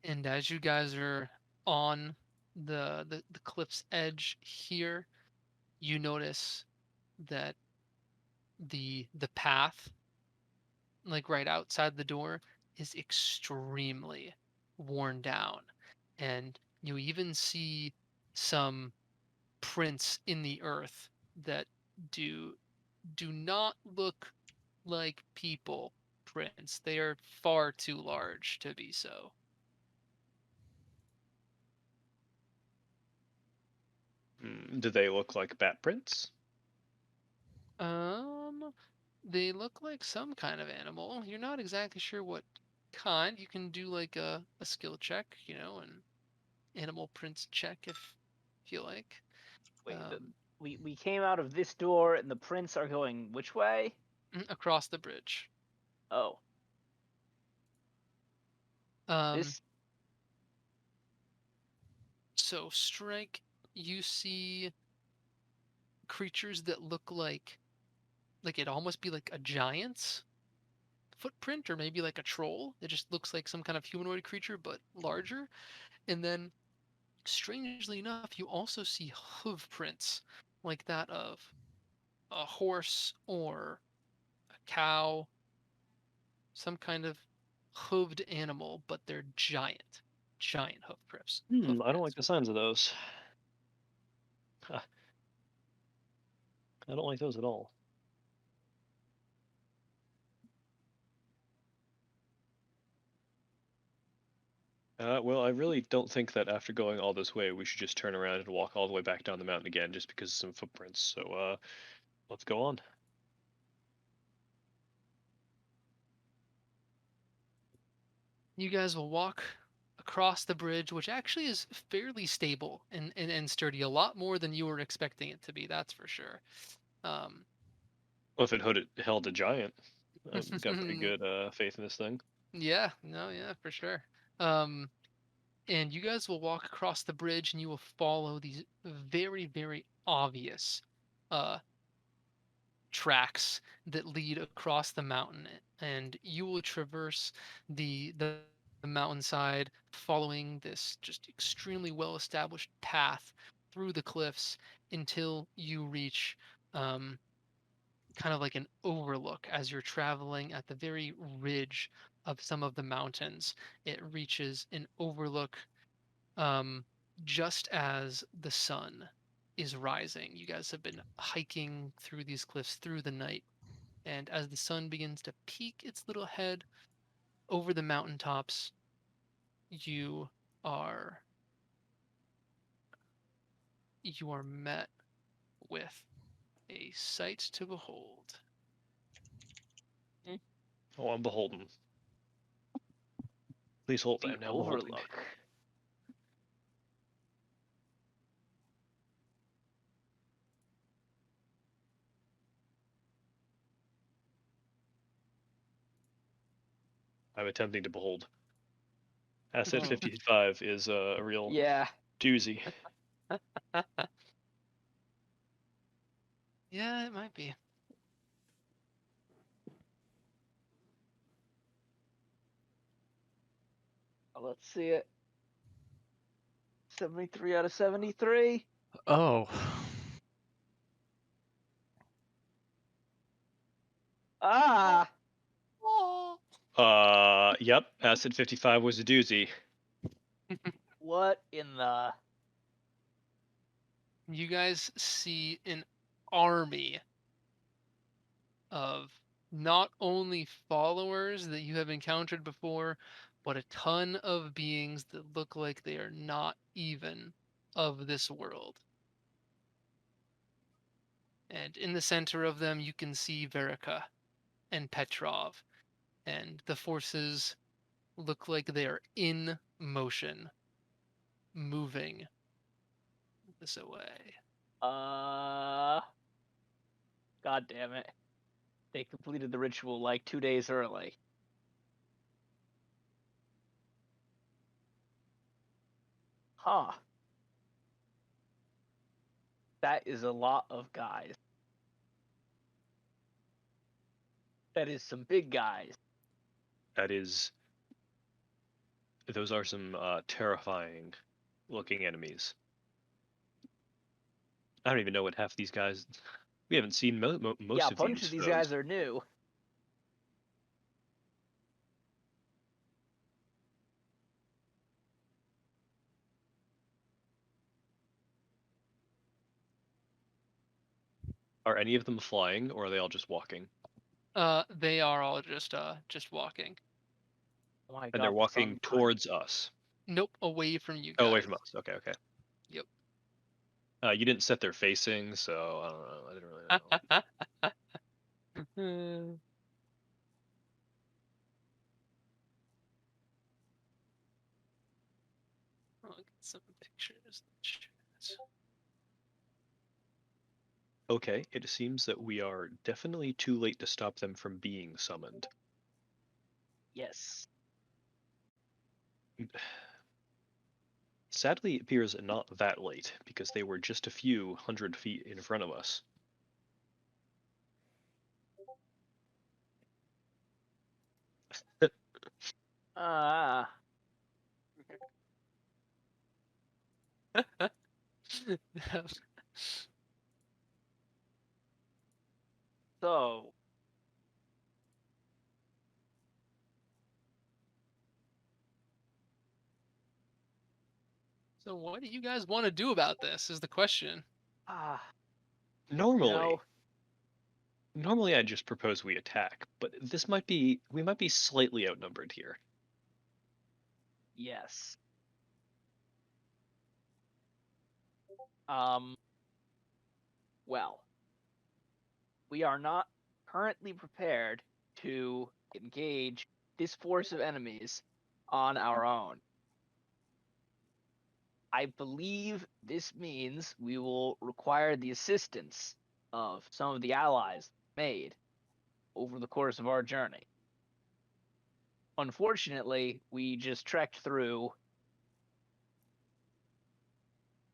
And as you guys are on the cliff's edge here, you notice that the path, like right outside the door, is extremely worn down. And you even see some prints in the earth that do do not look like people prints. They are far too large to be so. Do they look like bat prints? Um, they look like some kind of animal. You're not exactly sure what kind. You can do like a skill check, an animal prints check if you like. Wait, Um, we came out of this door, and the prints are going which way? across the bridge. Oh, Um, this. so strike, you see creatures that look like it almost be like a giant's footprint or maybe like a troll. It just looks like some kind of humanoid creature but larger. And then, strangely enough, you also see hoof prints like that of a horse or a cow, some kind of hooved animal, but they're giant hoof prints. I don't like the signs of those. I don't like those at all. Well, I really don't think that after going all this way, we should just turn around and walk all the way back down the mountain again just because of some footprints. So, let's go on. You guys will walk across the bridge, which actually is fairly stable and sturdy, a lot more than you were expecting it to be, that's for sure. Um, Well, if it held a giant, I've got pretty good faith in this thing. yeah, no, yeah, for sure. Um, and you guys will walk across the bridge and you will follow these very, very obvious uh, tracks that lead across the mountain, and you will traverse the mountainside following this just extremely well established path through the cliffs until you reach um, kind of like an overlook as you're traveling at the very ridge of some of the mountains. It reaches an overlook um, just as the sun is rising. You guys have been hiking through these cliffs through the night, and as the sun begins to peek its little head over the mountaintops, you are you are met with a sight to behold. Oh, I'm beholden. Please hold. I The am now beholding. overlook. I'm attempting to behold. Asset 55 is a real Yeah. doozy. Yeah, it might be. Let's see it. 73 out of 73. Oh. Ah! Yep. Asset 55 was a doozy. What in the... You guys see an army of not only followers that you have encountered before, but a ton of beings that look like they are not even of this world. And in the center of them, you can see Verica and Petrov, and the forces look like they are in motion, moving this away. God damn it. They completed the ritual like 2 days early. Huh. That is a lot of guys. That is some big guys. Those are some terrifying looking enemies. I don't even know what half these guys. We haven't seen most Yeah, a of bunch of these foes. guys are new. Are any of them flying, or are they all just walking? They are all just walking. Oh my And God, they're the walking sun towards us. Nope, away from you Oh, guys. away from us. Okay, okay. Yep. You didn't set their facing, so I don't know. I didn't really know. I'll get some pictures. Okay, it seems that we are definitely too late to stop them from being summoned. Yes. Sadly, it appears not that late, because they were just a few 100 feet in front of us. Uh, so So what do you guys want to do about this is the question. ah, Normally, no. normally I just propose we attack, but we might be slightly outnumbered here. Yes. Um. Well, we are not currently prepared to engage this force of enemies on our own. I believe this means we will require the assistance of some of the allies made over the course of our journey. Unfortunately, we just trekked through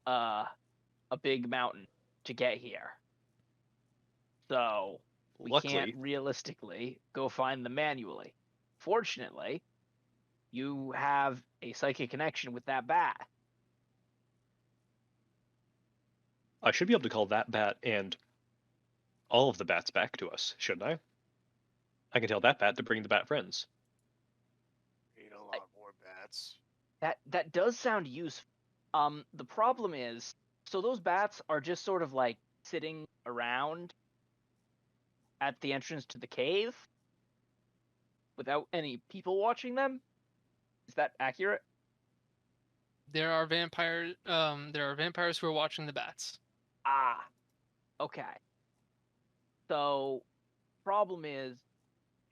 a big mountain to get here. So we can't Luckily, realistically go find them manually. Fortunately, you have a psychic connection with that bat. I should be able to call that bat and all of the bats back to us, shouldn't I? I can tell that bat to bring the bat friends. Need a lot more bats. That does sound useful. The problem is, so those bats are just sort of like sitting around at the entrance to the cave without any people watching them. Is that accurate? There are vampires who are watching the bats. Ah, okay. So, problem is,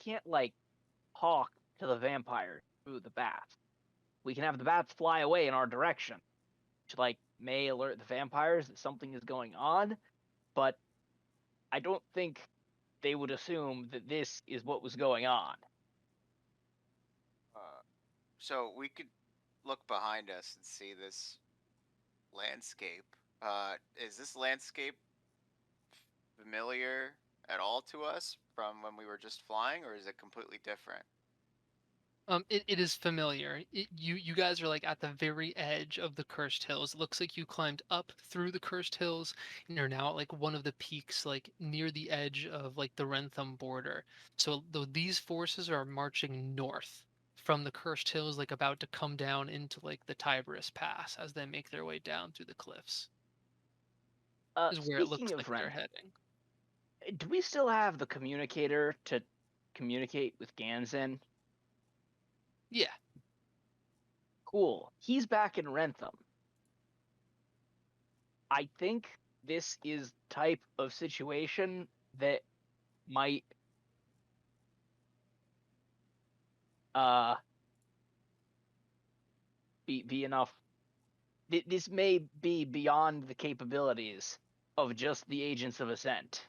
can't like talk to the vampire through the bats. We can have the bats fly away in our direction, which like may alert the vampires that something is going on, but I don't think they would assume that this is what was going on. So we could look behind us and see this landscape. Is this landscape familiar at all to us from when we were just flying, or is it completely different? It is familiar. You guys are like at the very edge of the cursed hills. It looks like you climbed up through the cursed hills and are now at like one of the peaks, like near the edge of like the Rentham border. So though these forces are marching north from the cursed hills, like about to come down into like the Tiberus Pass as they make their way down through the cliffs, is where it Speaking looks of like they're Ren, heading. do we still have the communicator to communicate with Ganzen? Yeah. Cool. He's back in Rentham. I think this is type of situation that might uh be enough. This may be beyond the capabilities of just the agents of Ascent.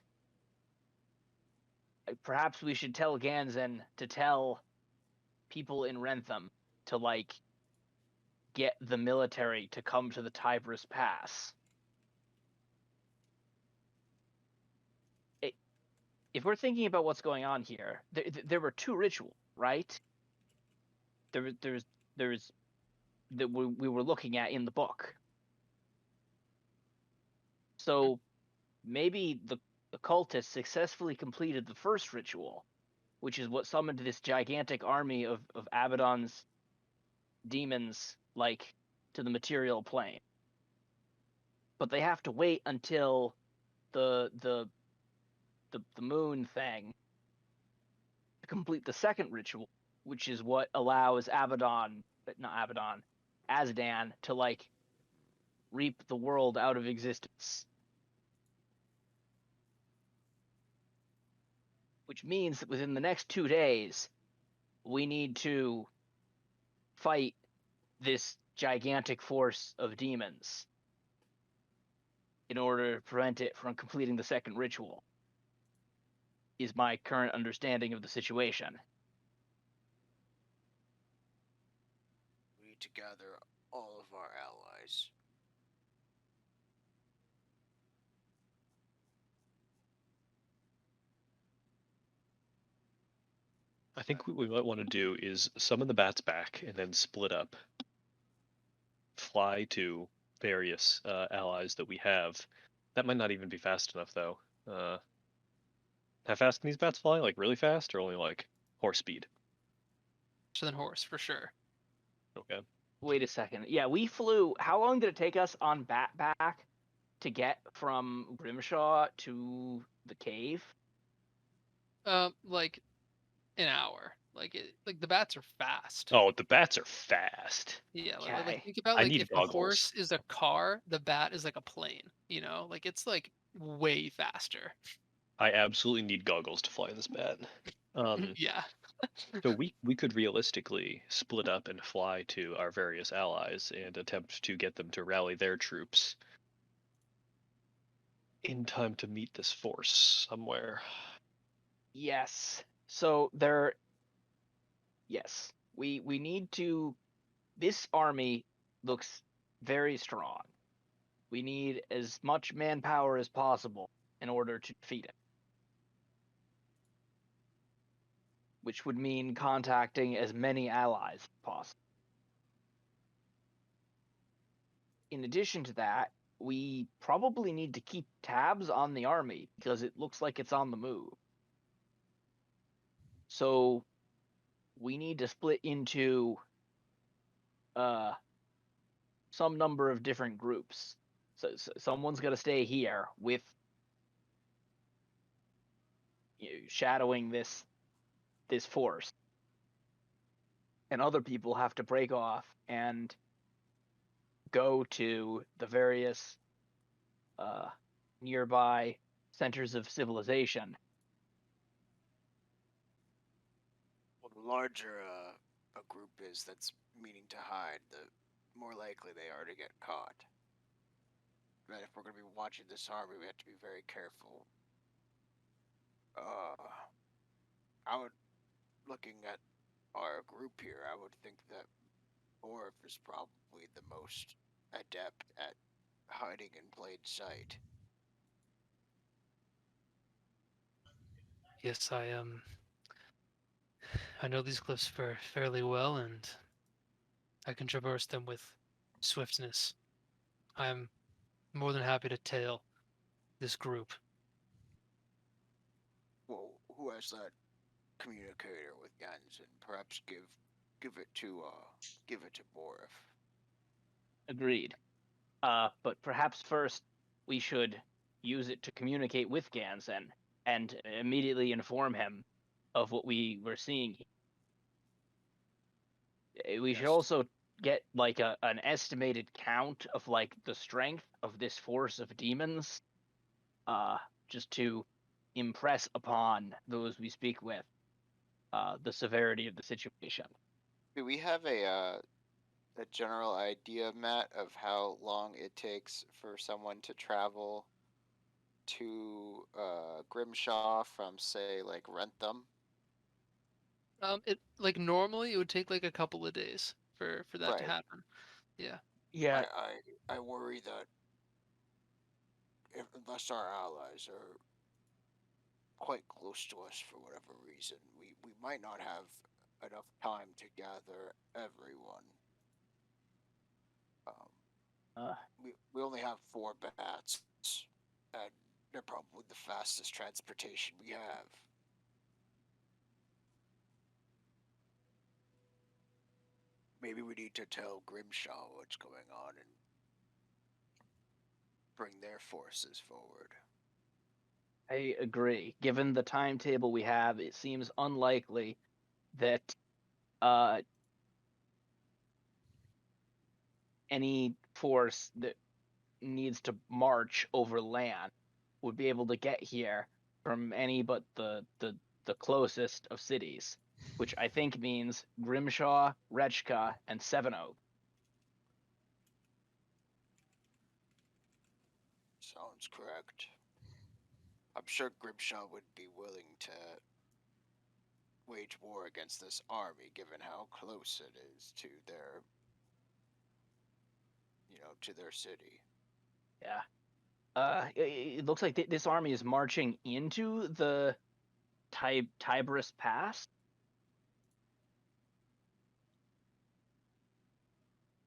Perhaps we should tell Ganzen to tell people in Rentham to like get the military to come to the Tiberus Pass. If we're thinking about what's going on here, there were two rituals, right? There's that we were looking at in the book. So maybe the cultists successfully completed the first ritual, which is what summoned this gigantic army of Abaddon's demons, like, to the material plane. But they have to wait until the moon thing to complete the second ritual, which is what allows Azdan to like reap the world out of existence. Which means that within the next 2 days, we need to fight this gigantic force of demons in order to prevent it from completing the second ritual, is my current understanding of the situation. We need to gather all of our allies. I think what we might want to do is summon the bats back and then split up. Fly to various allies that we have. That might not even be fast enough, though. How fast can these bats fly? Like really fast, or only like horse speed? Faster than horse for sure. Okay. Wait a second. Yeah, we flew. How long did it take us on bat back to get from Grimshaw to the cave? Like an hour. Like the bats are fast. Oh, the bats are fast. Yeah, like Okay. think about I like need if a goggles. horse is a car, the bat is like a plane. You know, like it's like way faster. I absolutely need goggles to fly this bat. Yeah. So we could realistically split up and fly to our various allies and attempt to get them to rally their troops in time to meet this force somewhere. Yes. So yes, we need to. This army looks very strong. We need as much manpower as possible in order to defeat it. Which would mean contacting as many allies as possible. In addition to that, we probably need to keep tabs on the army because it looks like it's on the move. So we need to split into some number of different groups. So someone's got to stay here with shadowing this force, and other people have to break off and go to the various nearby centers of civilization. Well, the larger a group is that's meaning to hide, the more likely they are to get caught. But if we're going to be watching this army, we have to be very careful. I would, looking at our group here, I would think that Orf is probably the most adept at hiding in plain sight. Yes, I know these cliffs fairly well, and I can traverse them with swiftness. I am more than happy to tail this group. Well, who has that communicator with Jansen? Perhaps give it to Borif. Agreed. But perhaps first we should use it to communicate with Gansen and immediately inform him of what we were seeing. We should Yes. also get like an estimated count of like the strength of this force of demons, just to impress upon those we speak with the severity of the situation. Do we have a general idea, Matt, of how long it takes for someone to travel to Grimshaw from, say, like Rentham? It like normally it would take like a couple of days for that to Right. happen. Yeah. Yeah, I worry that unless our allies are quite close to us for whatever reason, we might not have enough time to gather everyone. We only have 4 bats, and they're probably the fastest transportation we have. Maybe we need to tell Grimshaw what's going on and bring their forces forward. I agree. Given the timetable we have, it seems unlikely that any force that needs to march over land would be able to get here from any but the closest of cities, which I think means Grimshaw, Rechka, and Sevenoak. Sounds correct. I'm sure Grimshaw would be willing to wage war against this army, given how close it is to their, to their city. Yeah. It looks like this army is marching into the Tibris Pass.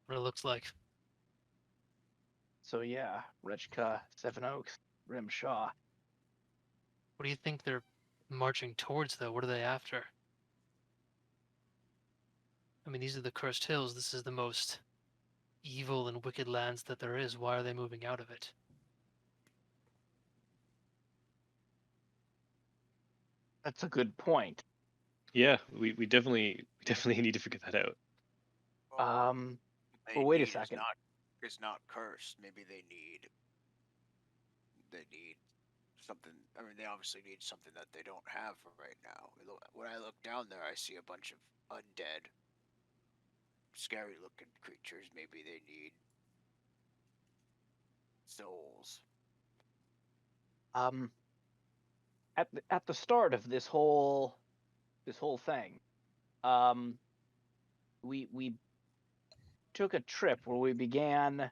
what it looks like. So yeah, Rechka, Seven Oaks, Grimshaw. What do you think they're marching towards, though? What are they after? I mean, these are the Cursed Hills. This is the most evil and wicked lands that there is. Why are they moving out of it? That's a good point. Yeah, we definitely need to figure that out. Um, They well, wait a need second. Is not cursed. Maybe they need something. I mean, they obviously need something that they don't have right now. When I look down there, I see a bunch of undead, scary looking creatures. Maybe they need souls. At the start of this whole thing, we took a trip where we began,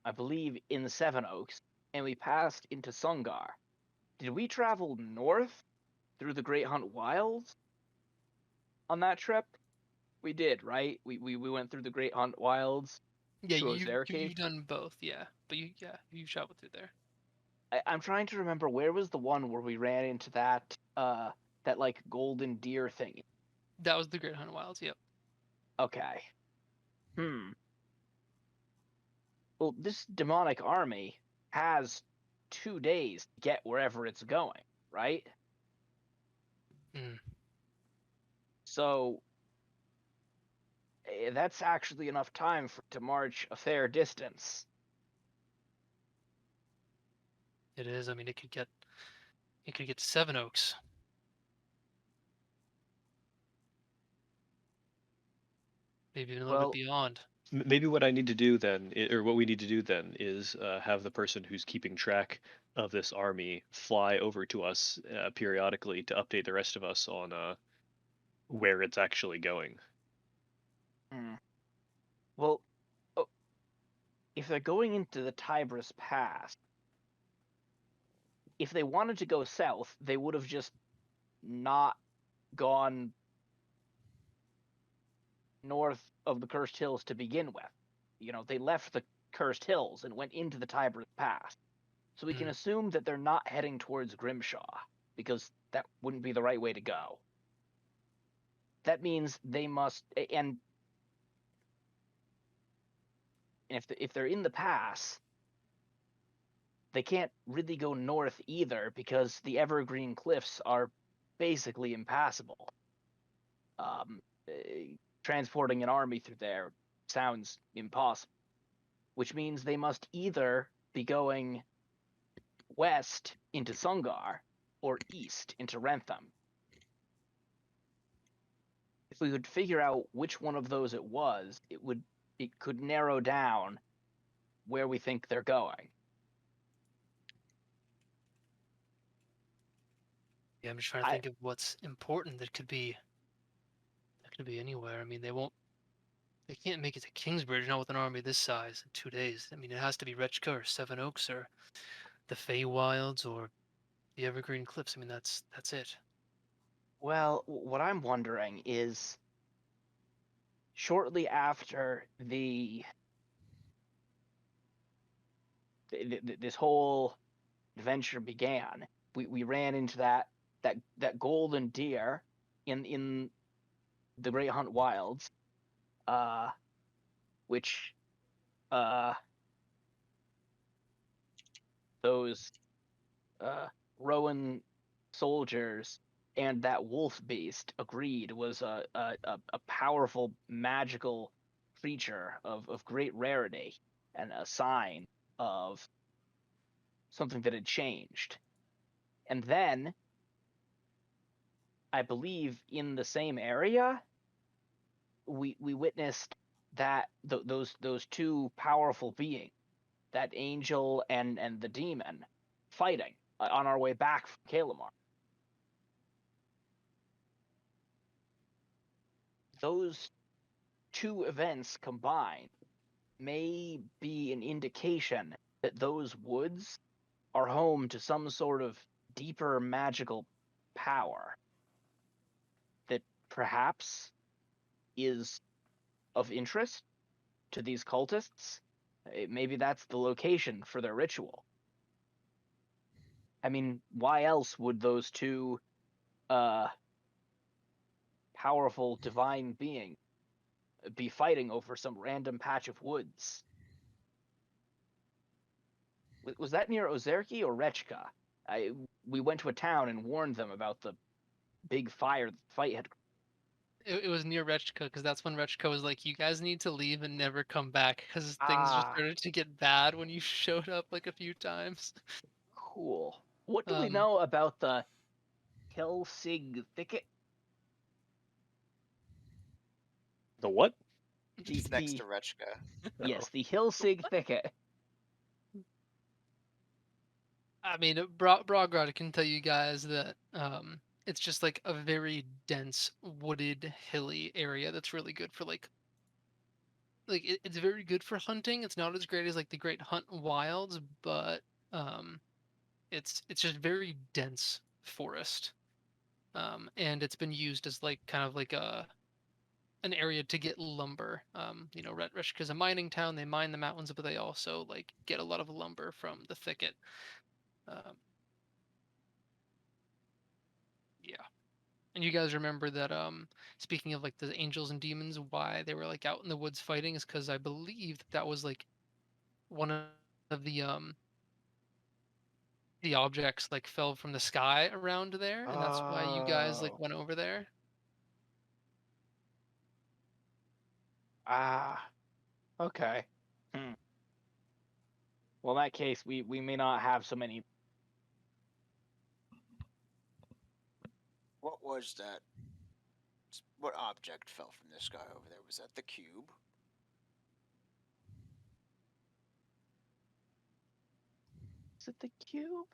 I believe, in the Seven Oaks, and we passed into Sungar. Did we travel north through the Great Hunt Wilds on that trip? We did, right? We went through the Great Hunt Wilds Yeah, to Ozercade. you've done both, yeah. But you've traveled through there. I'm trying to remember, where was the one where we ran into that like golden deer thing? That was the Great Hunt Wilds. Yep. Okay. Well, this demonic army has 2 days to get wherever it's going, right? Mm. So that's actually enough time to march a fair distance. It is. I mean, it could get to Seven Oaks. Maybe even a little Well, bit beyond. Maybe what I need to do then, or what we need to do then, is have the person who's keeping track of this army fly over to us periodically to update the rest of us on where it's actually going. Well, if they're going into the Tibris Pass, if they wanted to go south, they would have just not gone north of the Cursed Hills to begin with. You know, they left the Cursed Hills and went into the Tibris Pass. So we can assume that they're not heading towards Grimshaw, because that wouldn't be the right way to go. That means they must, and if they're in the pass, they can't really go north either, because the Evergreen Cliffs are basically impassable. Transporting an army through there sounds impossible, which means they must either be going west into Sungar or east into Rentham. If we could figure out which one of those it was, it could narrow down where we think they're going. Yeah, I'm just trying to think of what's important that could be anywhere. I mean, they can't make it to Kingsbridge not with an army this size in 2 days. I mean, it has to be Rechka or Seven Oaks or the Feywilds or the Evergreen Cliffs. I mean, that's it. Well, what I'm wondering is, shortly after this whole adventure began, we ran into that golden deer in the Great Hunt Wilds, which those Rowan soldiers and that wolf beast agreed was a powerful magical creature of great rarity, and a sign of something that had changed. And then, I believe, in the same area, we witnessed that those two powerful beings, that angel and the demon, fighting on our way back from Kalamar. Those two events combined may be an indication that those woods are home to some sort of deeper magical power that perhaps is of interest to these cultists. Maybe that's the location for their ritual. I mean, why else would those two powerful divine beings be fighting over some random patch of woods? Was that near Ozerki or Rechka? We went to a town and warned them about the big fire the fight had. It was near Rechka because that's when Rechka was like, "You guys need to leave and never come back," because things just Ah, started to get bad when you showed up like a few times. cool. What do we Um, know about the Helsig Thicket? The what? It's next The to Rechka. yes, the Helsig Thicket. I mean, Brograd can tell you guys that it's just like a very dense, wooded, hilly area that's really good for it's very good for hunting. It's not as great as like the Great Hunt Wilds, but um, it's just very dense forest. And it's been used as like kind of like an area to get lumber. Reshka is a mining town. They mine the mountains, but they also like get a lot of lumber from the thicket. Um, yeah. And you guys remember that speaking of like the angels and demons, why they were like out in the woods fighting is because I believe that was like one of the objects like fell from the sky around there, and that's why you guys like Oh. went over there. Ah. Okay. Hmm. Well, in that case, we may not have so many. What was that? What object fell from the sky over there? Was that the cube? Is it the cube?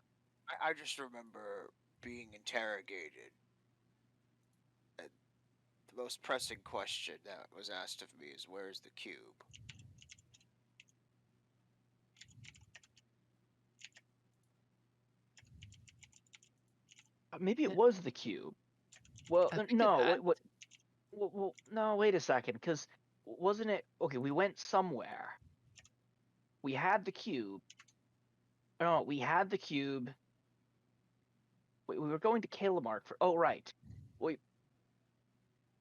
I just remember being interrogated. And the most pressing question that was asked of me is, "Where's the cube?" Maybe it Yeah, was the cube. Well, I think it no. had. Well, no. Wait a second, because wasn't it okay? We went somewhere. We had the cube. No, we had the cube. We were going to Kalamark for. Oh, right. We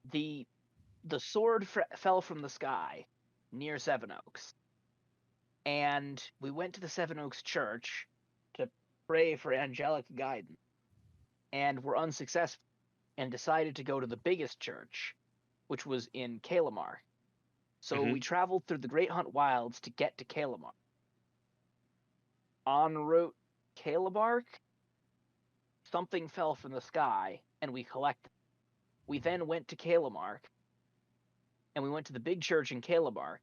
the sword fell from the sky near Seven Oaks, and we went to the Seven Oaks Church to pray for angelic guidance, and were unsuccessful, and decided to go to the biggest church, which was in Kalamark. So Mhm. we traveled through the Great Hunt Wilds to get to Kalamark. En route Kalamark, something fell from the sky, and we collected it. We then went to Kalamark, and we went to the big church in Kalamark,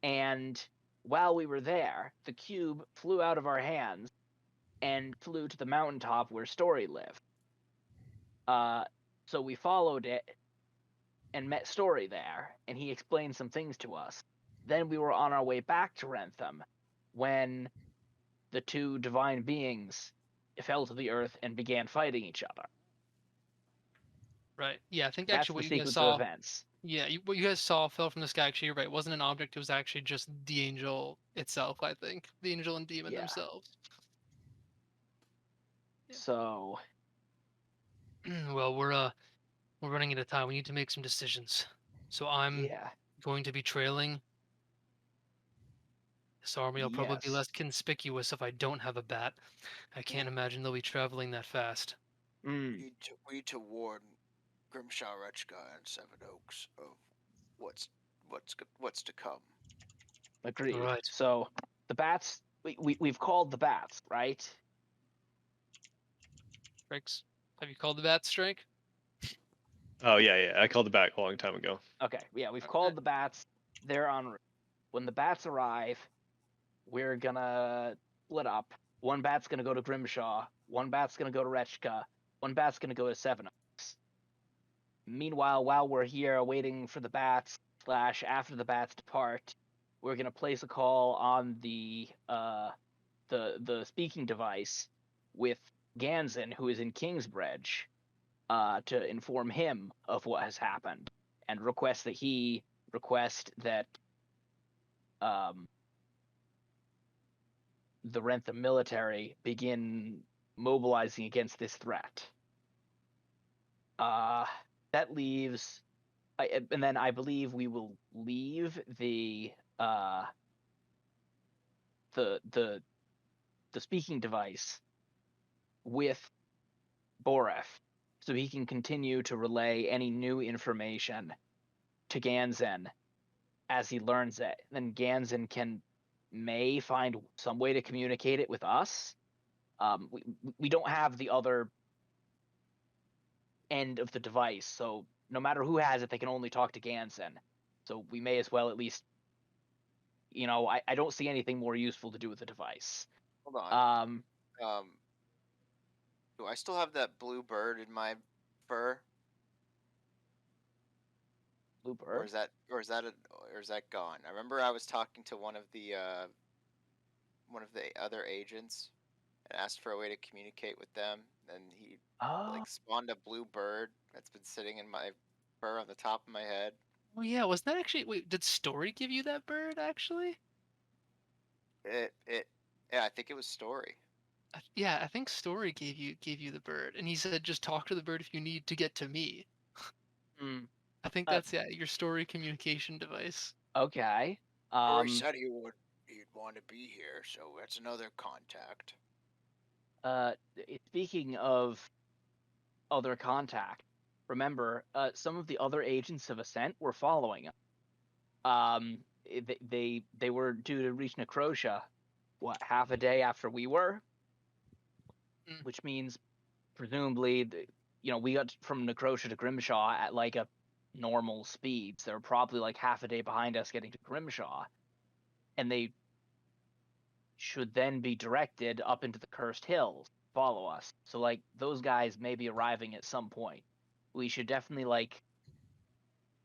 and while we were there, the cube flew out of our hands and flew to the mountaintop where Story lived. So we followed it and met Story there, and he explained some things to us. Then we were on our way back to Rentham when the two divine beings fell to the earth and began fighting each other. Right. Yeah, I think That's actually the what you guys sequence of saw. events. Yeah, what you guys saw fell from the sky. Actually, you're right. It wasn't an object. It was actually just the angel itself. I think the angel and demon Yeah. themselves. So, Well, we're running out of time. We need to make some decisions. So I'm yeah. going to be trailing. This army will probably be Yes. less conspicuous if I don't have a bat. I can't imagine they'll be traveling that fast. Mm, We need to warn Grimshaw, Rechka, and Seven Oaks of what's to come. agreed. Right. So, the bats, we've called the bats, right? Strikes. Have you called the bat strike? Oh yeah. I called it back a long time ago. Okay, yeah, we've Okay. called the bats. They're en route. When the bats arrive, we're gonna split up. One bat's gonna go to Grimshaw. One bat's gonna go to Rechka. One bat's gonna go to Seven Oaks. Meanwhile, while we're here waiting for the bats / after the bats depart, we're gonna place a call on the speaking device with Ganzen, who is in Kingsbridge, to inform him of what has happened and request that he request that the Rentham military begin mobilizing against this threat. That leaves, and then I believe we will leave the speaking device with Boref, so he can continue to relay any new information to Ganzen as he learns it. Then Ganzen may find some way to communicate it with us. We don't have the other end of the device, so no matter who has it, they can only talk to Ganzen. So we may as well at least, I don't see anything more useful to do with the device. Hold on. Do I still have that blue bird in my fur, Blue or Bird? is that gone? I remember I was talking to one of the other agents and asked for a way to communicate with them, and he Oh, spawned a blue bird that's been sitting in my fur on the top of my head. Oh yeah, was that actually? Wait, did Story give you that bird actually? Yeah, I think it was Story. Yeah, I think Story gave you the bird, and he said just talk to the bird if you need to get to me. hmm. I think that's your Story communication device. Okay. Rory said he'd want to be here, so that's another contact. Speaking of other contact, remember, some of the other agents of Ascent were following him. They were due to reach Necrotia, half a day after we were? Mm. Which means, presumably, we got from Necrotia to Grimshaw at like a normal speed. So they're probably like half a day behind us getting to Grimshaw. And they should then be directed up into the Cursed Hills to follow us. So, like, those guys may be arriving at some point. We should definitely,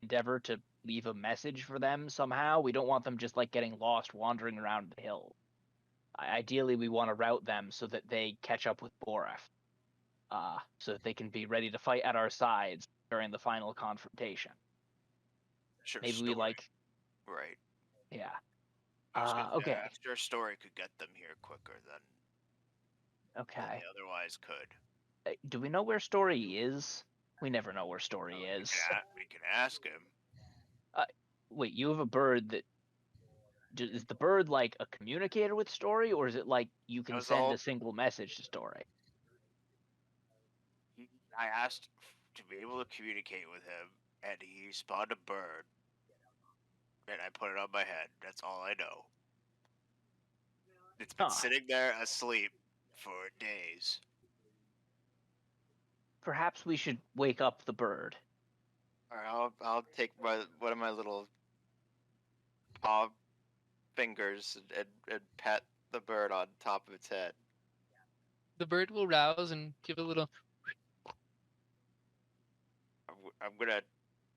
endeavor to leave a message for them somehow. We don't want them just, getting lost wandering around the hill. Ideally, we want to route them so that they catch up with Boref. So that they can be ready to fight at our sides during the final confrontation. Sure, Maybe Story. we Right. yeah. I was gonna Okay. sure Story could get them here quicker than Okay. they otherwise could. Do we know where Story is? We never know where Story is. We can ask him. Wait, you have a bird that. Is the bird like a communicator with Story, or is it like you can That was the send whole- a single message to Story? I asked to be able to communicate with him, and he spawned a bird, and I put it on my head. That's all I know. It's been Huh. sitting there asleep for days. Perhaps we should wake up the bird. All right, I'll take one of my little paw fingers and pat the bird on top of its head. The bird will rouse and give a little. I'm gonna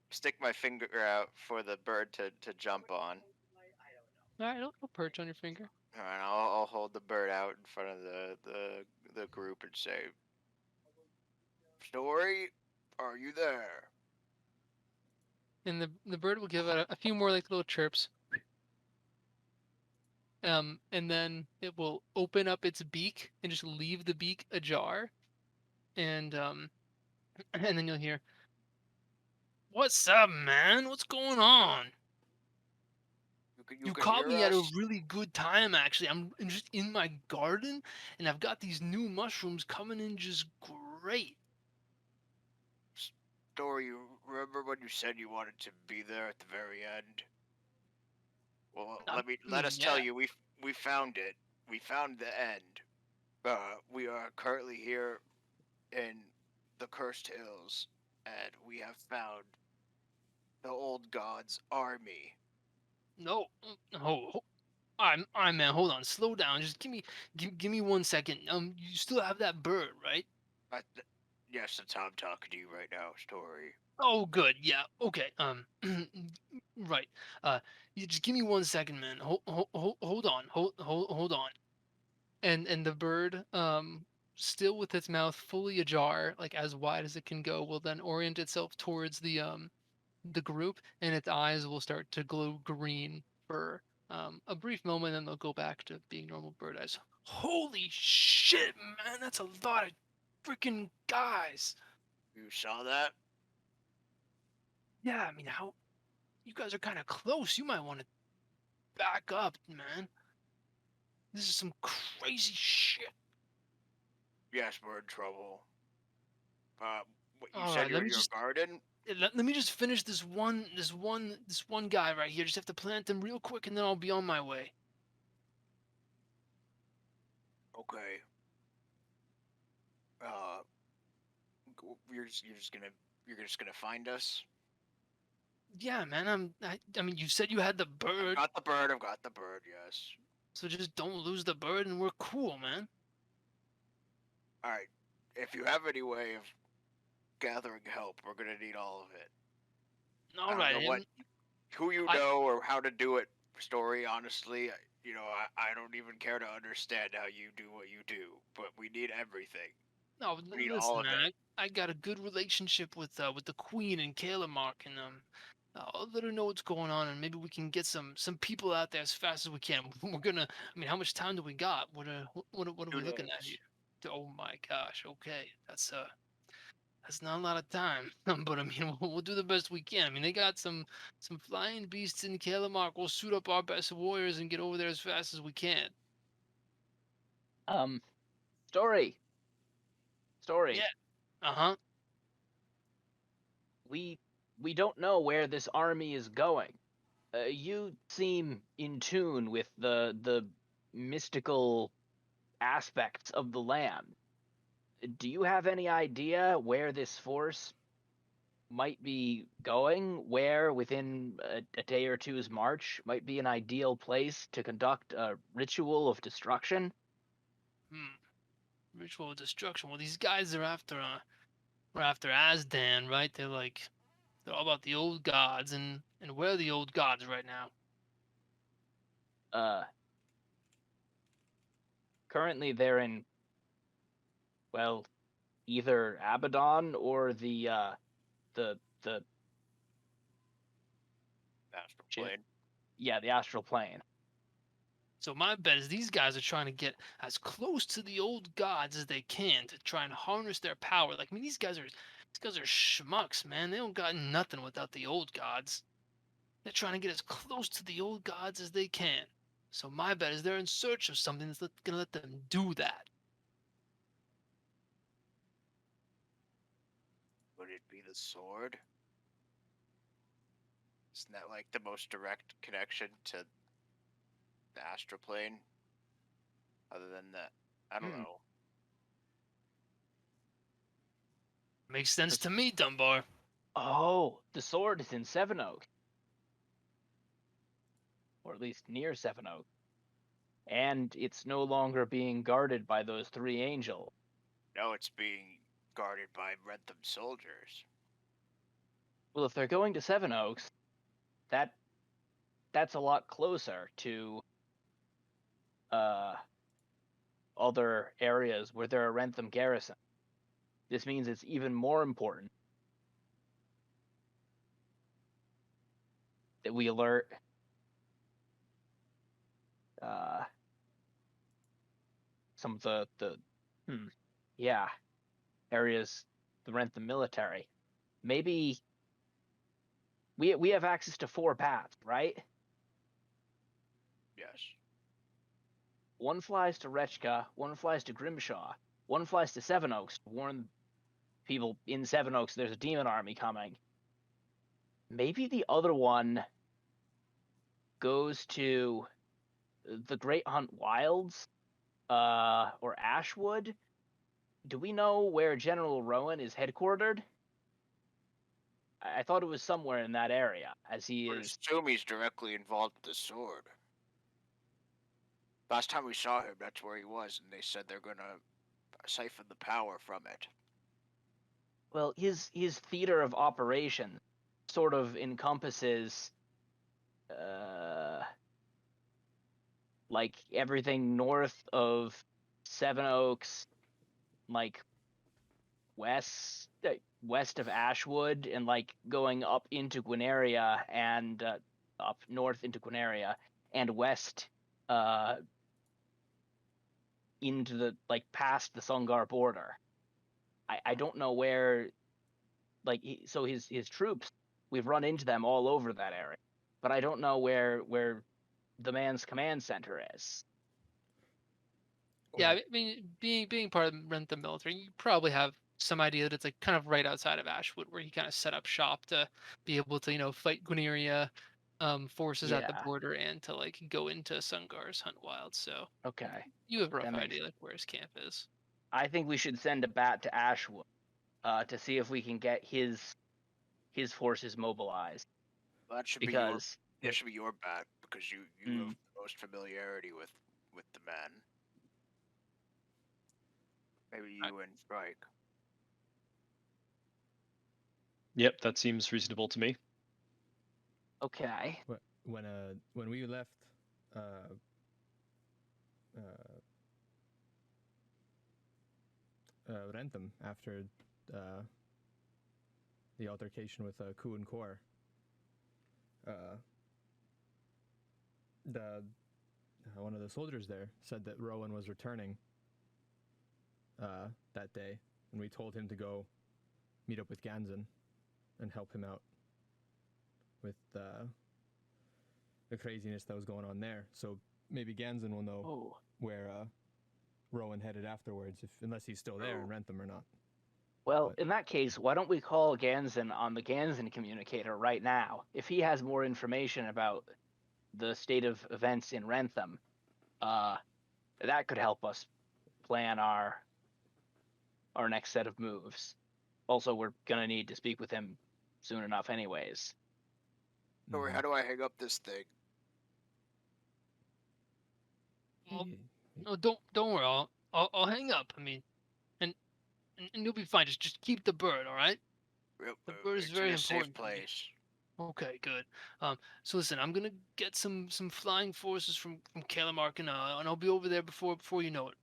stick my finger out for the bird to jump on. All right, it'll perch on your finger. All right, I'll hold the bird out in front of the group and say, "Story, are you there?" And the bird will give out a few more little chirps. And then it will open up its beak and just leave the beak ajar, and and then you'll hear, "What's up, man? What's going on? You can caught hear me at a us? really good time, actually. I'm just in my garden, and I've got these new mushrooms coming in just great." Story, you remember when you said you wanted to be there at the very end? Well, let us tell Yeah. you, we found it. We found the end. We are currently here in the Cursed Hills, and we have found the old god's army. No. I'm man. Hold on. Slow down. Just give me 1 second. You still have that bird, right? Yes, that's how I'm talking to you right now, Story. Oh, good. Yeah. Okay. Right. You just give me 1 second, man. Hold on. Hold on. And the bird, still with its mouth fully ajar, like as wide as it can go, will then orient itself towards the group, and its eyes will start to glow green for a brief moment, and they'll go back to being normal bird eyes. Holy shit, man! That's a lot of freaking guys. You saw that? Yeah, I mean, how you guys are kind of close. You might want to back up, man. This is some crazy shit. Yes, we're in trouble. What you All said right, you're let in me your just garden? let me just finish this one guy right here. Just have to plant him real quick, and then I'll be on my way. Okay. You're just gonna find us. Yeah, man. I mean, you said you had the I've bird, got the bird. I've got the bird. Yes. so just don't lose the bird, and we're cool, man. All right. If you have any way of gathering help, we're gonna need all of it. I All don't know right, who you I know or how to do it. Story, honestly, I don't even care to understand how you do what you do, but we need everything. no We need all listen, of man. it. I got a good relationship with the Queen and Kalamark, and I'll let her know what's going on, and maybe we can get some people out there as fast as we can. We're gonna. I mean, how much time do we got? What are we 2 looking at here? days. Oh my gosh. Okay, that's not a lot of time, but I mean, we'll do the best we can. I mean, they got some flying beasts in Kalamark. We'll suit up our best warriors and get over there as fast as we can. Story. Yeah. Uh-huh. We we don't know where this army is going. You seem in tune with the mystical aspects of the land. Do you have any idea where this force might be going? Where within a day or two's march might be an ideal place to conduct a ritual of destruction? Hmm. Ritual of destruction. Well, these guys are we're after Azdan, right? They're all about the old gods, and where are the old gods right now? Uh, Currently they're in, well, either Abaddon or the Astral shit. plane. Yeah, the astral plane. So my bet is these guys are trying to get as close to the old gods as they can to try and harness their power. Like, I mean, these guys are schmucks, man. They don't got nothing without the old gods. They're trying to get as close to the old gods as they can. So my bet is they're in search of something that's gonna let them do that. Would it be the sword? Isn't that like the most direct connection to the astral plane? Other than that, I don't Hmm. know. Makes sense to me, Dunbar. Oh, the sword is in Seven Oaks, or at least near Seven Oaks, and it's no longer being guarded by those three angels. No, it's being guarded by Rentham soldiers. Well, if they're going to Seven Oaks, that that's a lot closer to uh other areas where there are Rentham garrison. This means it's even more important that we alert uh some of the yeah, areas, the Rentham military. Maybe we have access to four paths, right? Yes. One flies to Rechka, one flies to Grimshaw, one flies to Seven Oaks to warn people in Seven Oaks there's a demon army coming. Maybe the other one goes to the Great Hunt Wilds, or Ashwood. Do we know where General Rowan is headquartered? I thought it was somewhere in that area, as he I would is. assume he's directly involved with the sword. Last time we saw him, that's where he was, and they said they're gonna siphon the power from it. Well, his theater of operations sort of encompasses uh, like everything north of Seven Oaks, like west, west of Ashwood and like going up into Gwineria and up north into Gwineria and west into the like past the Sungar border. I don't know where like so his troops, we've run into them all over that area, but I don't know where the man's command center is. Yeah, I mean, being part of the military, you probably have some idea that it's like kind of right outside of Ashwood, where he kind of set up shop to be able to, fight Guneria forces at the Yeah. border and to like go into Sungar's Hunt Wild. So Okay. you have a rough That makes. idea like where his camp is. I think we should send a bat to Ashwood to see if we can get his forces mobilized. That should Because be that should be your bat because you have the most familiarity with the man. Maybe you and Strike. Yep, that seems reasonable to me. okay. When we left Rentham after the altercation with Ku and Kor, the one of the soldiers there said that Rowan was returning that day, and we told him to go meet up with Ganzen and help him out with the craziness that was going on there. So maybe Ganzen will know where Rowan headed afterwards, unless he's still there in Rentham or not. Well, in that case, why don't we call Ganzen on the Ganzen communicator right now? If he has more information about the state of events in Rentham, that could help us plan our next set of moves. Also, we're gonna need to speak with him soon enough, anyways. How do I hang up this thing? Well, no, don't worry. I'll hang up. I mean, and you'll be fine. Just keep the bird, all right? Yep, The bird is it's very in a safe important to me. place. Okay, good. So listen, I'm gonna get some flying forces from Kalamark, and I'll be over there before you know it.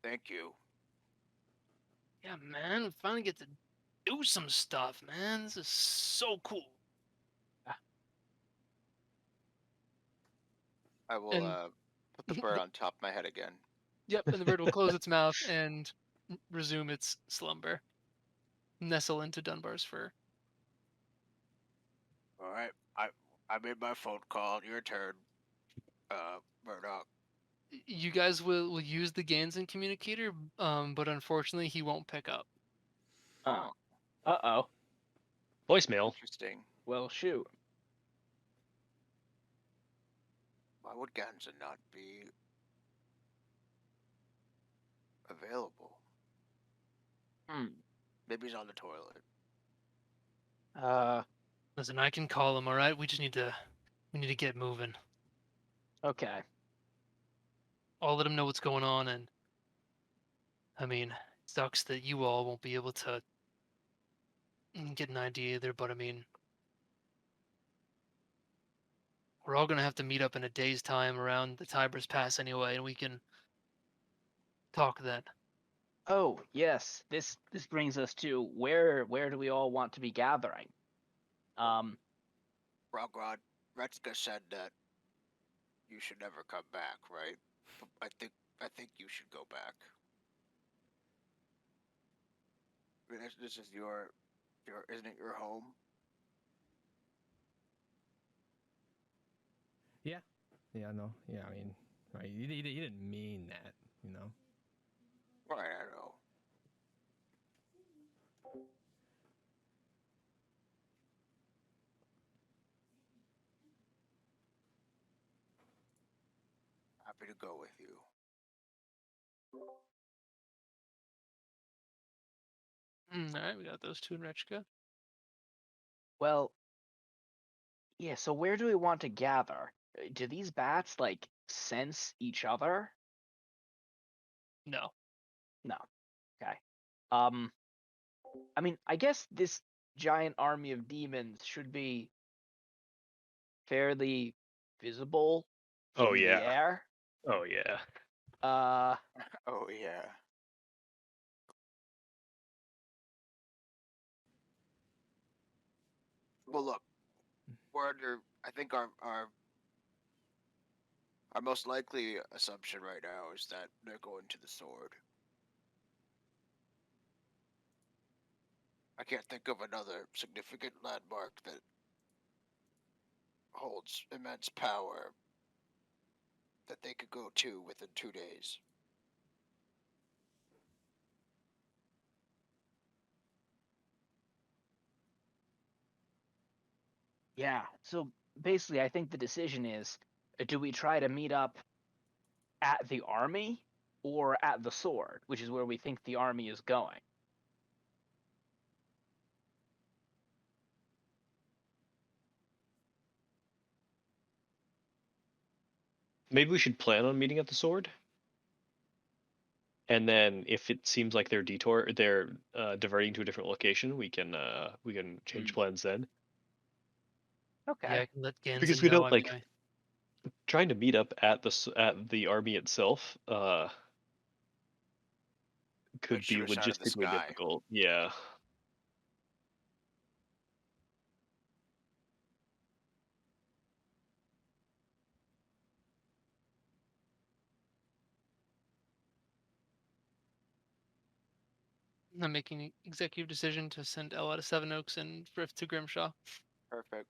Thank you. Yeah, man, we finally get to do some stuff, man. This is so cool. I will And- put the bird on top of my head again. Yep, and the bird will close its mouth and resume its slumber, nestle into Dunbar's fur. All right, I made my phone call. Your turn, Murdoch. You guys will use the Ganzen communicator, but unfortunately he won't pick up. Uh-oh. Voicemail. Interesting. Well, shoot. Why would Ganzen not be available? Maybe he's on the toilet. Listen, I can call him, all right? We need to get moving. Okay. I'll let him know what's going on, and I mean, it sucks that you all won't be able to get an idea either, but I mean, we're all gonna have to meet up in a day's time around the Tiber's Pass anyway, and we can talk then. Oh, yes. This brings us to where do we all want to be gathering? Rogrod, Retska said that you should never come back, right? I think you should go back. I mean, this is your isn't it your home? Yeah, no. Yeah, I mean, right, you didn't mean that, you know? Right, I know. Happy to go with you. All right, we got those two in Rechka. Well, yeah, so where do we want to gather? Do these bats, like, sense each other? No. No. Okay. I mean, I guess this giant army of demons should be fairly visible Oh in the yeah. air. Oh yeah. Uh, Oh yeah. Well, look, we're under. I think our most likely assumption right now is that they're going to the sword. I can't think of another significant landmark that holds immense power that they could go to within 2 days. Yeah. So basically, I think the decision is: do we try to meet up at the army or at the sword, which is where we think the army is going? Maybe we should plan on meeting at the sword. And then if it seems like they're diverting to a different location, we can change plans then. Okay. Yeah, I can let Ganson Because we know. don't like trying to meet up at the army itself could be shoot us out of the logistically sky. difficult. Yeah. I'm making an executive decision to send Ella to Seven Oaks and Frith to Grimshaw. Perfect.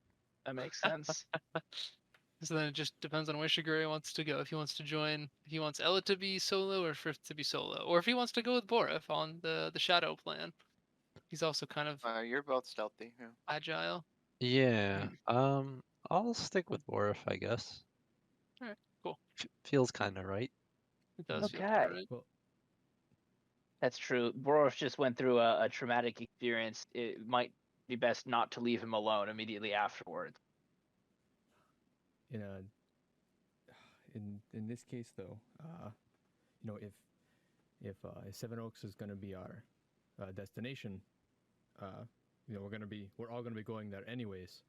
That makes sense. So then it just depends on where Shigure wants to go. If he wants to join, if he wants Ella to be solo or Frith to be solo, or if he wants to go with Borif on the shadow plan. He's also kind of You're both stealthy. Yeah. agile. Yeah. I'll stick with Borif, I guess. All right, cool. Feels kind of right. It does feel kind Okay. of right. Well, That's true. Boros just went through a traumatic experience. It might be best not to leave him alone immediately afterwards. in a in this case though, you know, if Seven Oaks is going to be our destination, you know, we're all going to be going there anyways.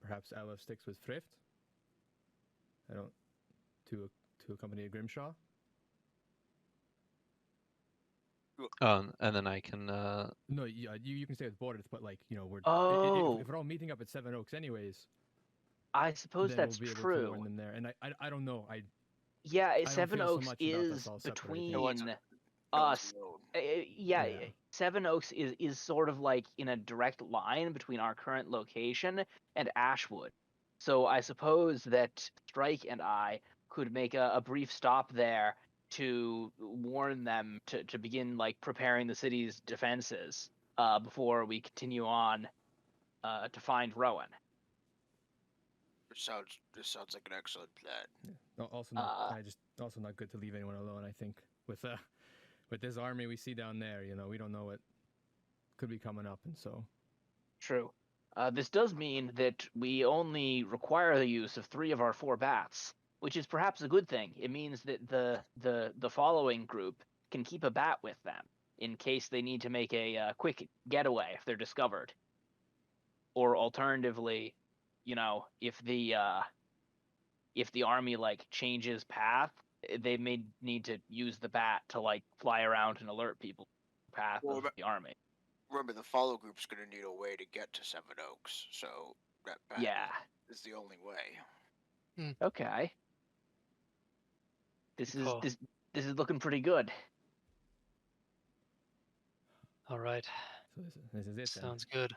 Perhaps Ella sticks with Thrift. I don't to accompany Grimshaw. And then I can No, you can stay with Borders, but like, you know, Oh. if we're all meeting up at Seven Oaks anyways, I suppose then that's we'll be able to true. warn them there. And I don't know. Yeah, don't Seven feel so Oaks much about is us all separating. between No one's us. alone. Yeah, Yeah. Seven Oaks is sort of like in a direct line between our current location and Ashwood. So I suppose that Strike and I could make a brief stop there to warn them to begin like preparing the city's defenses before we continue on to find Rowan. This sounds like an excellent plan. Yeah. Also not also not good to leave anyone alone. I think with this army we see down there, you know, we don't know what could be coming up, and so True. This does mean that we only require the use of 3 of our 4 bats, which is perhaps a good thing. It means that the following group can keep a bat with them in case they need to make a quick getaway if they're discovered. Or alternatively, you know, if the army like changes path, they may need to use the bat to like fly around and alert people path Well, of the army. Remember, the follow group's going to need a way to get to Seven Oaks, so that Yeah. is the only way. Okay. This is Cool. this is looking pretty good. All right. so this is it. Sounds good.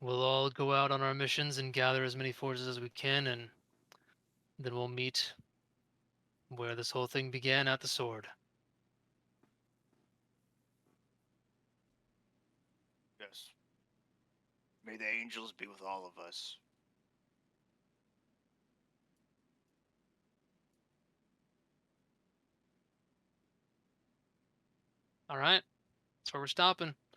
We'll all go out on our missions and gather as many forces as we can, and then we'll meet where this whole thing began, at the sword. Yes. May the angels be with all of us. All right. That's where we're stopping.